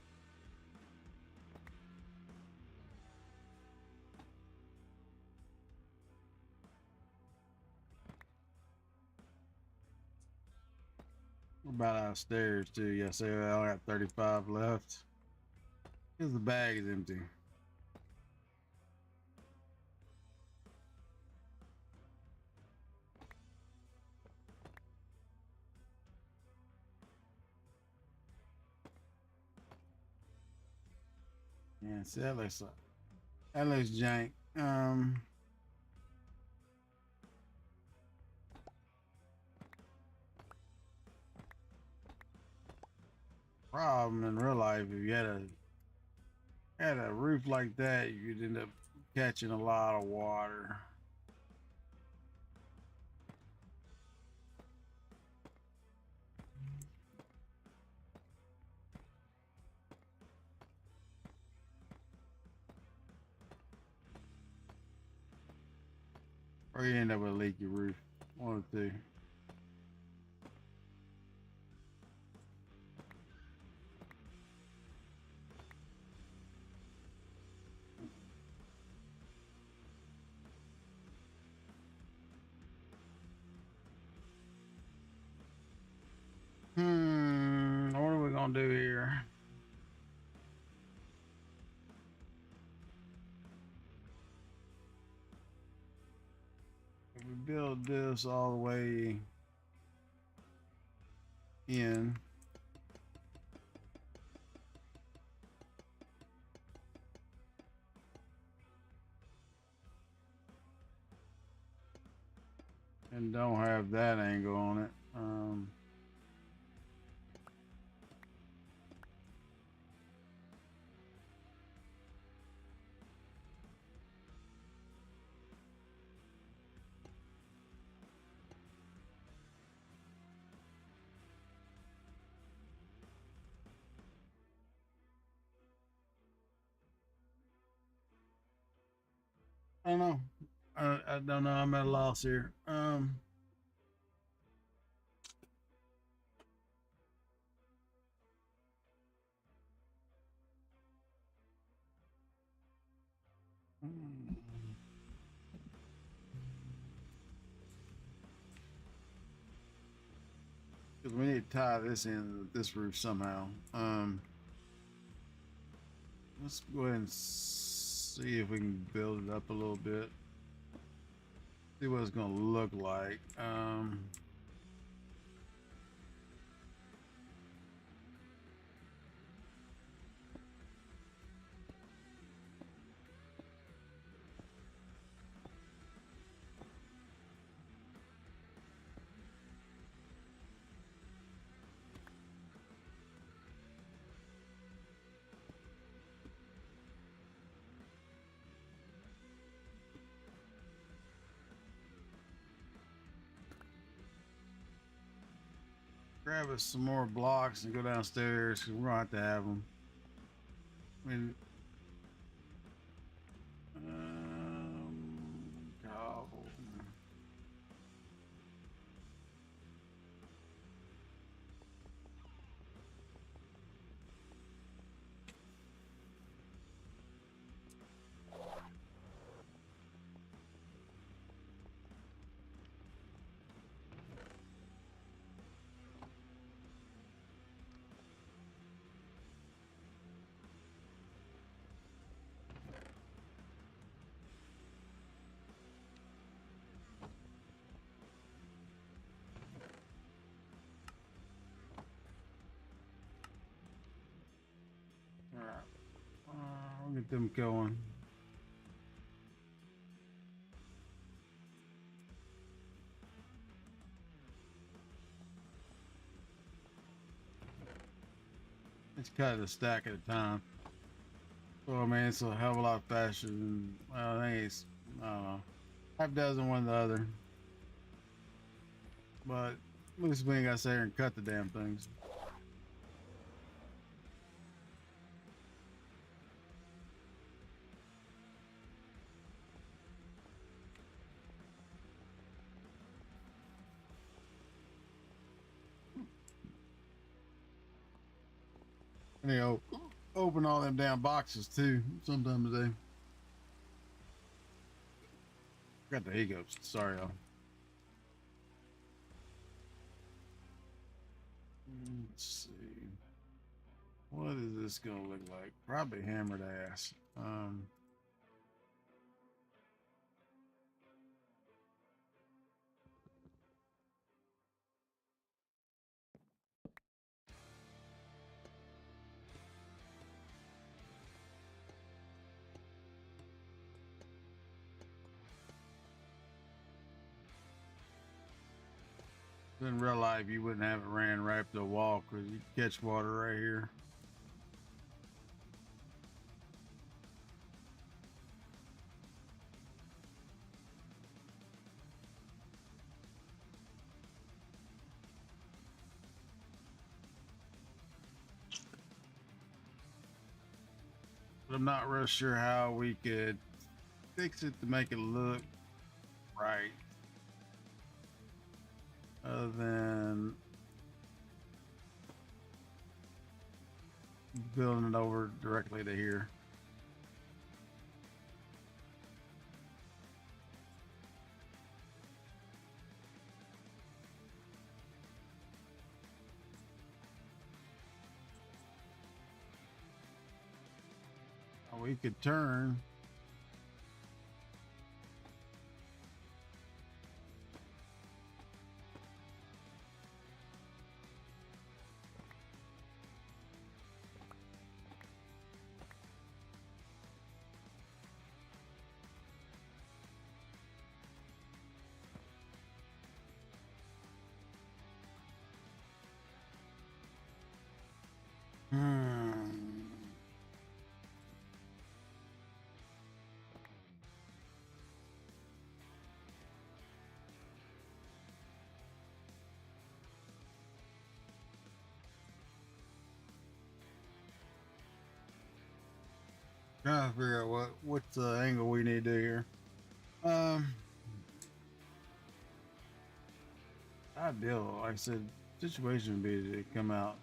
we're about out of stairs too. Yeah, see, I only got 35 left. Because the bag is empty. Yeah, see, that looks jank. Problem in real life, if you had a roof like that, you'd end up catching a lot of water. Or you end up with a leaky roof. One or two. What are we gonna do here? If we build this all the way in, and don't have that angle on it. I don't know. I don't know. I'm at a loss here. Because we need to tie this in with this roof somehow. Let's go ahead and see if we can build it up a little bit. See what it's gonna look like. grab us some more blocks and go downstairs because we're going to have them. I mean, cobble. All right, we'll get them going. It's cut a stack at a time. So I mean, it's a hell of a lot faster than, well, I think it's, I don't know, half dozen one or the other. But at least we ain't got to sit here and cut the damn things. And they open all them damn boxes too. Sometimes they got the hiccups. Sorry, y'all. Let's see. What is this gonna look like? Probably hammered ass. In real life, you wouldn't have it ran right up the wall because you catch water right here. But I'm not real sure how we could fix it to make it look right. Other than building it over directly to here. We could turn. Trying to figure out what's the angle we need to do here. Ideal, like I said, situation would be to come out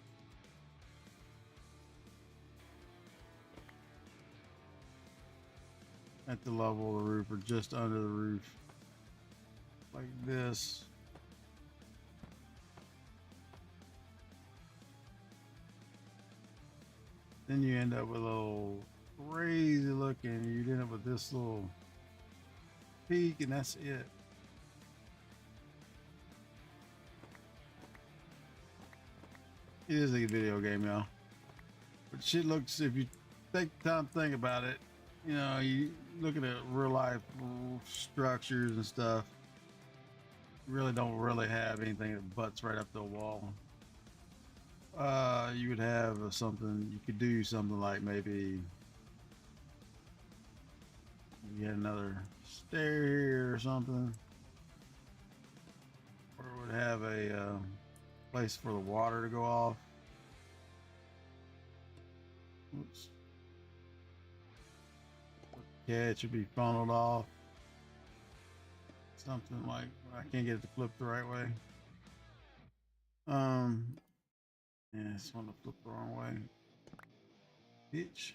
at the level of the roof or just under the roof, like this. Then you end up with a little crazy looking. You end up with this little peak, and that's it. It is a video game, y'all. But shit looks, if you take time to think about it, you know, you looking at real life structures and stuff, you really don't really have anything that butts right up to the wall. You would have something, you could do something like maybe you get another stair here or something, or it would have a place for the water to go off. Oops. Yeah, it should be funneled off. Something like, I can't get it to flip the right way. Yeah, I just want to flip the wrong way. Bitch.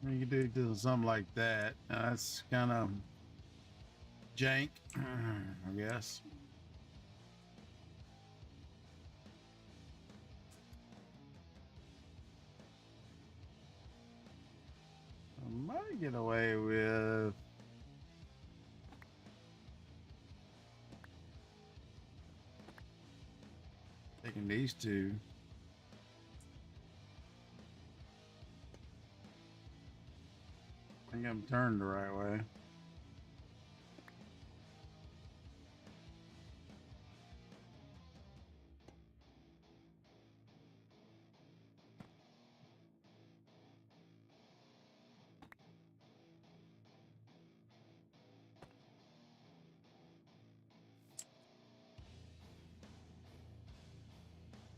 You could do something like that. That's kind of jank, I guess. I might get away with taking these two. I think I'm turned the right way.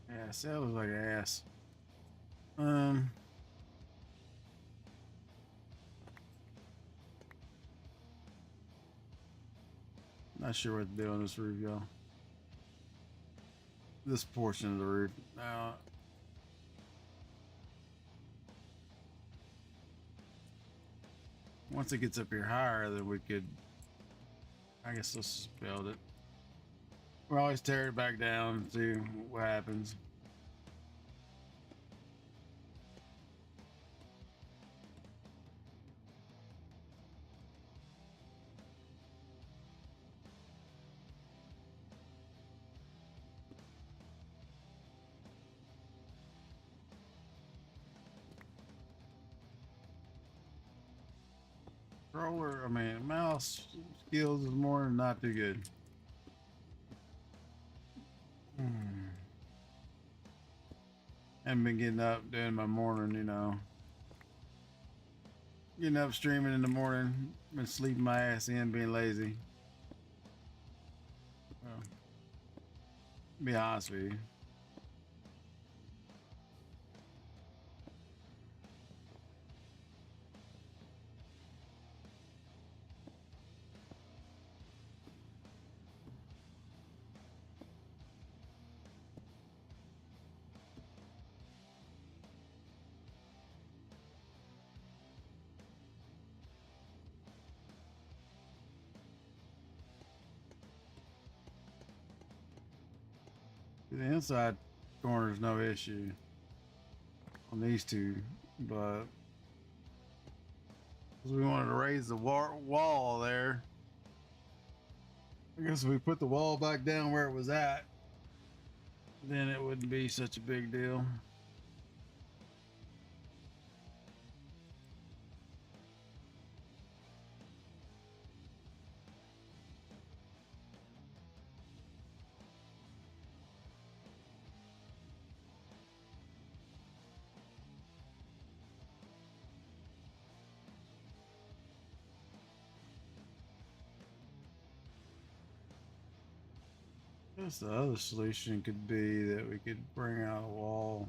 Yeah, see, that looks like ass. Not sure what to do on this roof, y'all. This portion of the roof. Now, once it gets up here higher, then we could, I guess let's just build it. We'll always tear it back down and see what happens. Controller, I mean, mouse skills is more than not too good. Haven't been getting up doing my morning, you know. Getting up streaming in the morning, been sleeping my ass in, being lazy. Well, be honest with you. The inside corner is no issue on these two, but because we wanted to raise the wall there, I guess if we put the wall back down where it was at, then it wouldn't be such a big deal. I guess the other solution could be that we could bring out a wall.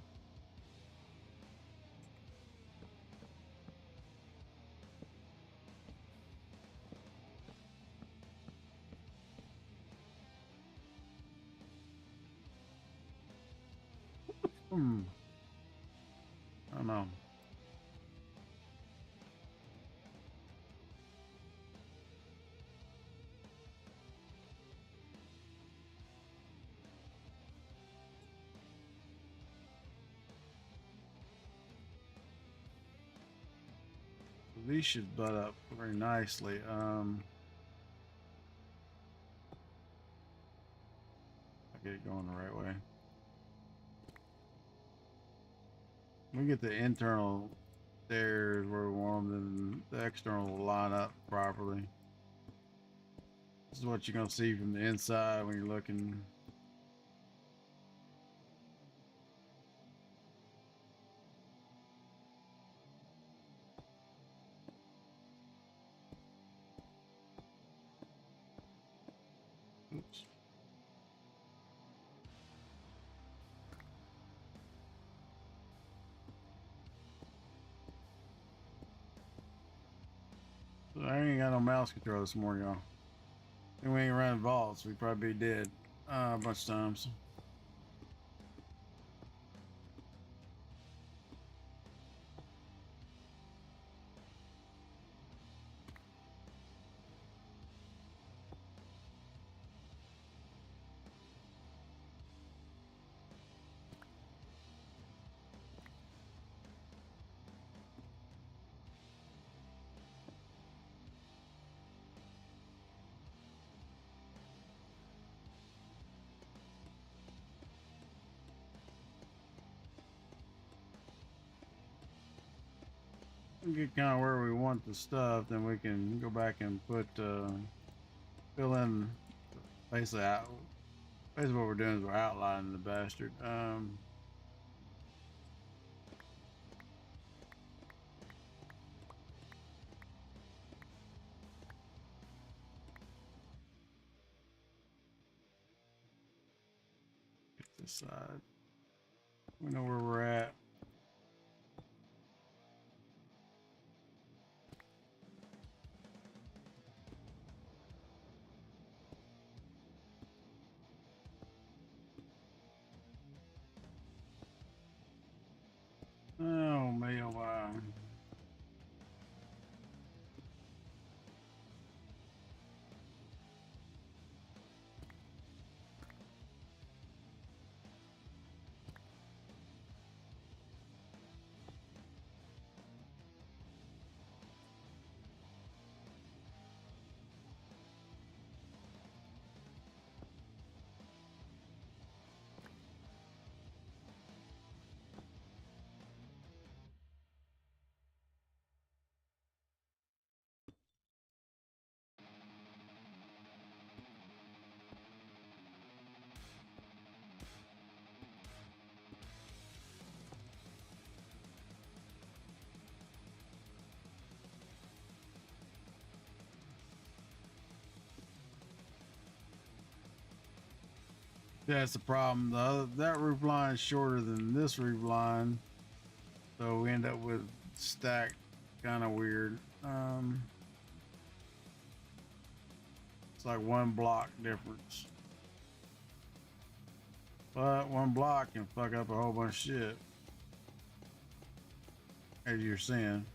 I don't know. These should butt up very nicely. I get it going the right way. We get the internal stairs where we want them, then the external will line up properly. This is what you're gonna see from the inside when you're looking. Oops. So I ain't got no mouse control this morning, y'all. And we ain't running vaults. We'd probably be dead a bunch of times. Get kind of where we want the stuff, then we can go back and put fill in basically basically what we're doing is we're outlining the bastard. Get this side. We know where we're at. Oh man, wow. That's the problem. That roof line is shorter than this roof line, so we end up with stacked kind of weird. It's like one block difference, but one block can fuck up a whole bunch of shit, as you're seeing.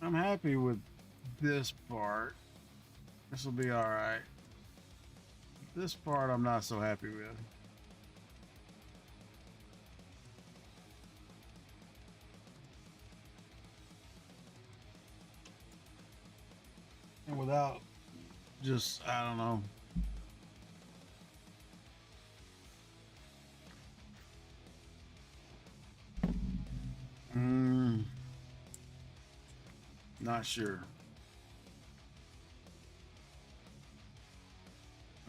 I'm happy with this part. This will be all right. This part I'm not so happy with. And without just, I don't know. Not sure.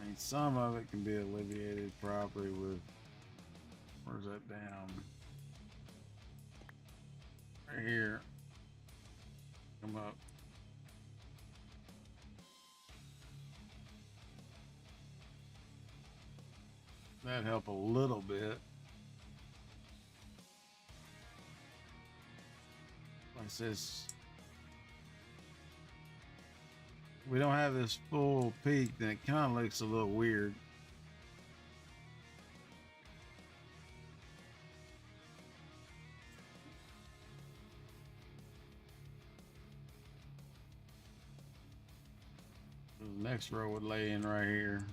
I mean, some of it can be alleviated properly with, where's that down? Right here. Come up. That'd help a little bit. Like this, we don't have this full peak, then it kind of looks a little weird. The next row would lay in right here.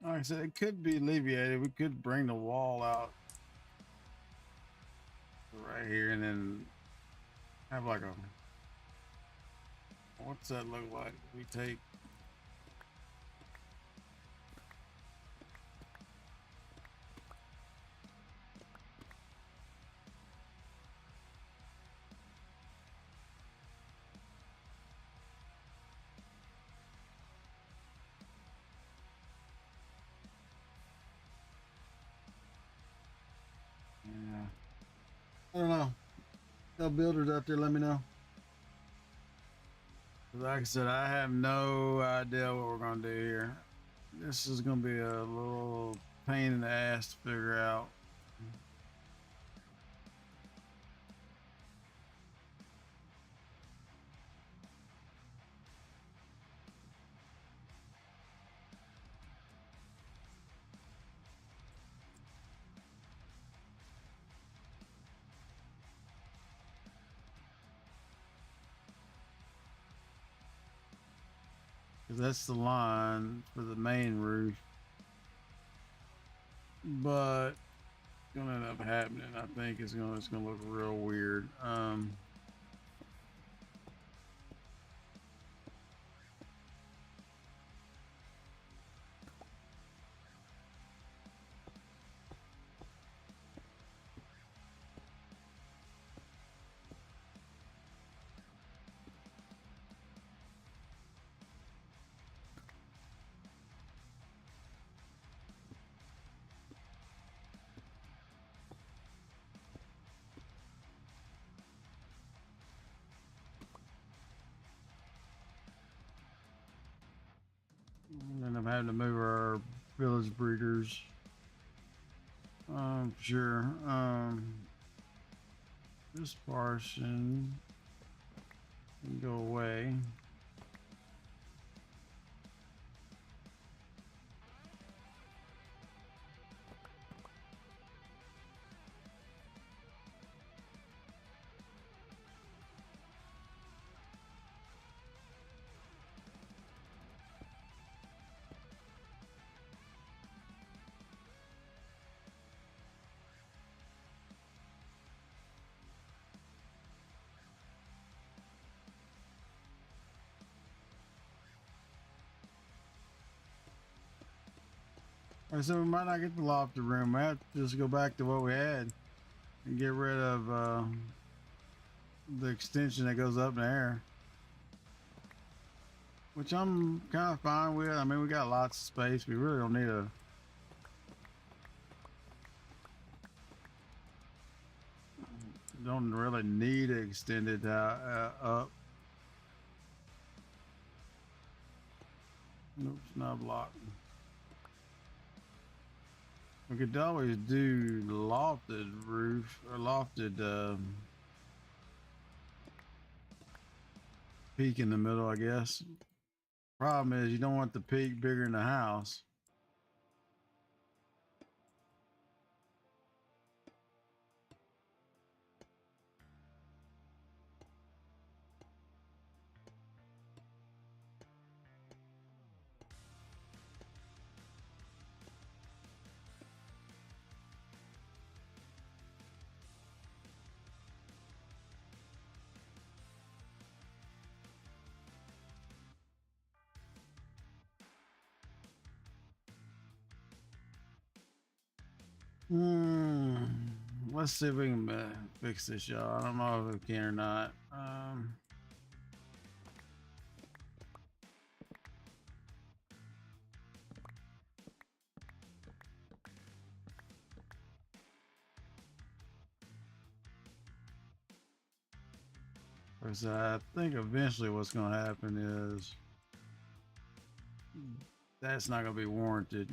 Like I said, it could be alleviated. We could bring the wall out right here and then have like a, what's that look like? We take, yeah, I don't know. Tell builders out there, let me know. Like I said, I have no idea what we're gonna do here. This is gonna be a little pain in the ass to figure out. Cause that's the line for the main roof. But it's gonna end up happening. I think it's gonna look real weird. And I'm having to move our village breeders. Sure. This portion can go away. All right, so we might not get the lofted room. We have to just go back to what we had and get rid of the extension that goes up in the air, which I'm kind of fine with. I mean, we got lots of space. We really don't need a, don't really need it extended up. Nope, it's not blocked. We could always do lofted roof or lofted peak in the middle, I guess. Problem is you don't want the peak bigger than the house. Hmm. Let's see if we can fix this, y'all. I don't know if we can or not. Because I think eventually what's going to happen is that's not going to be warranted.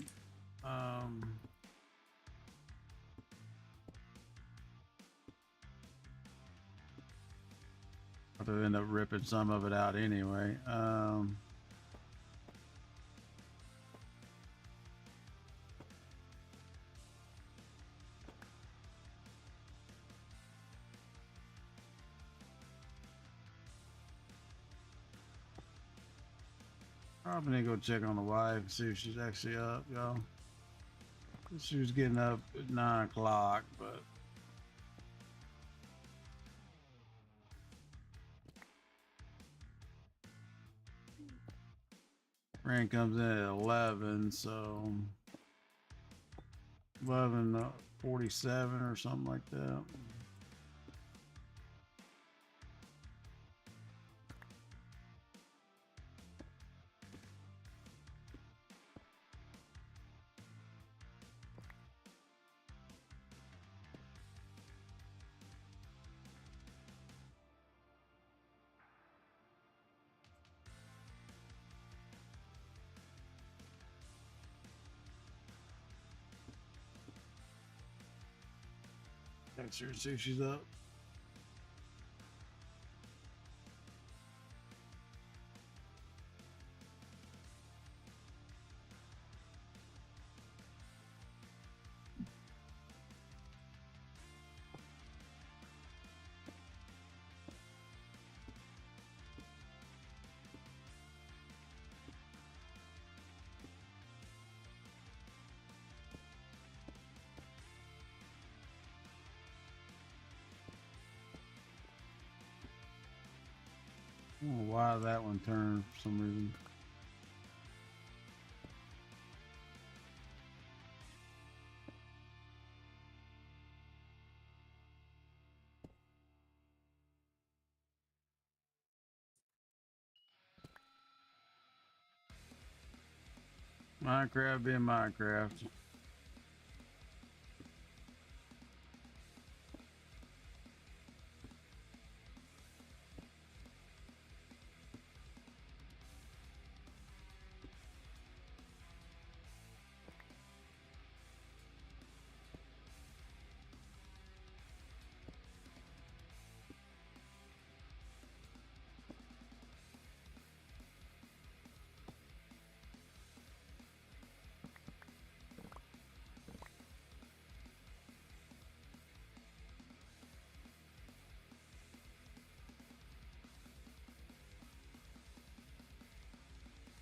I'll end up ripping some of it out anyway. Probably need to go check on the wife and see if she's actually up, y'all. She was getting up at 9 o'clock, but rain comes in at 11, so 11:47 or something like that. Text her and see if she's up. I don't know why that one turned for some reason. Minecraft being Minecraft.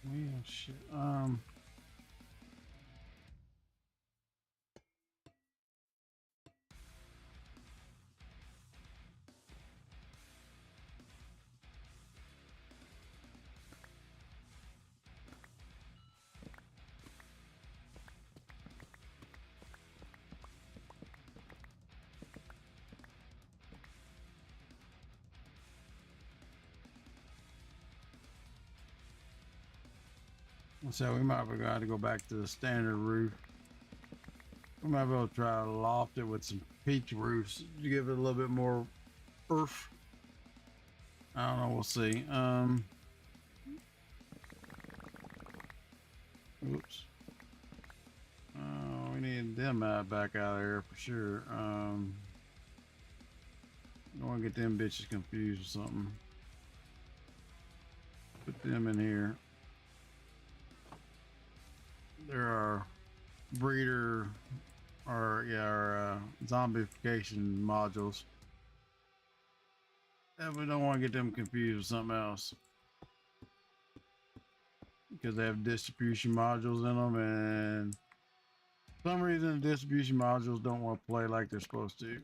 Well, shit. So we might have got to go back to the standard roof. We might be able to try to loft it with some peach roofs to give it a little bit more earth. I don't know. We'll see. Oops. We need them back out of there for sure. Don't want to get them bitches confused or something. Put them in here. There are breeder or zombification modules. And we don't want to get them confused with something else. Because they have distribution modules in them, and for some reason the distribution modules don't want to play like they're supposed to.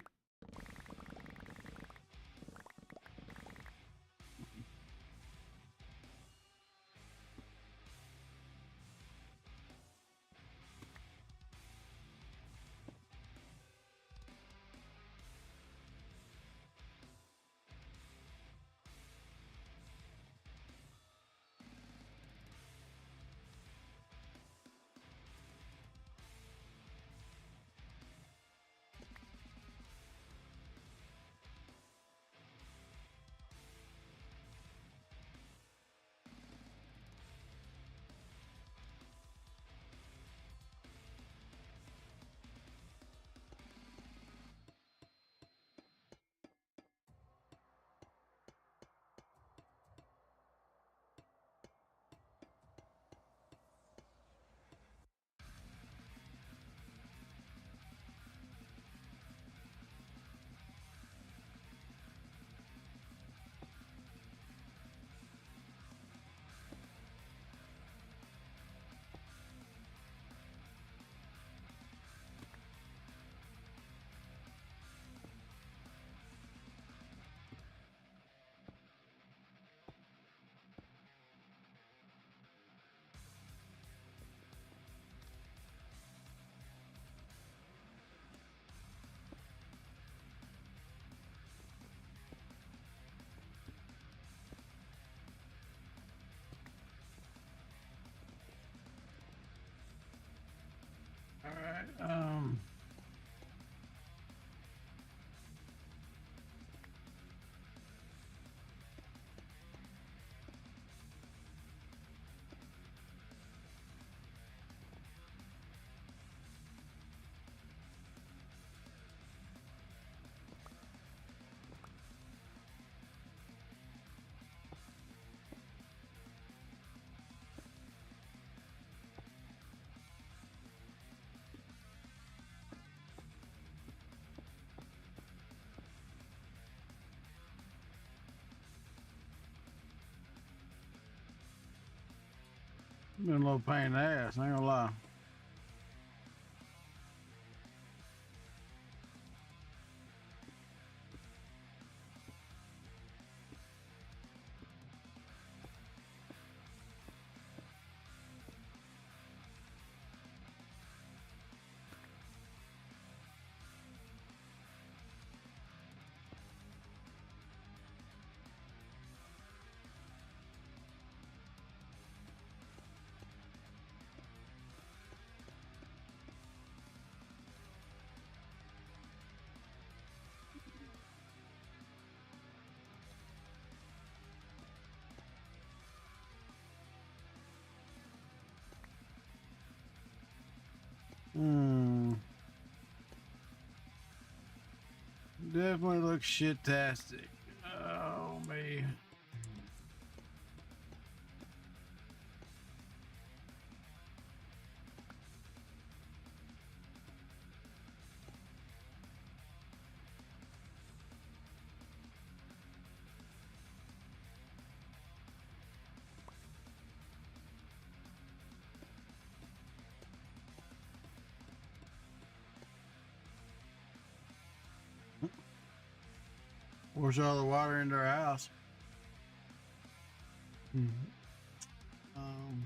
Been a little pain in the ass, I ain't gonna lie. Definitely looks shit-tastic. Oh, me. Wash all the water into our house. Um,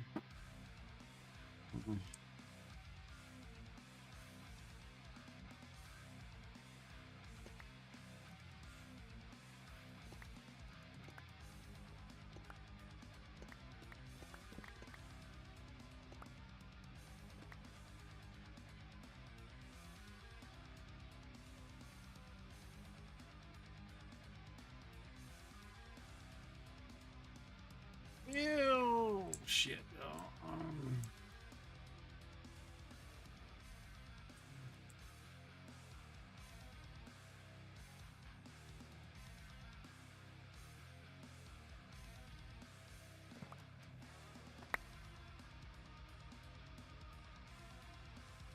Ew, shit.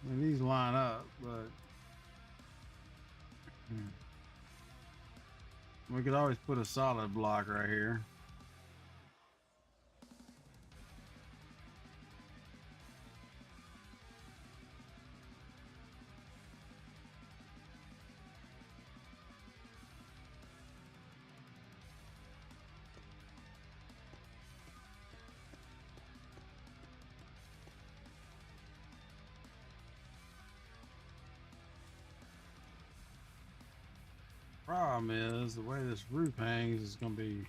I mean, these line up, but we could always put a solid block right here. Problem is, the way this roof hangs is going to be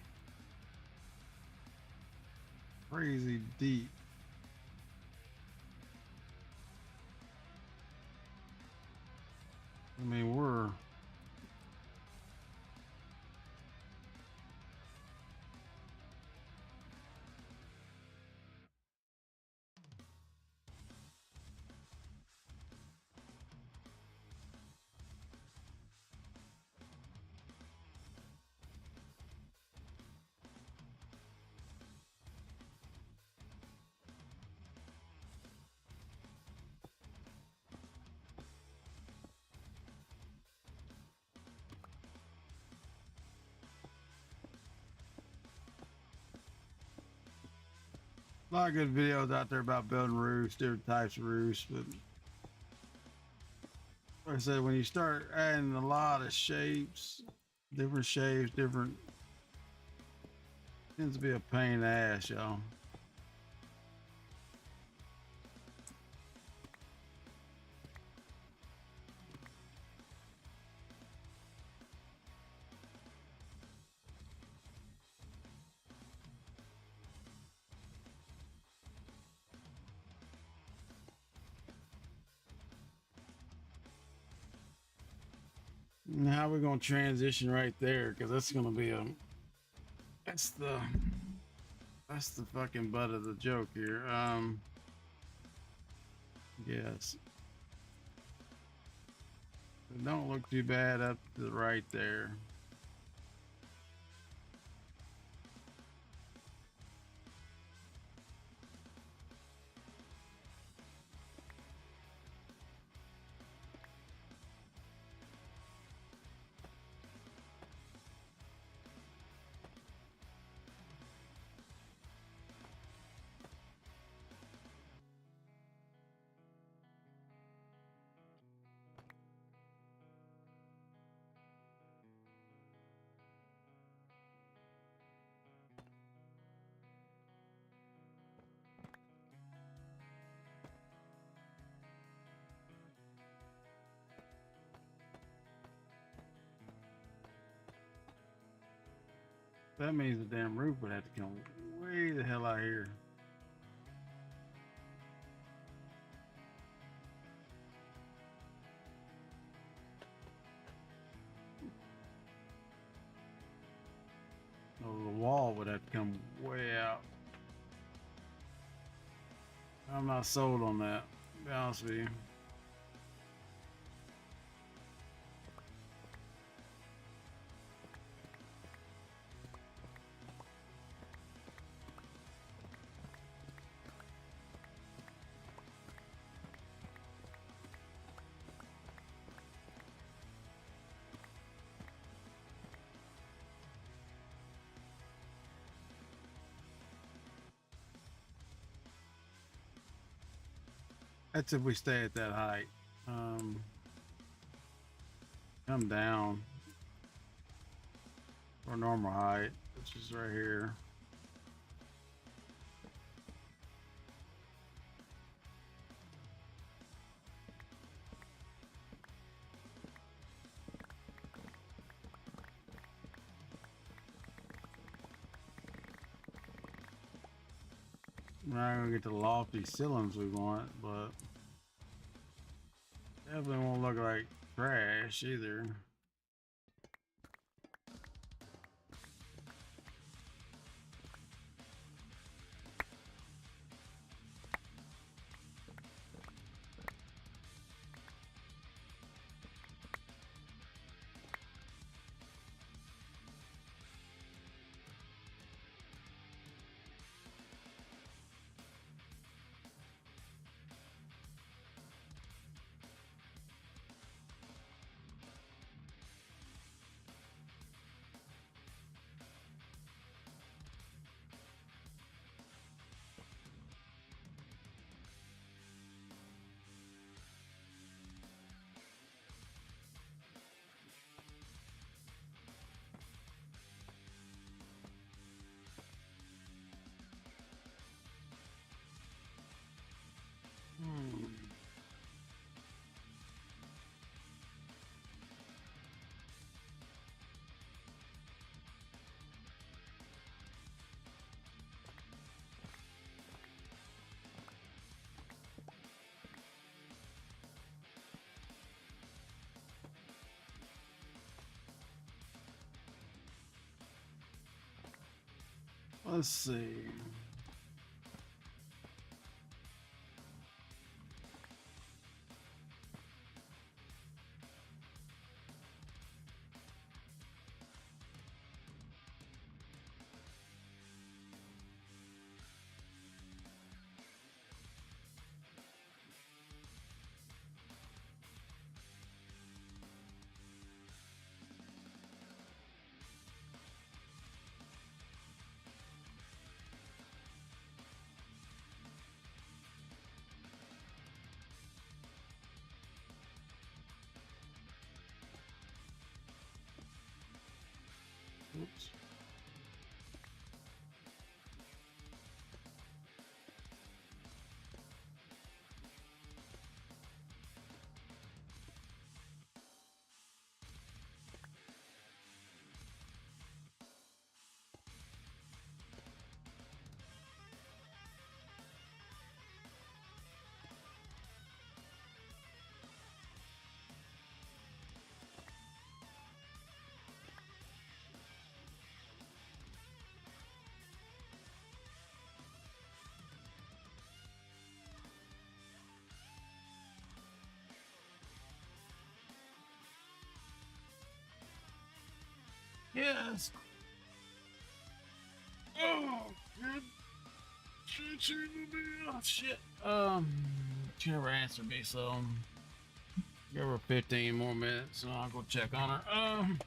crazy deep. I mean, we're a lot of good videos out there about building roofs, different types of roofs, but like I said, when you start adding a lot of shapes, different tends to be a pain in the ass, y'all. Now we're gonna transition right there because that's gonna be that's the that's the fucking butt of the joke here. Yes, it don't look too bad up to the right there. That means the damn roof would have to come way the hell out here. Oh, the wall would have to come way out. I'm not sold on that, to be honest with you. That's if we stay at that height. Come down for normal height, which is right here. We're not gonna get the lofty ceilings we want, but definitely won't look like trash either. Let's see. Oops. Yes. Oh, good. Oh, shit. She never answered me, so give her 15 more minutes and I'll go check on her.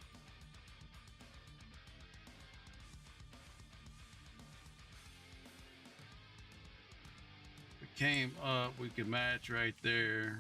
If it came up, we could match right there.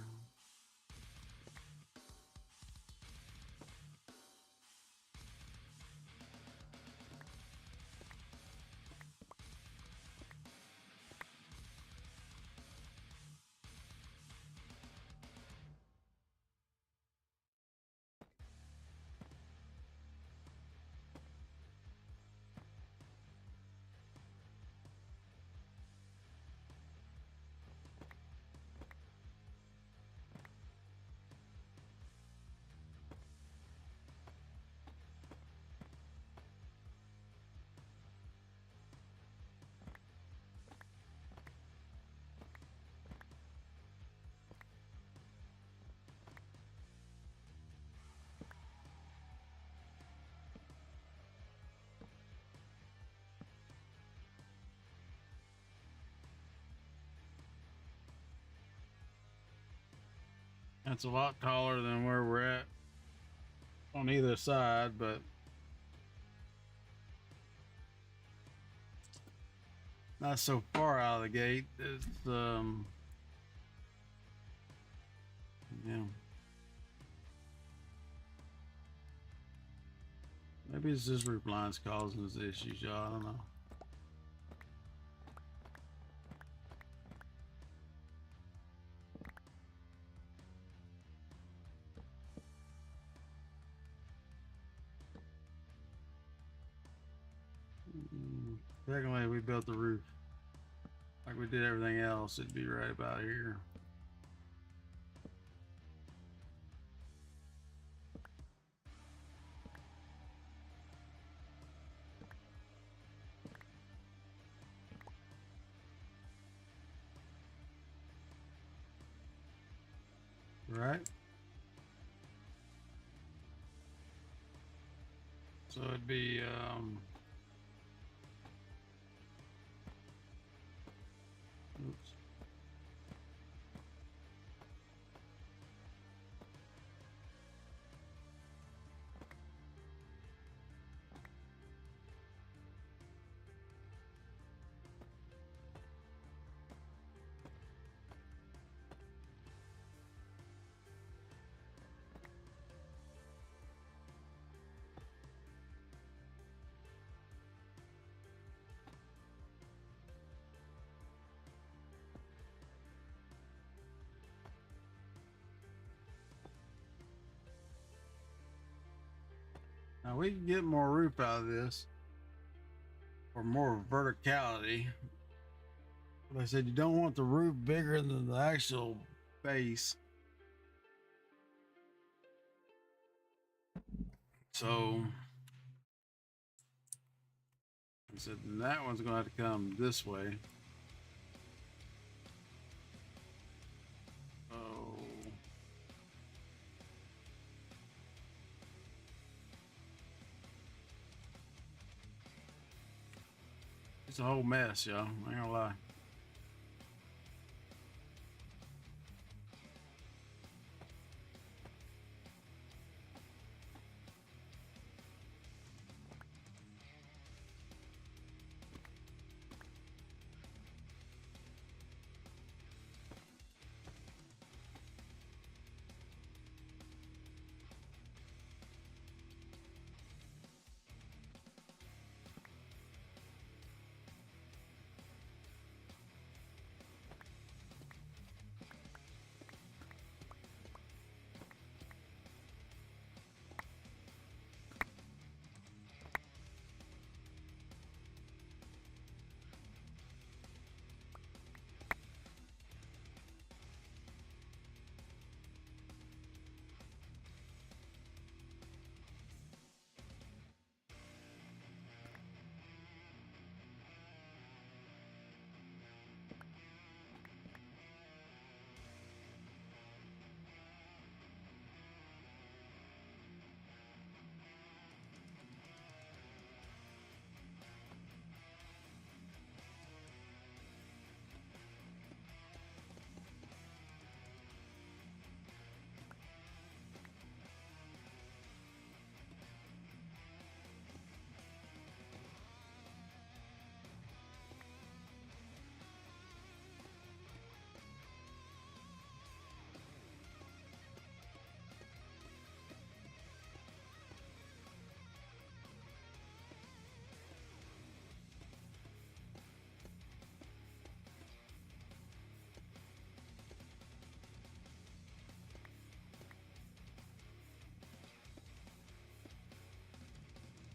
That's a lot taller than where we're at on either side, but not so far out of the gate. It's yeah. Maybe it's just roof lines causing us issues, y'all. I don't know. Secondly, we built the roof like we did everything else. It'd be right about here. Right? So it'd be oops. Now we can get more roof out of this, or more verticality. But I said you don't want the roof bigger than the actual base. So I said that one's gonna have to come this way. Oh. It's a whole mess, y'all. I ain't gonna lie.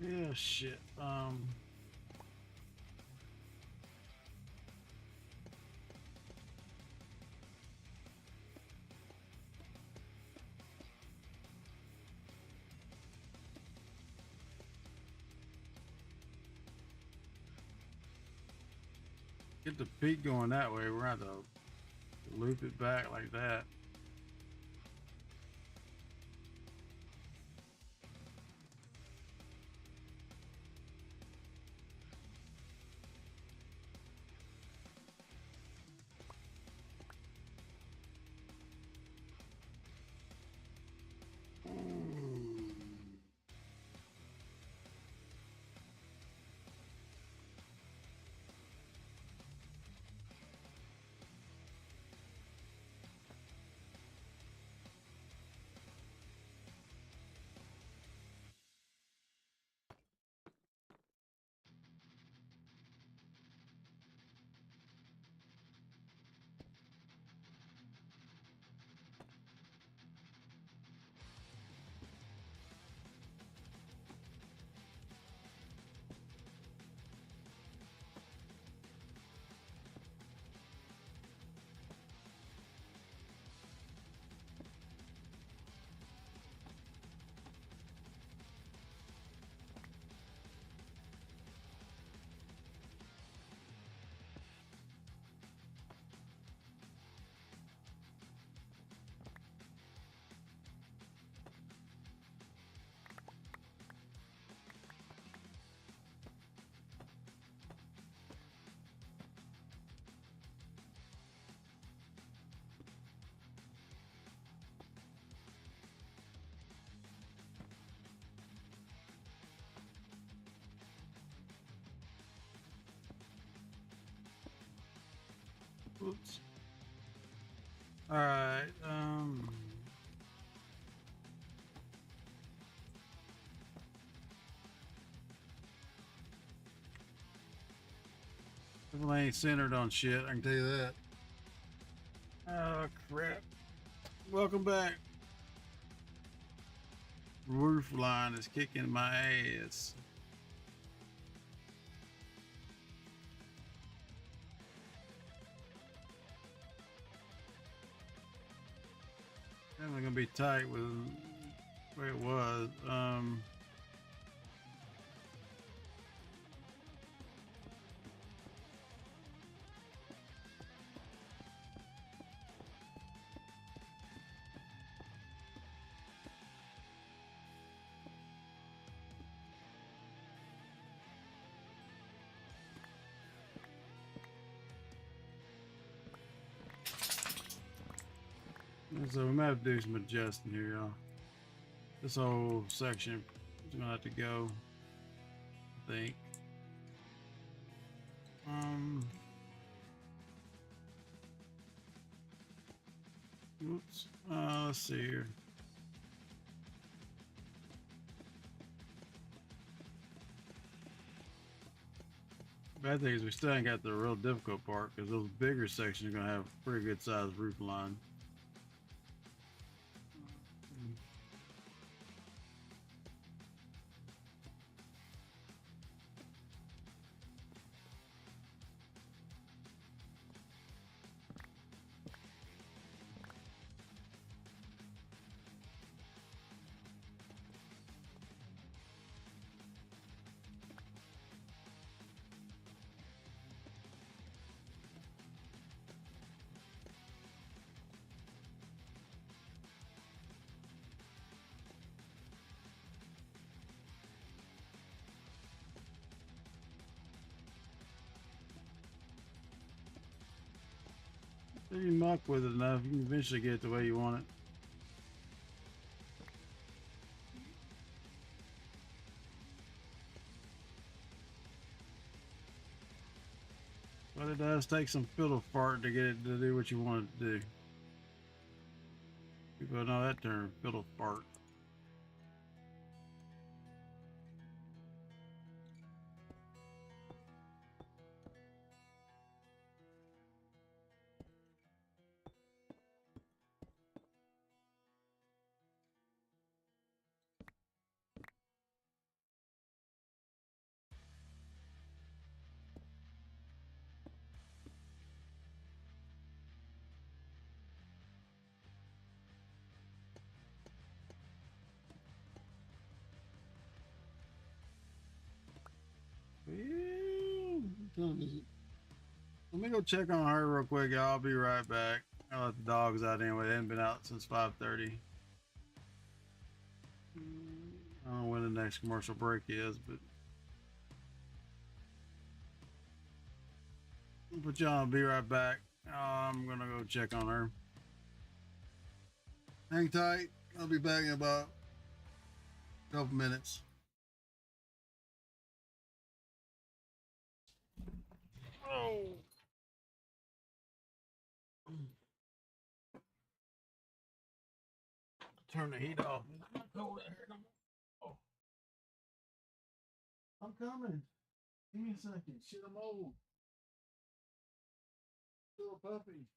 Yeah, shit. Get the peak going that way. We're gonna have to loop it back like that. Oops. All right. Definitely ain't centered on shit. I can tell you that. Oh crap! Welcome back. Roof line is kicking my ass. Definitely gonna be tight with the way it was. So we might have to do some adjusting here, y'all. This whole section is gonna have to go, I think. Oops. Let's see here. Bad thing is we still ain't got the real difficult part because those bigger sections are gonna have pretty good sized roof line. If you muck with it enough, you can eventually get it the way you want it. But it does take some fiddle fart to get it to do what you want it to do. People know that term, fiddle fart. What time is it? Let me go check on her real quick, y'all. I'll be right back. I let the dogs out anyway. They haven't been out since 5:30. I don't know when the next commercial break is, but but y'all, I'll be right back. I'm gonna go check on her. Hang tight. I'll be back in about a couple minutes. Oh. Turn the heat off. It's not cold out here no more. Oh. I'm coming. Give me a second. Shit, I'm old. Little puppy.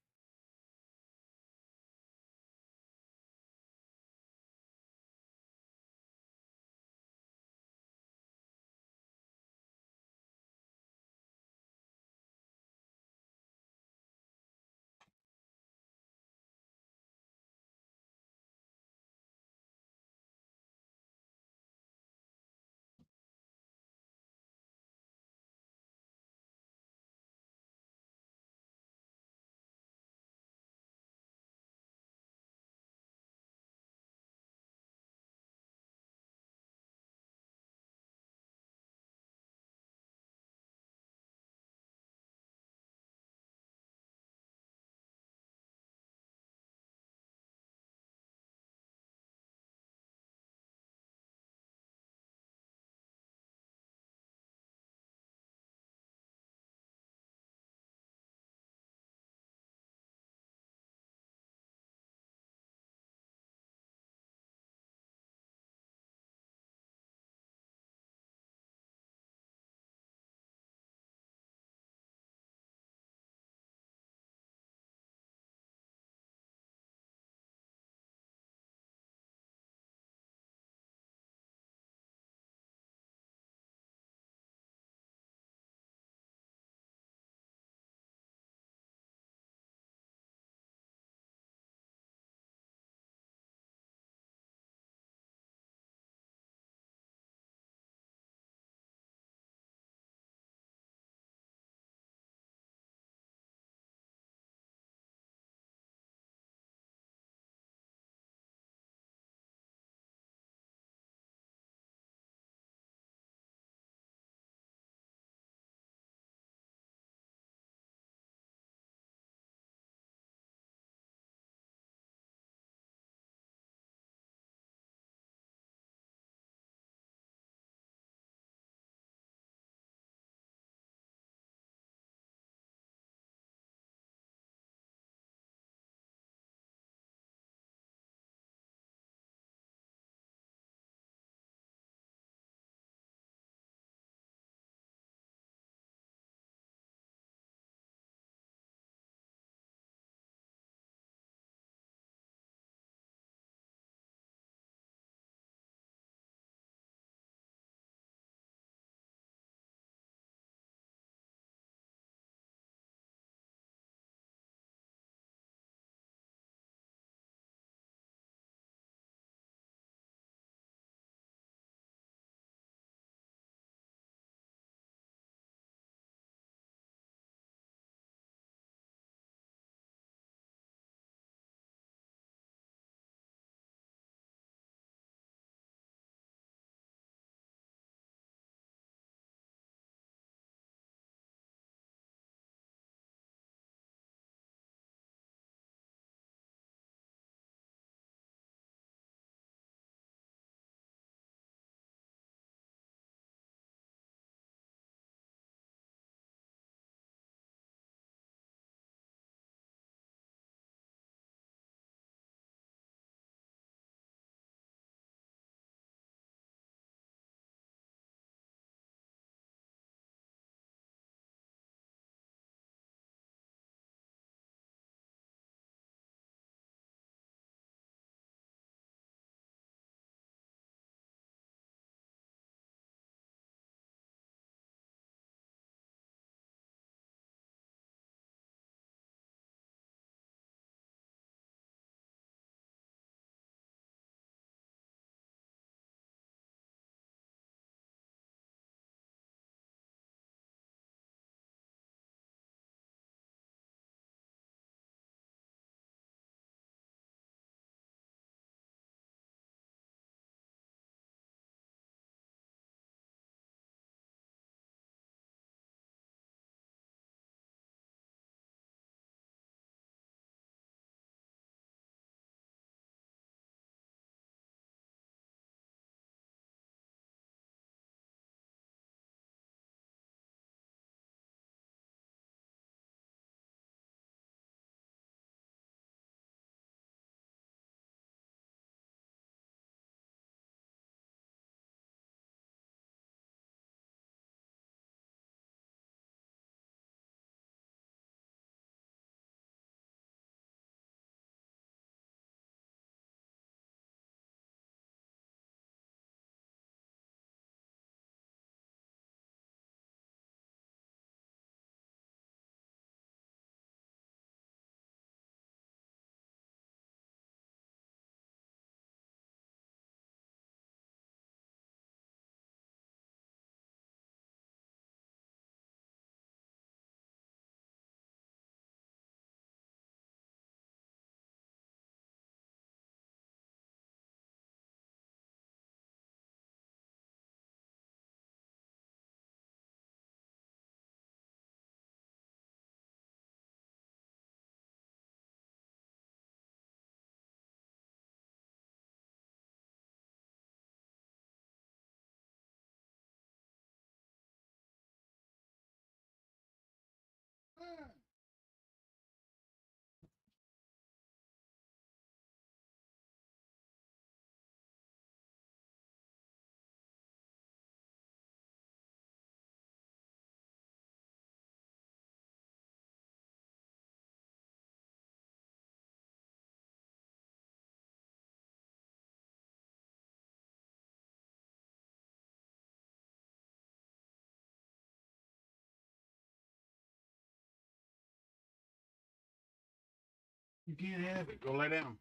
You can't have it. Go lay down.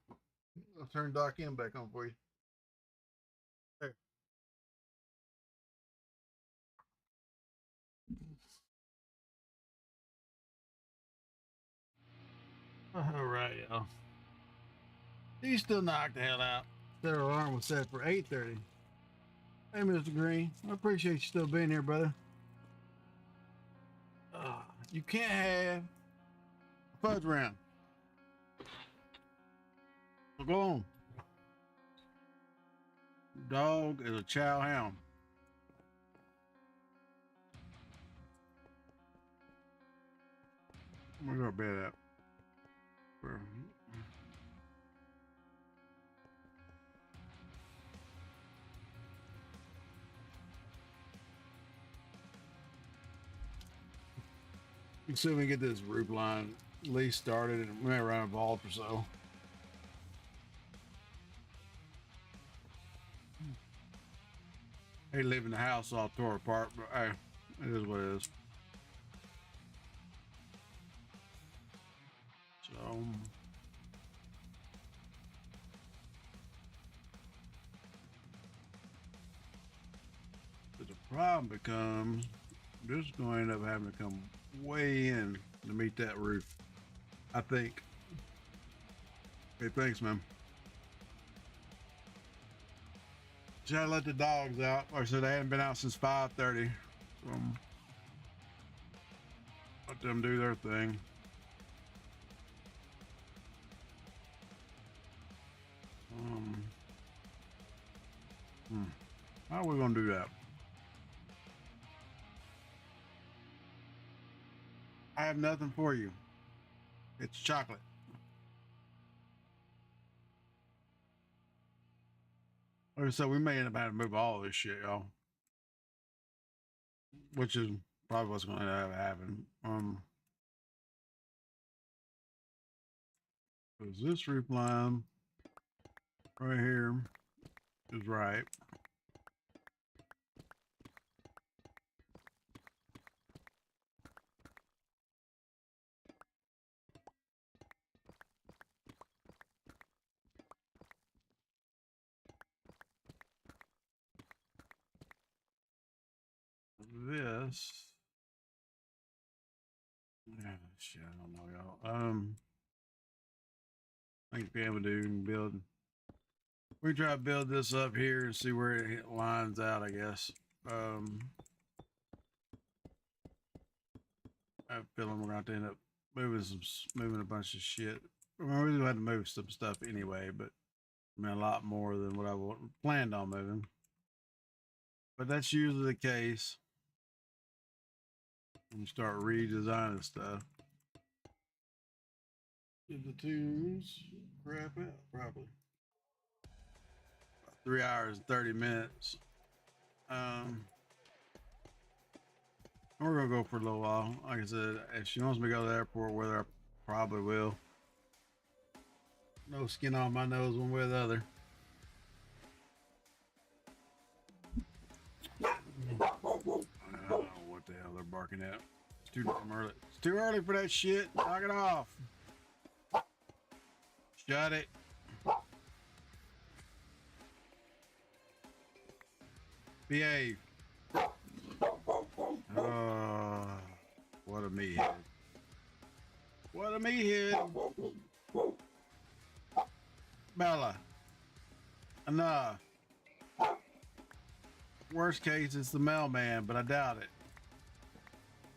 I'll turn Doc in back on for you. There. All right, y'all. He's still knocked the hell out. Their alarm was set for 8:30. Hey, Mr. Green, I appreciate you still being here, brother. You can't have a fudge round. So go on. Dog is a chow hound. I'm gonna go to bed at. You can see we get this roof line at least started, and we may run a vault or so. They live in the house all tore apart, but hey, it is what it is. So but the problem becomes this is going to end up having to come way in to meet that roof. I think. Hey, thanks, man. Should I let the dogs out? Like I said, they hadn't been out since 5:30. Let them do their thing. How are we gonna do that? I have nothing for you. It's chocolate. Like I said, we may end up having to move all this shit, y'all. Which is probably what's going to happen. Because this roof line right here is right. This, yeah, shit, I don't know, y'all. I think be able to do and build. We try to build this up here and see where it lines out, I guess. I have a feeling we're going to end up moving a bunch of shit. I mean, we had to move some stuff anyway, but I mean a lot more than what I planned on moving. But that's usually the case when you start redesigning stuff. Did the tunes crap out? Probably. About 3 hours and 30 minutes. We're gonna go for a little while. Like I said, if she wants me to go to the airport with her, I probably will. No skin on my nose one way or the other. I don't know what the hell they're barking at. It's too damn early. It's too early for that shit. Knock it off. Shut it. Behave. What a meathead. What a meathead. Bella. Enough. Worst case, it's the mailman, but I doubt it.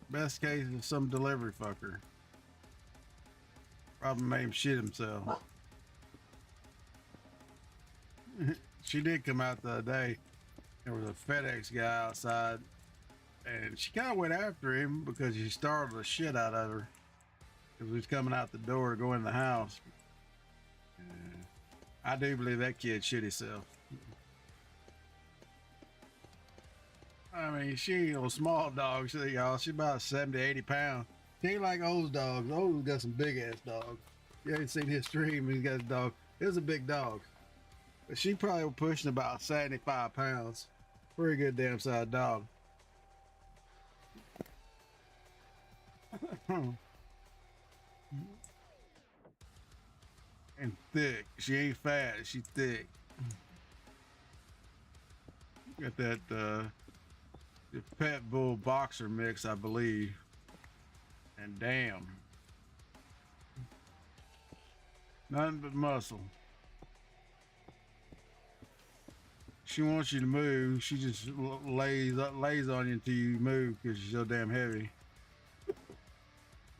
Best case is some delivery fucker. Probably made him shit himself. She did come out the other day. There was a FedEx guy outside, and she kind of went after him because he startled the shit out of her. because we was coming out the door to go in the house. I do believe that kid shit himself. I mean, she ain't no small dog, y'all. She about 70, 80 pounds. She ain't like O's dogs. O's got some big ass dogs. You ain't seen his stream. He's got a dog. It was a big dog. But she probably was pushing about 75 pounds. Pretty good damn sized dog. And thick. She ain't fat. She thick. Got that the pet bull boxer mix, I believe. And damn, nothing but muscle. She wants you to move. She just lays on you until you move because she's so damn heavy.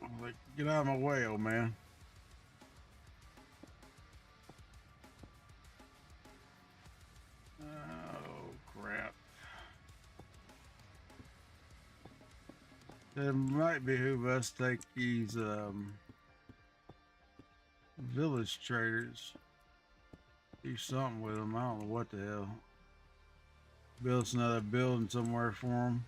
I'm like, get out of my way, old man. Oh crap. It might behoove us to take these village traders, do something with them. I don't know what the hell. Build us another building somewhere for them.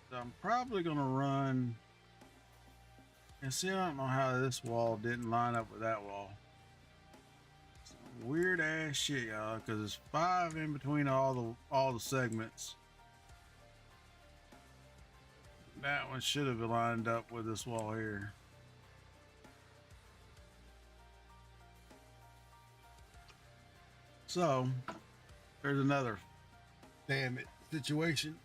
So I'm probably gonna run and see. I don't know how this wall didn't line up with that wall. Weird ass shit, y'all, because it's 5 in between all the segments. That one should have lined up with this wall here. So there's another damn it situation.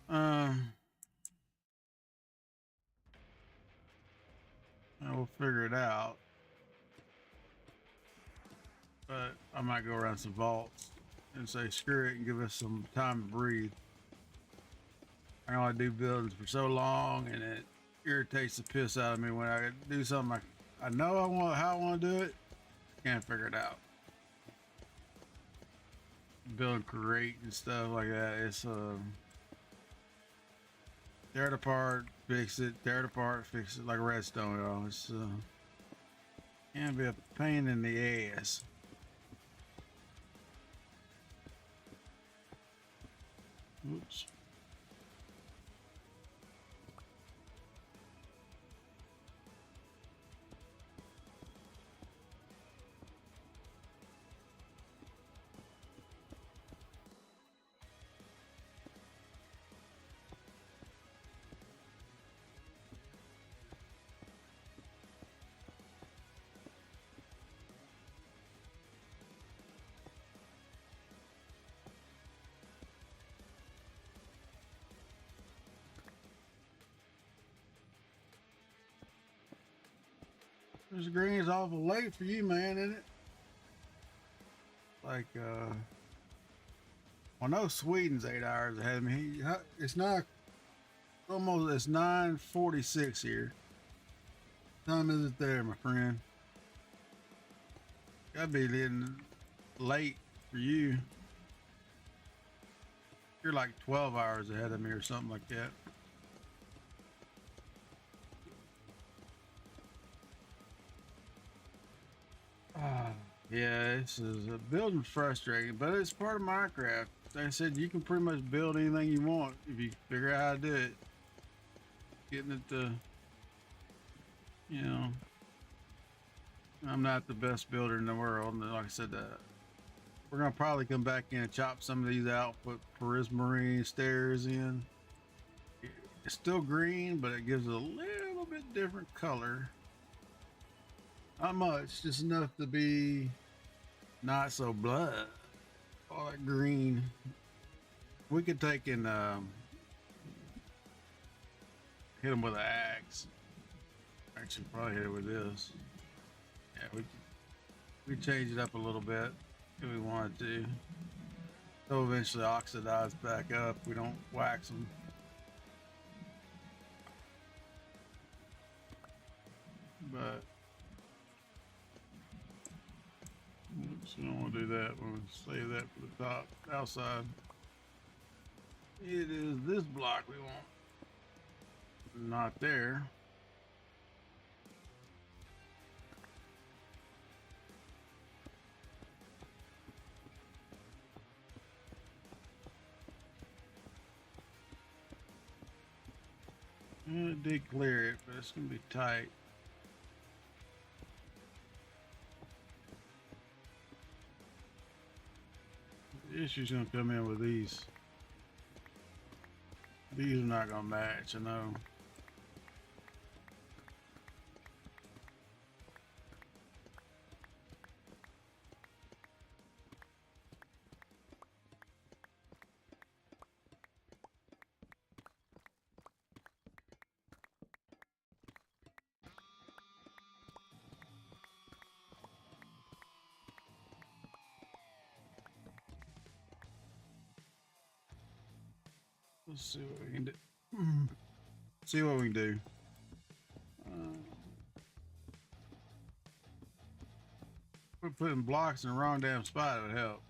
I will figure it out. But I might go around some vaults and say screw it and give us some time to breathe. I only do buildings for so long, and it irritates the piss out of me when I do something I know how I want to do it, can't figure it out. Building crate and stuff like that, it's tear it apart, fix it, tear it apart, fix it, like redstone, y'all. It's can be a pain in the ass. Oops. This green is awful late for you, man, isn't it? Like, well, I know Sweden's 8 hours ahead of me. It's not almost, it's 9:46 here. What time is it there, my friend? Gotta be getting late for you. You're like 12 hours ahead of me or something like that. Yeah, this is a building frustrating, but it's part of Minecraft. Like I said, you can pretty much build anything you want if you figure out how to do it. Getting it to, you know, I'm not the best builder in the world, and like I said, we're gonna probably come back in and chop some of these out, put prismarine stairs in. It's still green, but it gives it a little bit different color. Not much, just enough to be not so blood. All that green. We could take and hit them with an axe. Actually, probably hit it with this. Yeah, we change it up a little bit if we wanted to. They'll eventually oxidize back up. We don't wax them. But Oops, we don't want to do that. We'll save that for the top outside. It is this block we want. Not there. It did clear it, but it's gonna be tight. The issue's gonna come in with these. These are not gonna match, I know. Let's see what we can do. See what we can do. We're putting blocks in the wrong damn spot, it would help.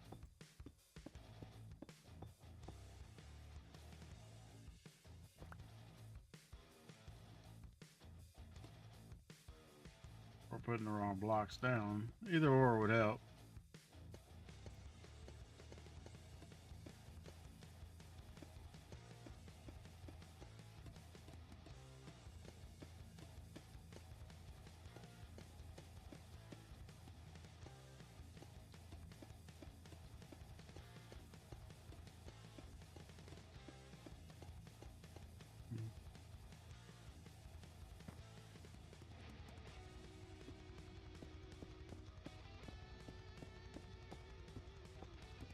Or putting the wrong blocks down. Either or would help.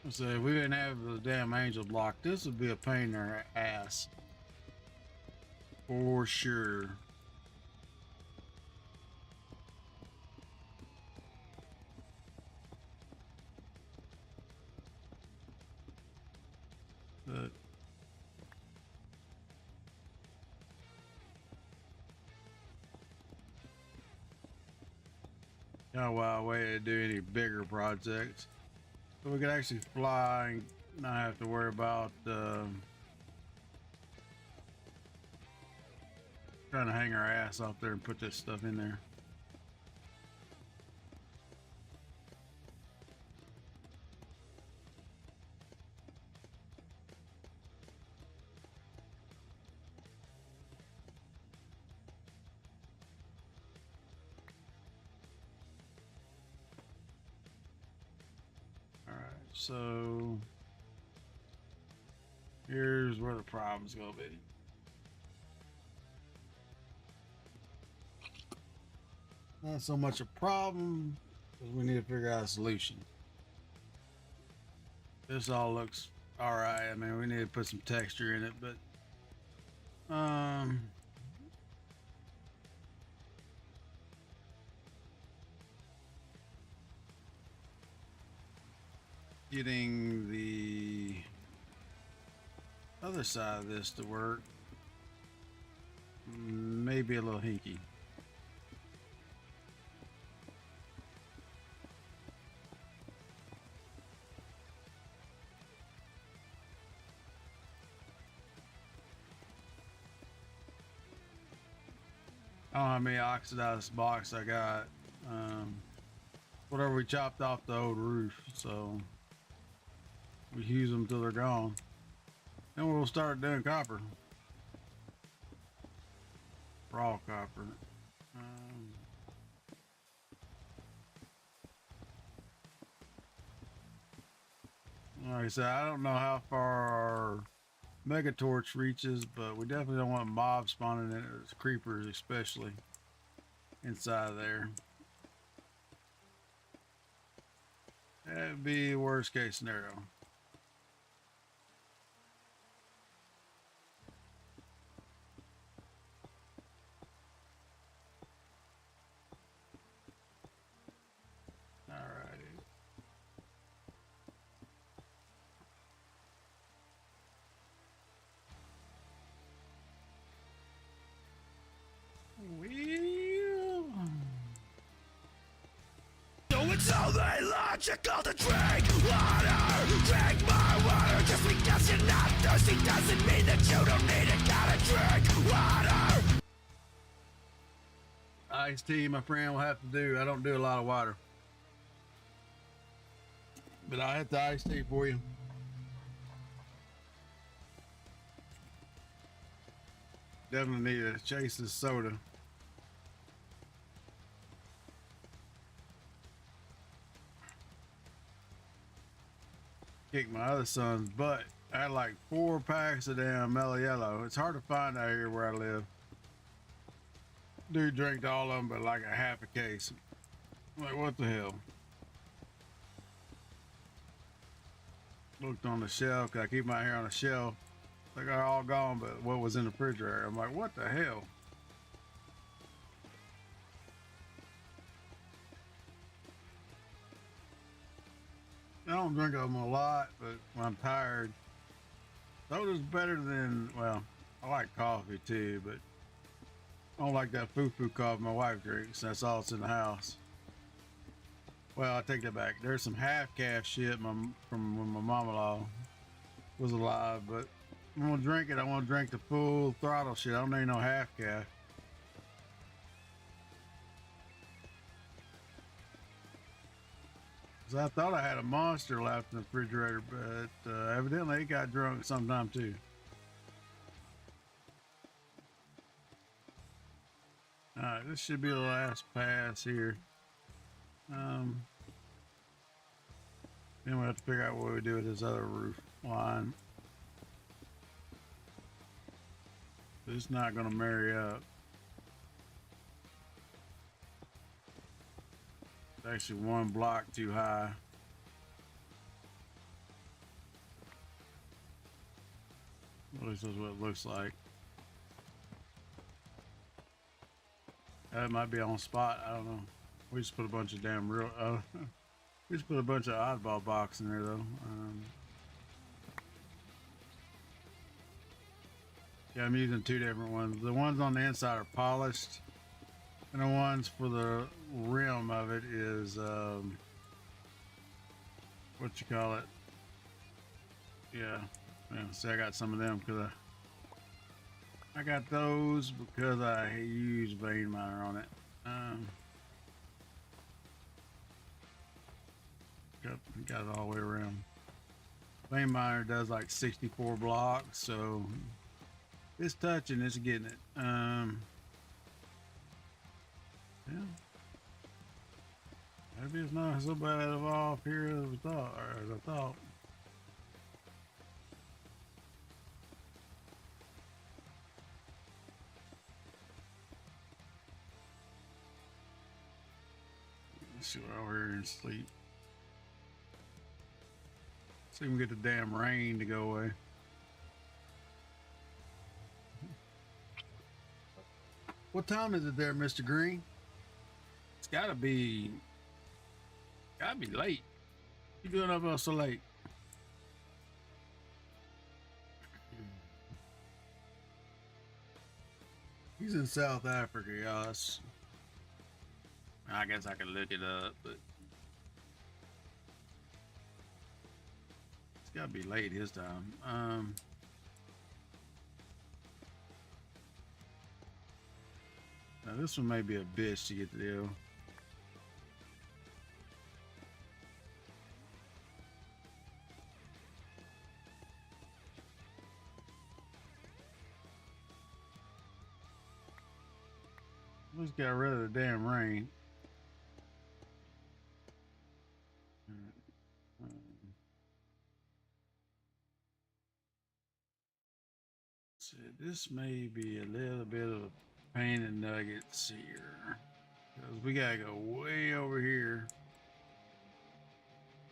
So if we didn't have the damn angel block, this would be a pain in our ass. For sure. But kind of wild way to do any bigger projects. So we could actually fly and not have to worry about trying to hang our ass out there and put this stuff in there. So here's where the problem's gonna be. Not so much a problem, because we need to figure out a solution. This all looks all right. I mean, we need to put some texture in it, but getting the other side of this to work may be a little hinky. I don't know how many oxidized blocks I got. Whatever we chopped off the old roof, so we use them till they're gone. Then we'll start doing copper. Raw copper. Like I said, I don't know how far our mega torch reaches, but we definitely don't want mobs spawning in it, creepers especially inside of there. That'd be worst case scenario. So they like illogical to drink water. Drink more water. Just because you're not thirsty doesn't mean that you don't need it. Gotta drink water. Iced tea, my friend, will have to do. I don't do a lot of water, but I'll hit the iced tea for you. Definitely need to chase this soda. Kicked my other son's butt. I had like 4 packs of damn Mellow Yellow. It's hard to find out here where I live. Dude drank all of them, but like a half a case. I'm like, what the hell? Looked on the shelf, 'cause I keep my hair on the shelf. They got all gone, but what was in the refrigerator? I'm like, what the hell? I don't drink them a lot, but when I'm tired, soda's better than, well, I like coffee too, but I don't like that foo-foo coffee my wife drinks. That's all that's in the house. Well, I take that back. There's some half-calf shit from when my mama-in-law was alive, but I'm gonna drink it. I want to drink the full throttle shit. I don't need no half-calf. So I thought I had a Monster left in the refrigerator, but evidently it got drunk sometime too. All right, this should be the last pass here. Then we have to figure out what we do with this other roof line. It's not going to marry up. It's actually 1 block too high. At least that's what it looks like. That might be on spot. I don't know. We just put a bunch of damn real. We just put a bunch of oddball box in there though. Yeah, I'm using 2 different ones. The ones on the inside are polished, and the ones for the rim of it is what you call it? Yeah. See, I got some of them because I got those because I use vein miner on it. Got it all the way around. Vein miner does like 64 blocks, so it's touching, it's getting it. Yeah. Maybe it's not so bad off here as I thought. Let's see what over here and sleep. See if we can get the damn rain to go away. What time is it there, Mr. Green? It's gotta be late. You doing up so late? He's in South Africa, y'all. I guess I could look it up, but it's gotta be late his time. Now this one may be a bitch to get the deal. Let's get rid of the damn rain. So this may be a little bit of a pain in the nuggets here, because we gotta go way over here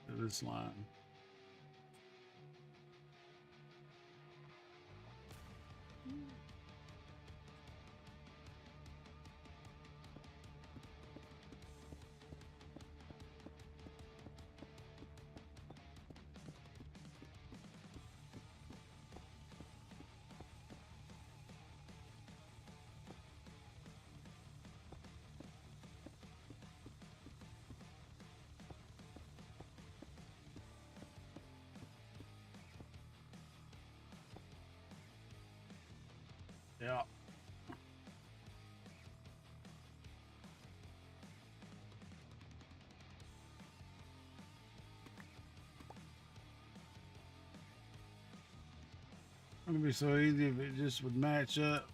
to this line. Yeah. It'd be so easy if it just would match up.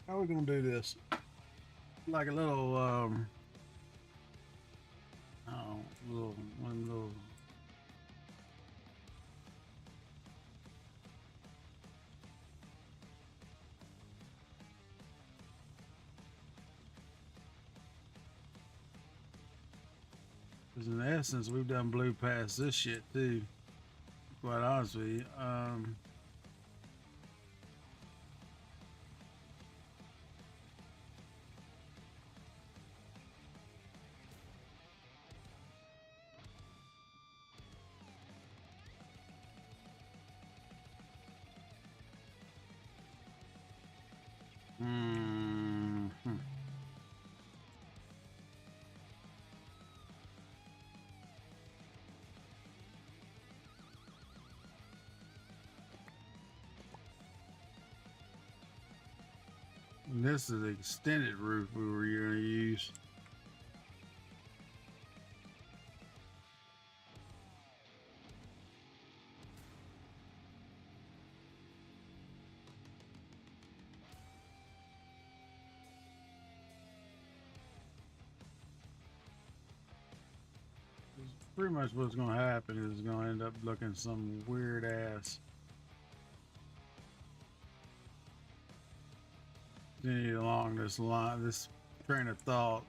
How are we gonna do this? Like a little, oh, one little. Because in essence, we've done blew past this shit too. Quite honest with you. Hmm. And this is the extended roof we were going to use. Pretty much what's going to happen is it's going to end up looking some weird ass. Continue along this line, this train of thought.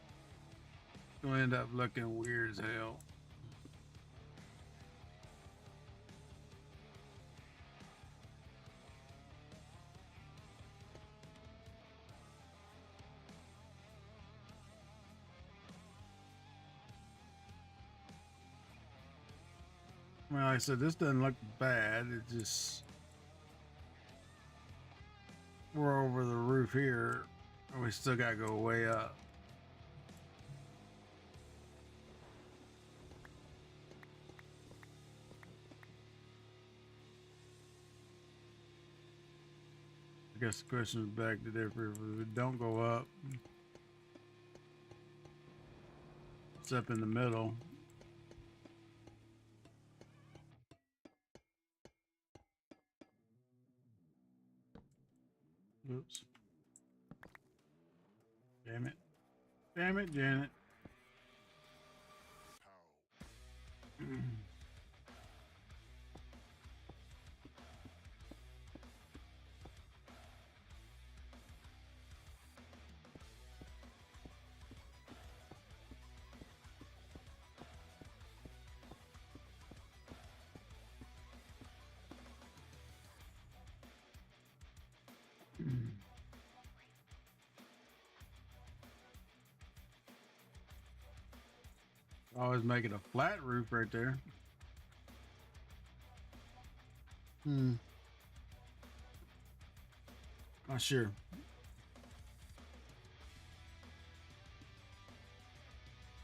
It's going to end up looking weird as hell. I mean, like I said, this doesn't look bad. It just, we're over the roof here, and we still got to go way up. I guess the question is back to if we don't go up, it's up in the middle. Oops. Damn it. Damn it, Janet. Always making a flat roof right there. Not sure.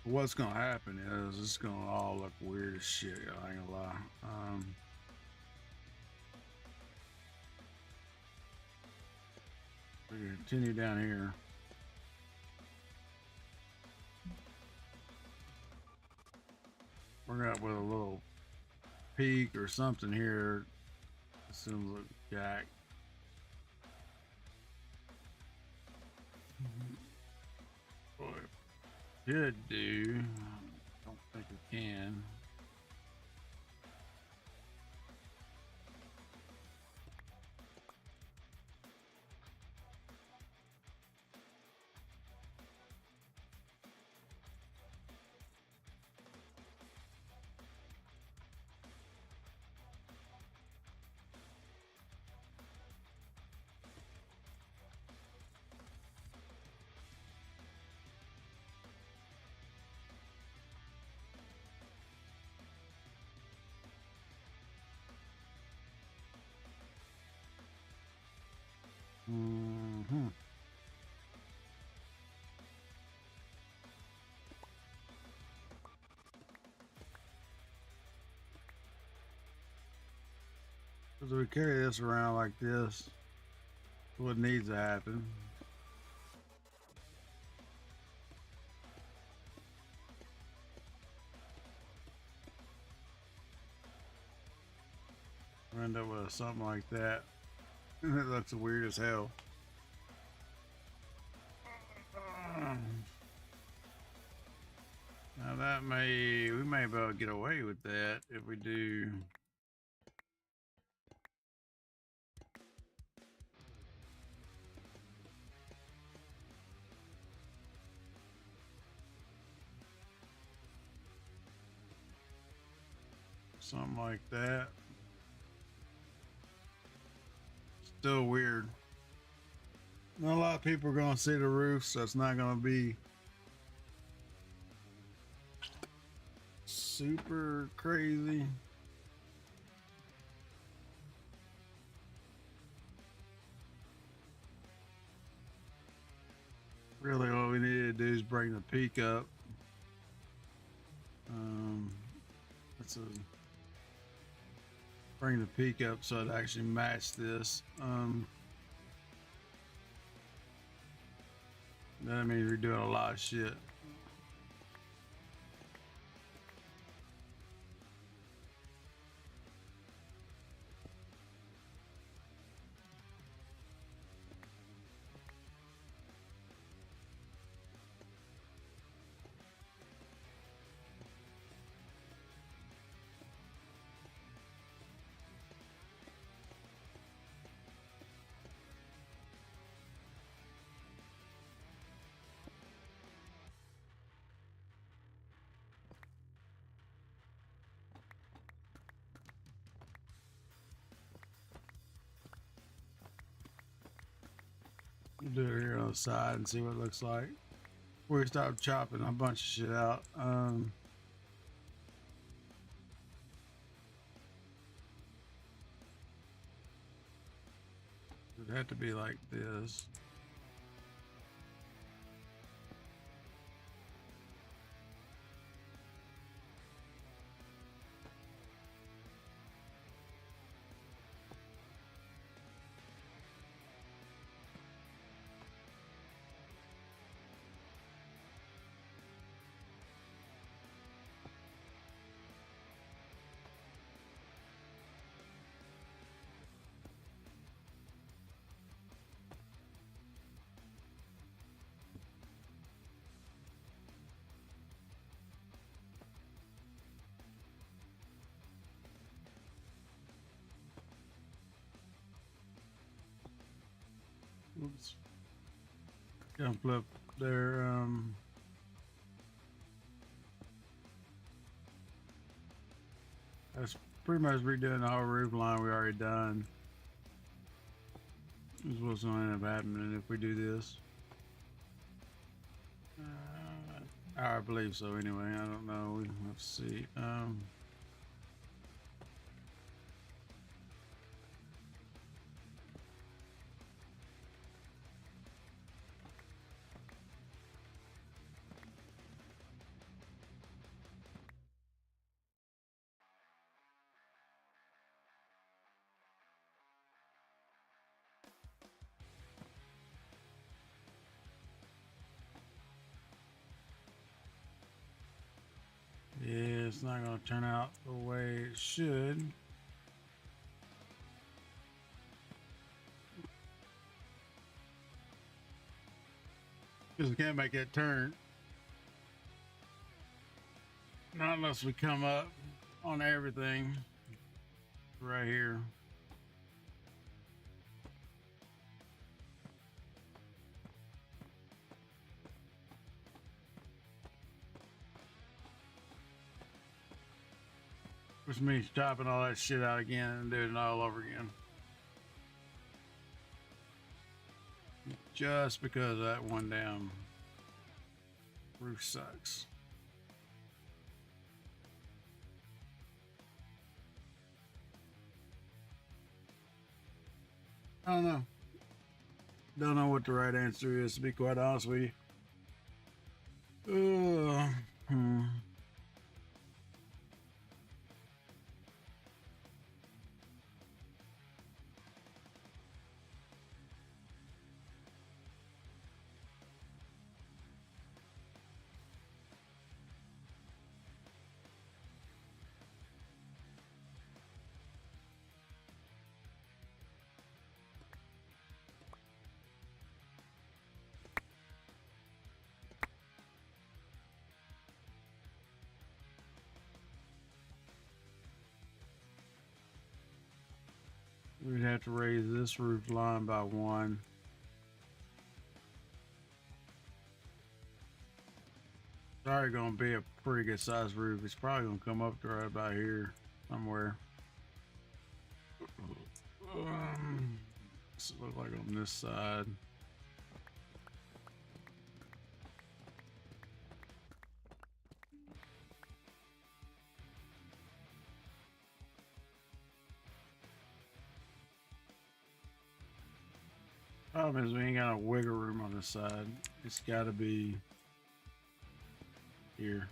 What's gonna happen is it's gonna all look weird as shit. I ain't gonna lie. We can continue down here. We're gonna with a little peak or something here. This doesn't look jack. Boy, could do. Don't think we can. Mm-hmm. Because we carry this around like this, what needs to happen. We end up with something like that. It looks weird as hell. Now that we may be able to get away with that if we do. Something like that. Still weird. Not a lot of people are going to see the roof, so it's not going to be super crazy. Really, what we need to do is bring the peak up. Let's bring the peak up so it actually match this. That means we're doing a lot of shit. We'll do it here on the side and see what it looks like. We stop chopping a bunch of shit out. It'd have to be like this. Oops. Gonna flip there. That's pretty much redoing the whole roof line we already done. This is what's gonna end up happening if we do this. I believe so anyway. I don't know. We have to see. Yeah, it's not gonna turn out the way it should. Because we can't make that turn. Not unless we come up on everything right here. Which means chopping all that shit out again and doing it all over again. Just because of that one damn roof sucks. I don't know. Don't know what the right answer is, to be quite honest with you. We'd have to raise this roof line by 1. It's already gonna be a pretty good sized roof. It's probably gonna come up to right about here somewhere. Does it look like on this side? Problem is we ain't got a wiggle room on this side. It's got to be here.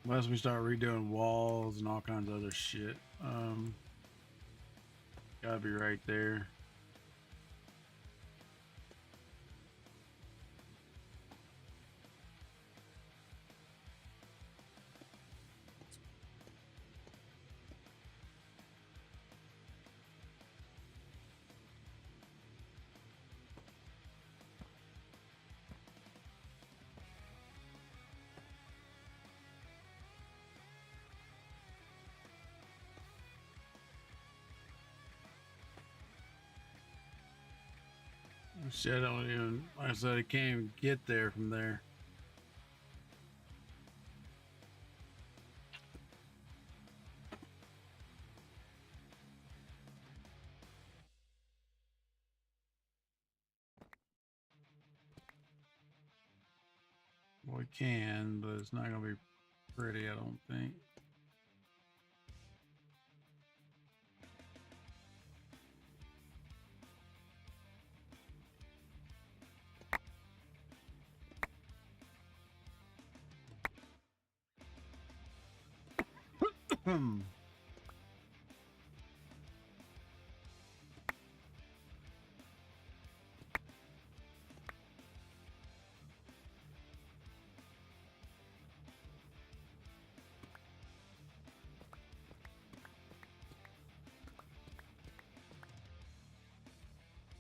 Unless we start redoing walls and all kinds of other shit. Gotta be right there. Shit, I don't even, like I said, I can't even get there from there. Well, we can, but it's not gonna be pretty, I don't think.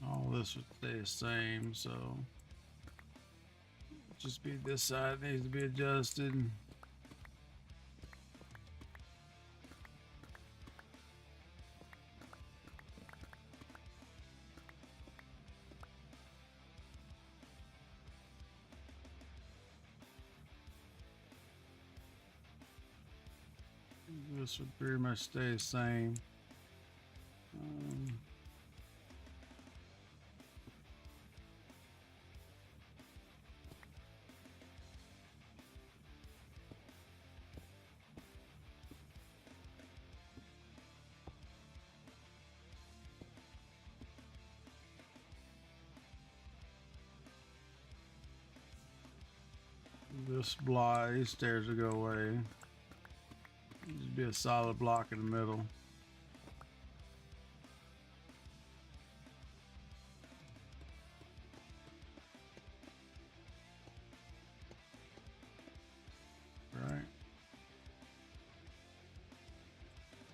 All this would stay the same, so just be this side needs to be adjusted. This would pretty much stay the same. This block, these stairs will go away. Just be a solid block in the middle. Right?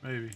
Maybe.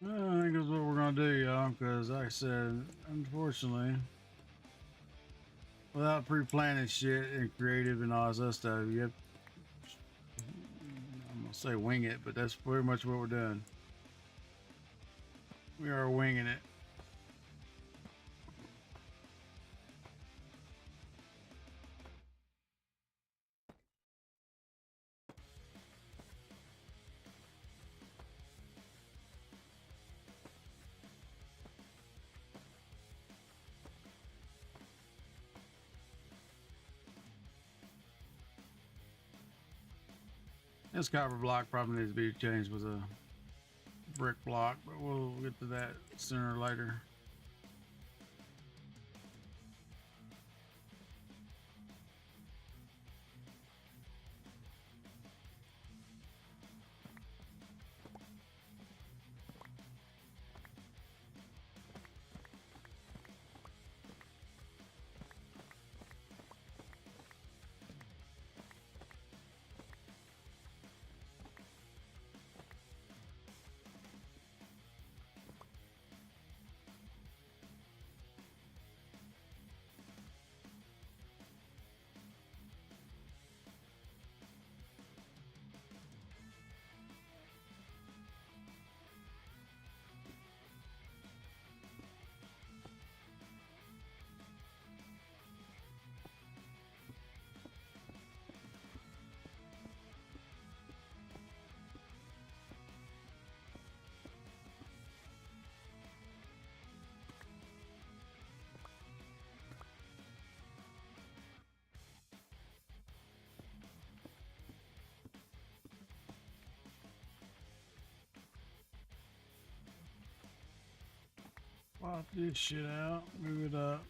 I think that's what we're gonna do, y'all, because like I said, unfortunately, without pre-planning shit and creative and all this other stuff, you have, I'm gonna say wing it, but that's pretty much what we're doing. We are winging it. This copper block probably needs to be changed with a brick block, but we'll get to that sooner or later. Pop this shit out, move it up,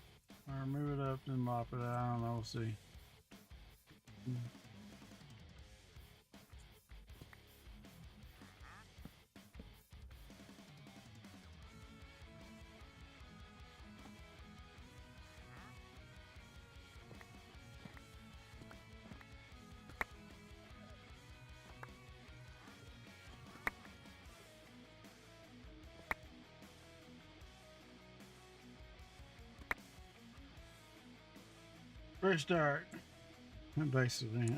or move it up and mop it out. I don't know, we'll see. Fresh start, basically.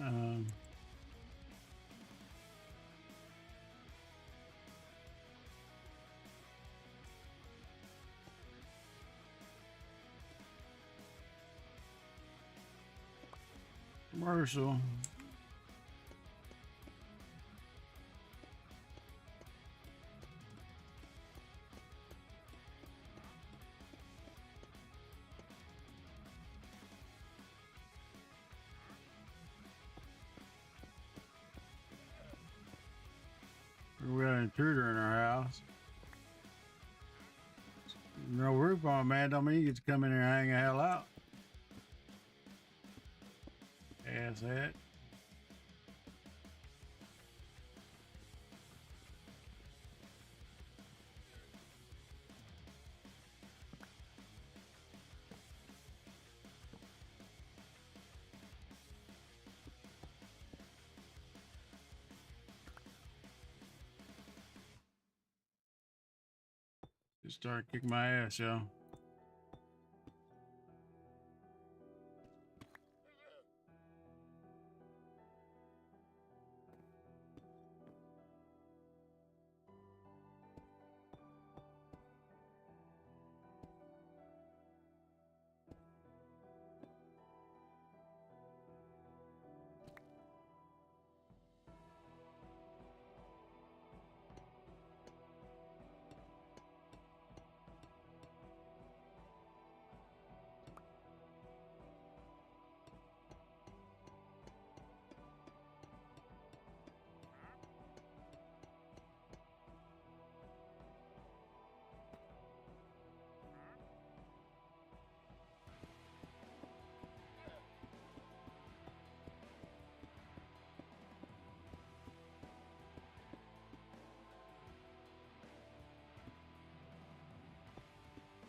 Commercial. We got an intruder in our house. No roof on, man. Don't mean you get to come in here and hang the hell out. Asshat. Just started kicking my ass, y'all.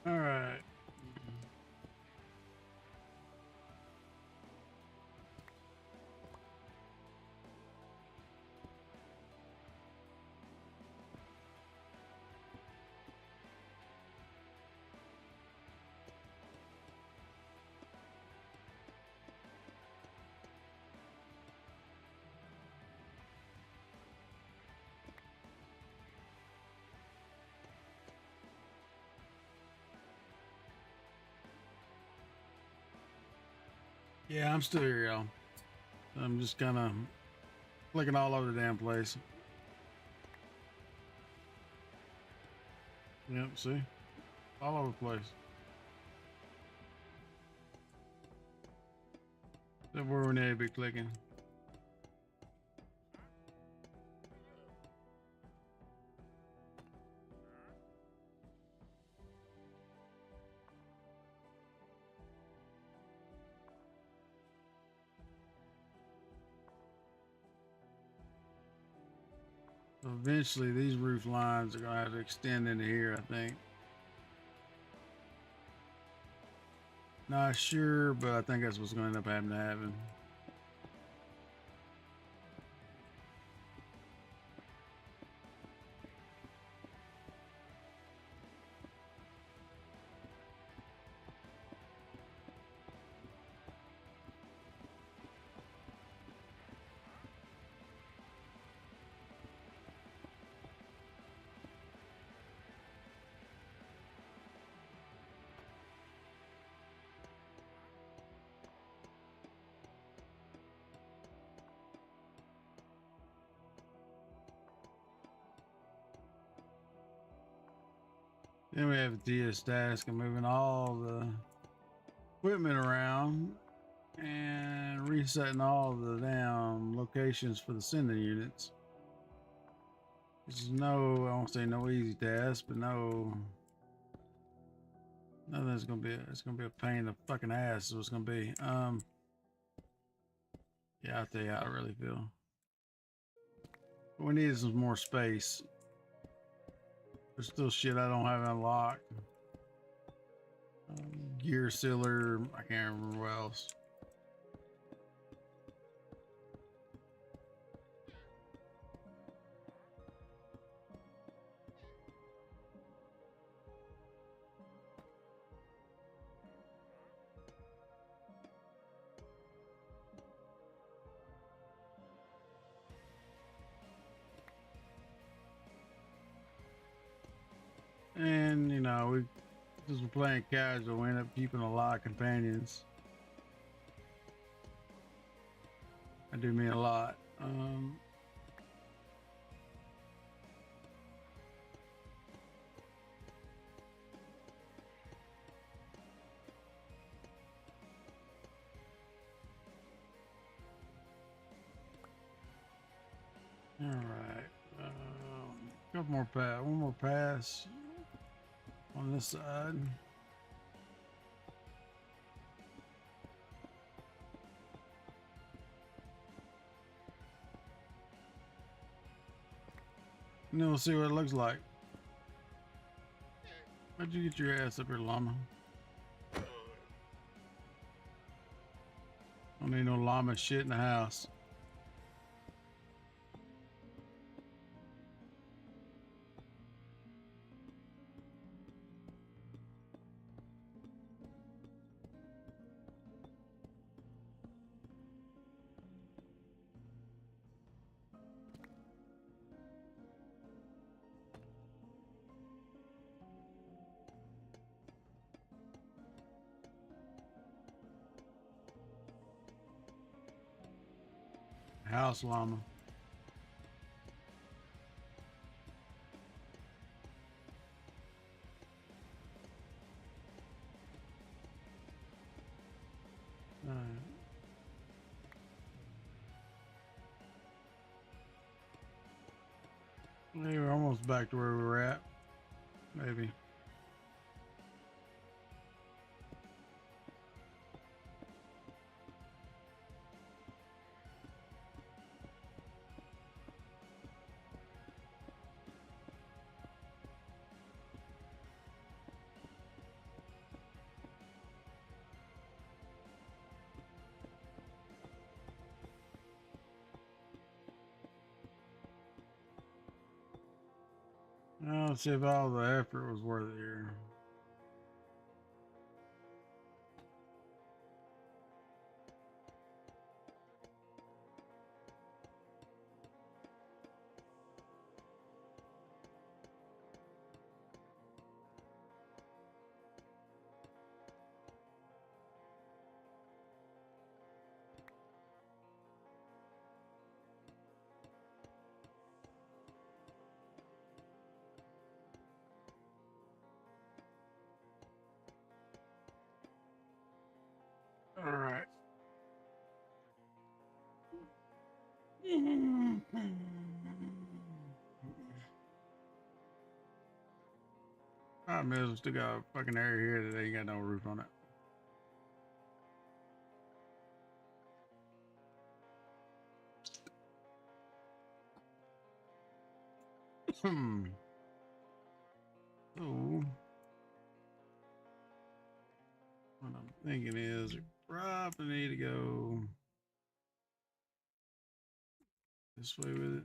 All right. Yeah, I'm still here, y'all. I'm just kind of clicking all over the damn place. Yep, see? All over the place. That's where we need to be clicking. Eventually, these roof lines are going to have to extend into here, I think. Not sure, but I think that's what's going to end up having to happen. Then we have a DS task of moving all the equipment around and resetting all the damn locations for the sending units. This is no, I won't say no easy task, but nothing's gonna be. It's gonna be a pain in the fucking ass. So it's gonna be. Yeah, I'll tell you how I really feel. We need some more space. There's still shit I don't have unlocked. Gear sealer. I can't remember what else. And you know, we just we're playing casual, we end up keeping a lot of companions. I do mean a lot. All right. Couple more pass. One more pass on this side. And then we'll see what it looks like. How'd you get your ass up here, llama? Don't need no llama shit in the house. House llama. All right. Maybe we're almost back to where we were at. Maybe. Let's see if all the effort was worth it here. Problem is, we still got a fucking area here that ain't got no roof on it. So, what I'm thinking is, we probably need to go this way with it.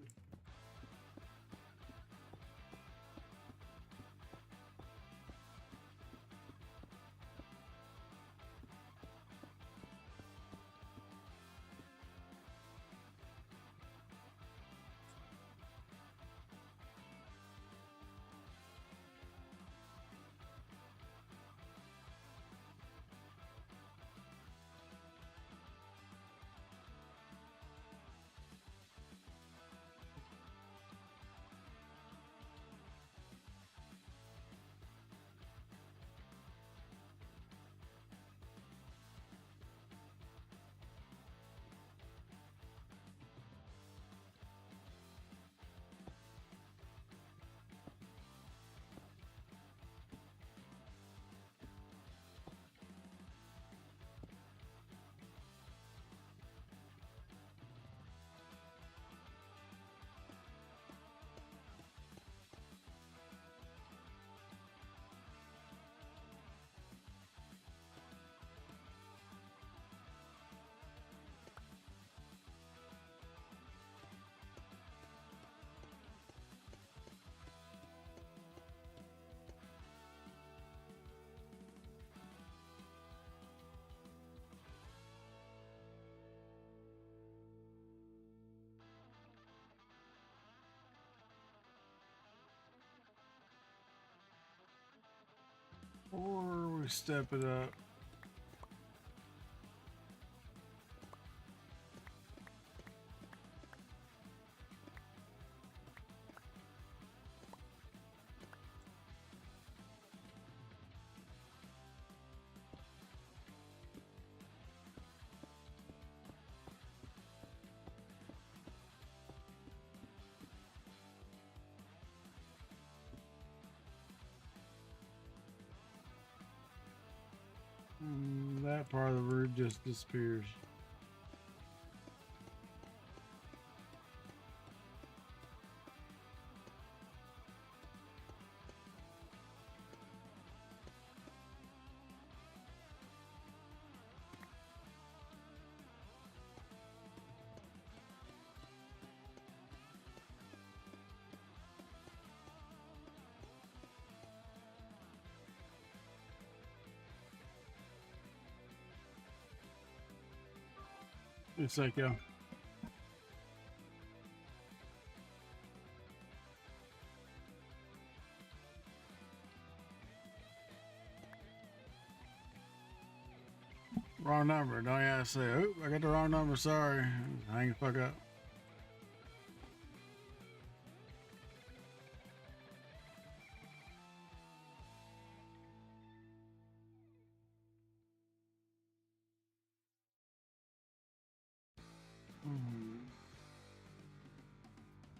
Or we step it up. That part of the roof just disappears. It's like, wrong number. Don't you have to say, oh, I got the wrong number, sorry. Hang the fuck up.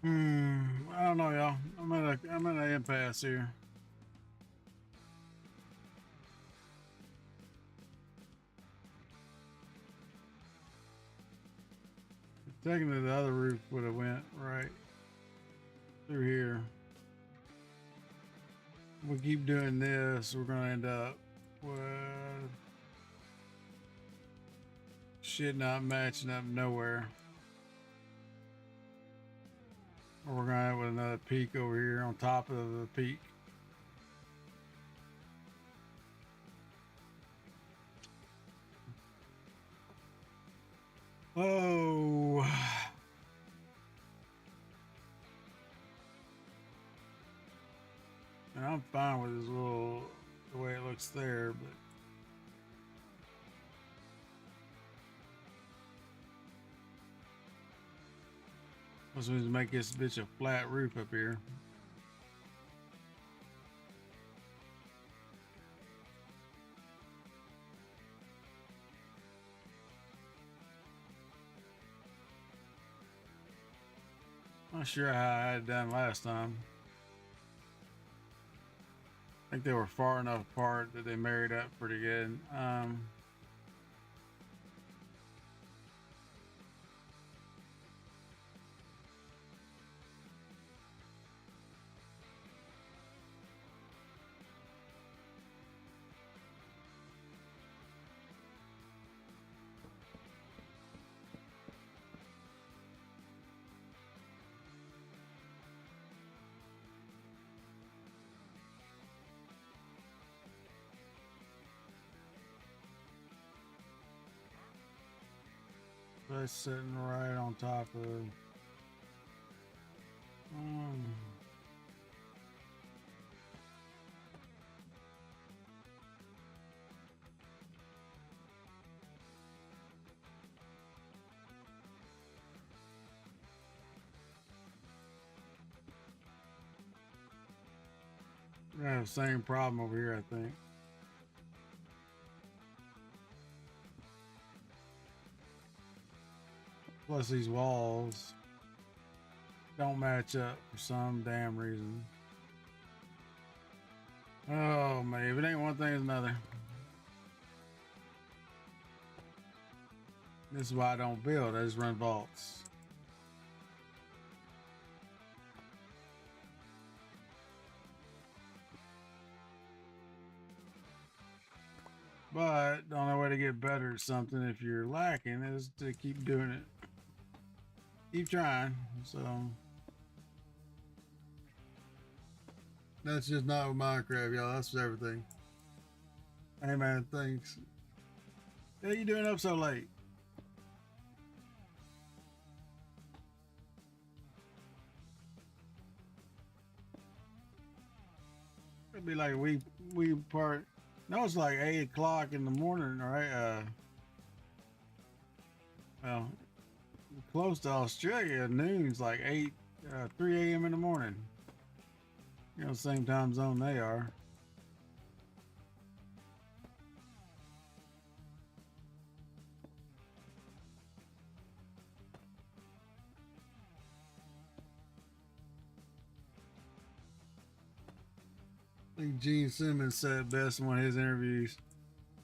I don't know, y'all. I'm at an impasse here. Technically, the other roof would have went right through here. If we keep doing this, we're gonna end up with shit not matching up nowhere. Or we're gonna have with another peak over here on top of the peak. Oh. And I'm fine with this little, the way it looks there, but let's just make this bitch a flat roof up here. Not sure how I had it done last time. I think they were far enough apart that they married up pretty good. That's sitting right on top of. I have the same problem over here, I think. Plus these walls don't match up for some damn reason. Oh man, if it ain't one thing, it's another. This is why I don't build, I just run vaults. But the only way to get better at something if you're lacking is to keep doing it. Keep trying. So that's just not with Minecraft, y'all. That's everything. Hey man, thanks. How you doing up so late? It'd be like we part. No, it's like 8 o'clock in the morning, right? Well, close to Australia, noon's like 3 a.m. in the morning. You know, same time zone they are. I think Gene Simmons said best in one of his interviews.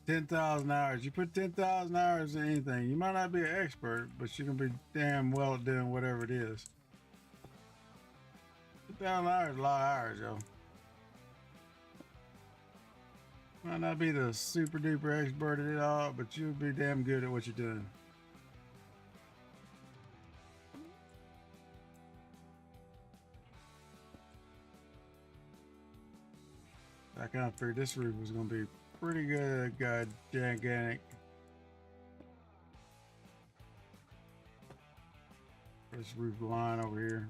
10,000 hours. You put 10,000 hours in anything. You might not be an expert, but you can be damn well at doing whatever it is. 10,000 hours is a lot of hours, yo. Might not be the super duper expert at it all, but you'll be damn good at what you're doing. I kind of figured this roof was going to be pretty good, gigantic. This roof line over here.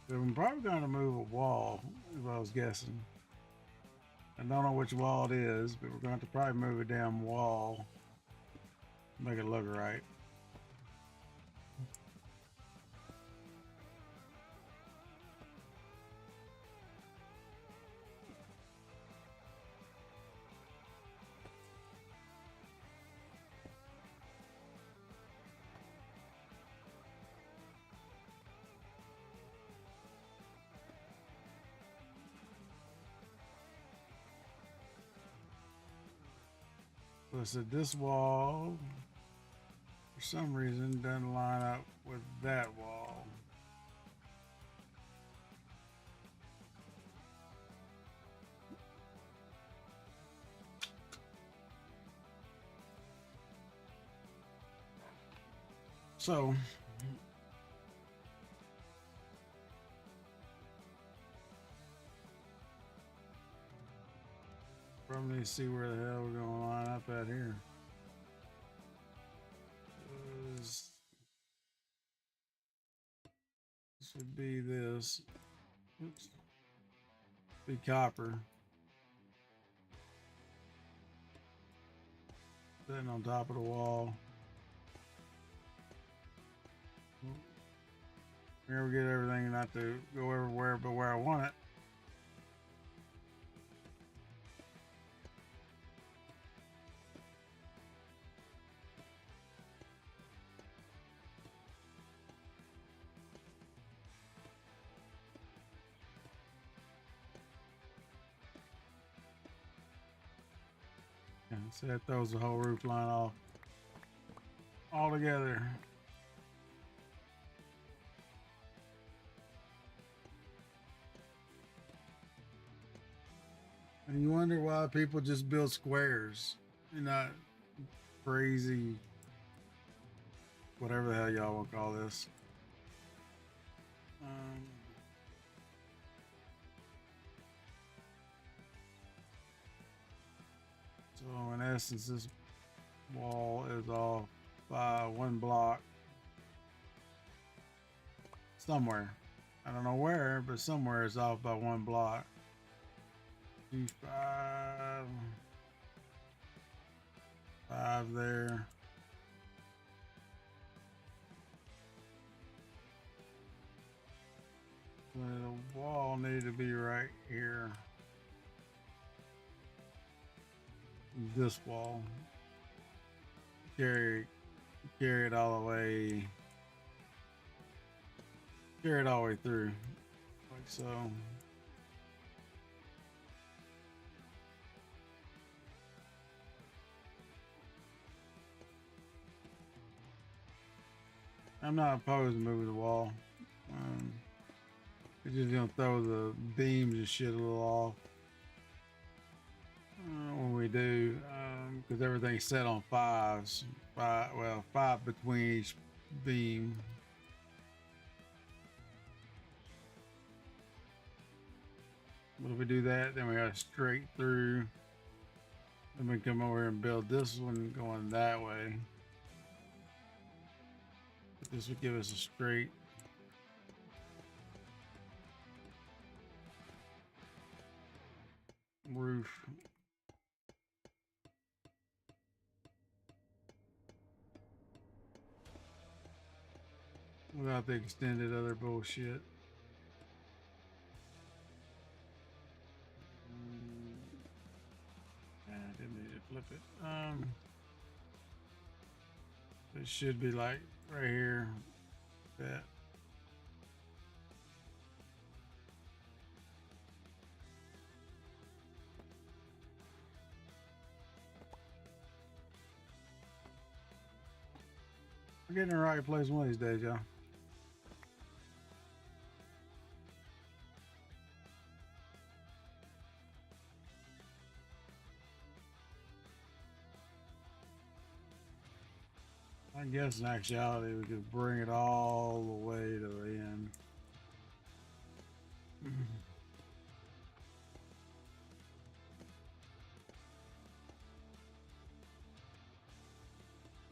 So I'm probably going to move a wall, if I was guessing. I don't know which wall it is, but we're going to have to probably move a damn wall. Make it look right. So I said this wall, for some reason, doesn't line up with that wall. So, probably need to see where the hell we're going to line up at here. This would be this. Oops. Be copper. Sitting on top of the wall. Here we get everything not to go everywhere but where I want it. So that throws the whole roof line off altogether. And you wonder why people just build squares and not crazy, whatever the hell y'all want to call this. So in essence, this wall is off by 1 block somewhere. I don't know where, but somewhere it's off by 1 block. 2, 5, 5 there. So the wall needed to be right here. This wall. Carry it all the way. Carry it all the way through. Like so. I'm not opposed to moving the wall. It's just gonna throw the beams and shit a little off when we do, because everything's set on 5s. 5 between each beam. But if we do that, then we got straight through. Then we come over here and build this one going that way. But this would give us a straight roof. Without the extended other bullshit. I didn't need to flip it. It should be like right here. That. We're getting in the right place one of these days, y'all. I guess in actuality we could bring it all the way to the end.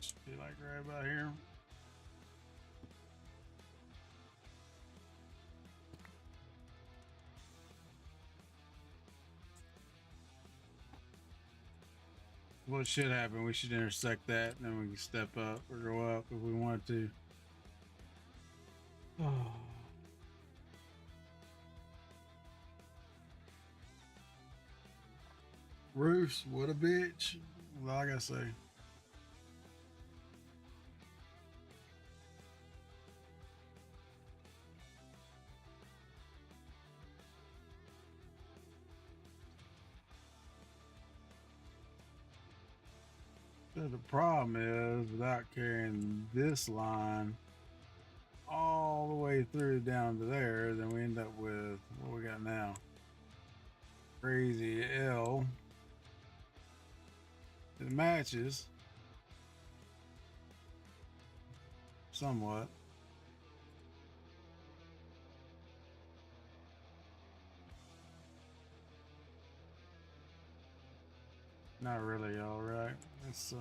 Should be like right about here. What should happen? We should intersect that, and then we can step up or go up if we want to. Oh. Roofs, what a bitch. Well, I gotta say. So the problem is, without carrying this line all the way through down to there, then we end up with what we got now. Crazy L. It matches somewhat. Not really, all right. It's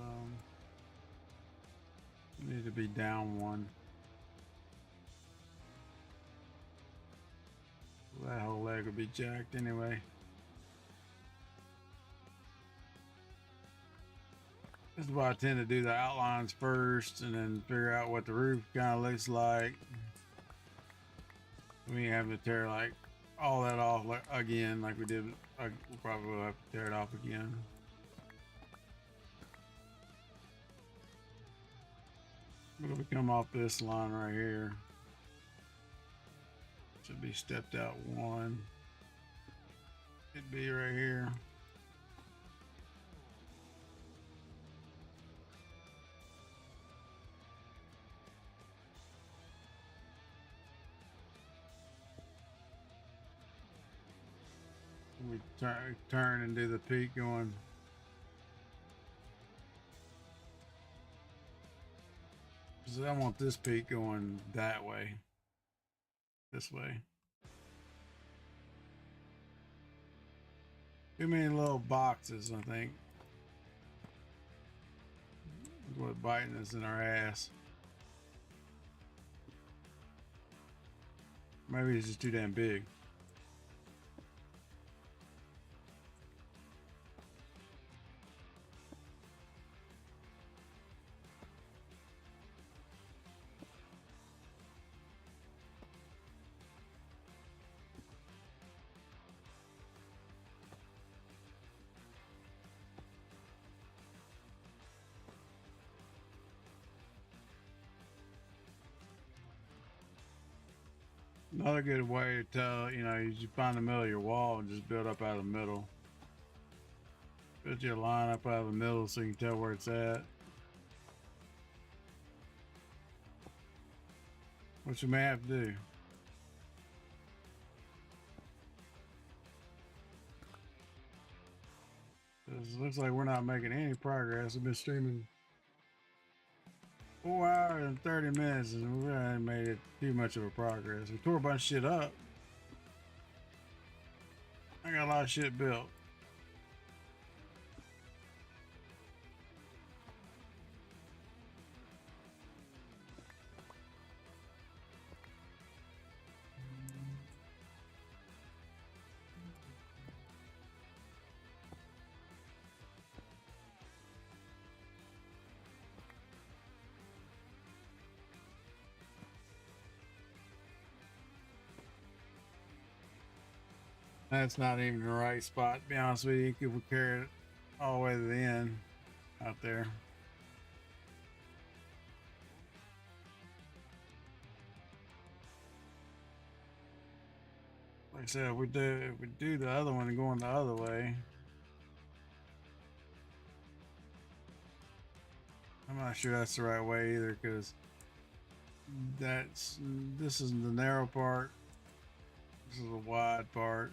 need to be down 1. That whole leg would be jacked anyway. This is why I tend to do the outlines first and then figure out what the roof kind of looks like. We have to tear like all that off like again, like we did. We probably will have to tear it off again. But if we come off this line right here, should be stepped out 1. It'd be right here. We turn and do the peak going. Because I want this peak going that way. This way. Too many little boxes, I think. What biting us in our ass. Maybe it's just too damn big. Another good way to tell, you know, you just find the middle of your wall and just build up out of the middle. Build your line up out of the middle so you can tell where it's at. What you may have to do. It looks like we're not making any progress. We've been streaming 4 hours and 30 minutes and we haven't made it too much of a progress. We tore a bunch of shit up. I got a lot of shit built. That's not even the right spot, to be honest with you. If we carry it all the way to the end out there. Like I said, if we do the other one and going the other way. I'm not sure that's the right way either, because this is the narrow part. This is the wide part.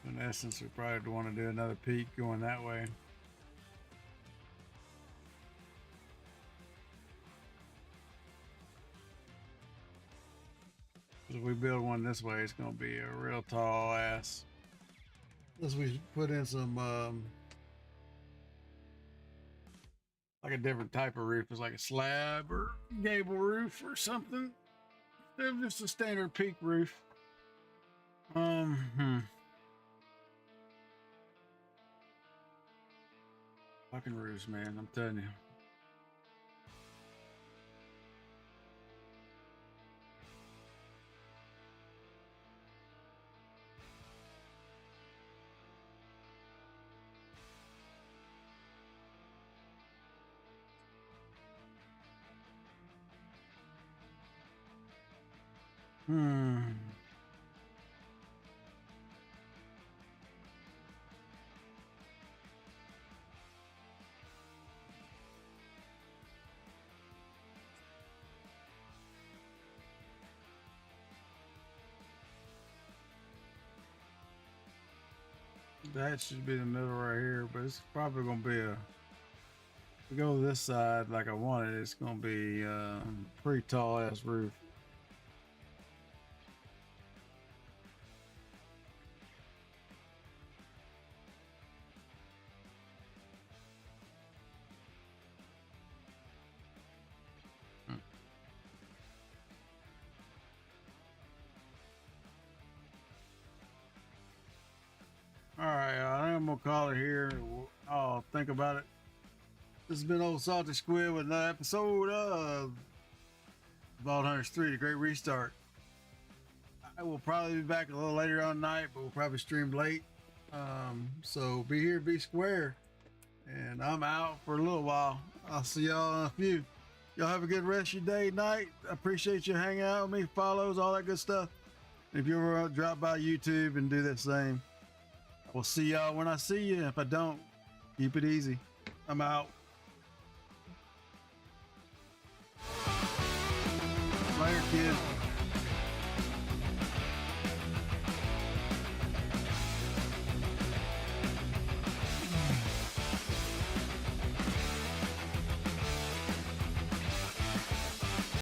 In essence, we probably want to do another peak going that way. If we build one this way, it's going to be a real tall ass. Unless we put in some, like a different type of roof. It's like a slab or gable roof or something. They're just a standard peak roof. Fucking roofs, man, I'm telling you. That should be the middle right here, but it's probably gonna be a. If we go this side like I wanted, it's gonna be a pretty tall ass roof. Alright, I think I'm gonna call it here. I'll think about it. This has been Old Salty Squid with another episode of Vault Hunters 3, The Great Restart. I will probably be back a little later on tonight, but we'll probably stream late. So be here, be square. And I'm out for a little while. I'll see y'all in a few. Y'all have a good rest of your day, night. I appreciate you hanging out with me, follows, all that good stuff. If you ever drop by YouTube and do that same. We'll see y'all when I see you. If I don't, keep it easy. I'm out. Later, kids.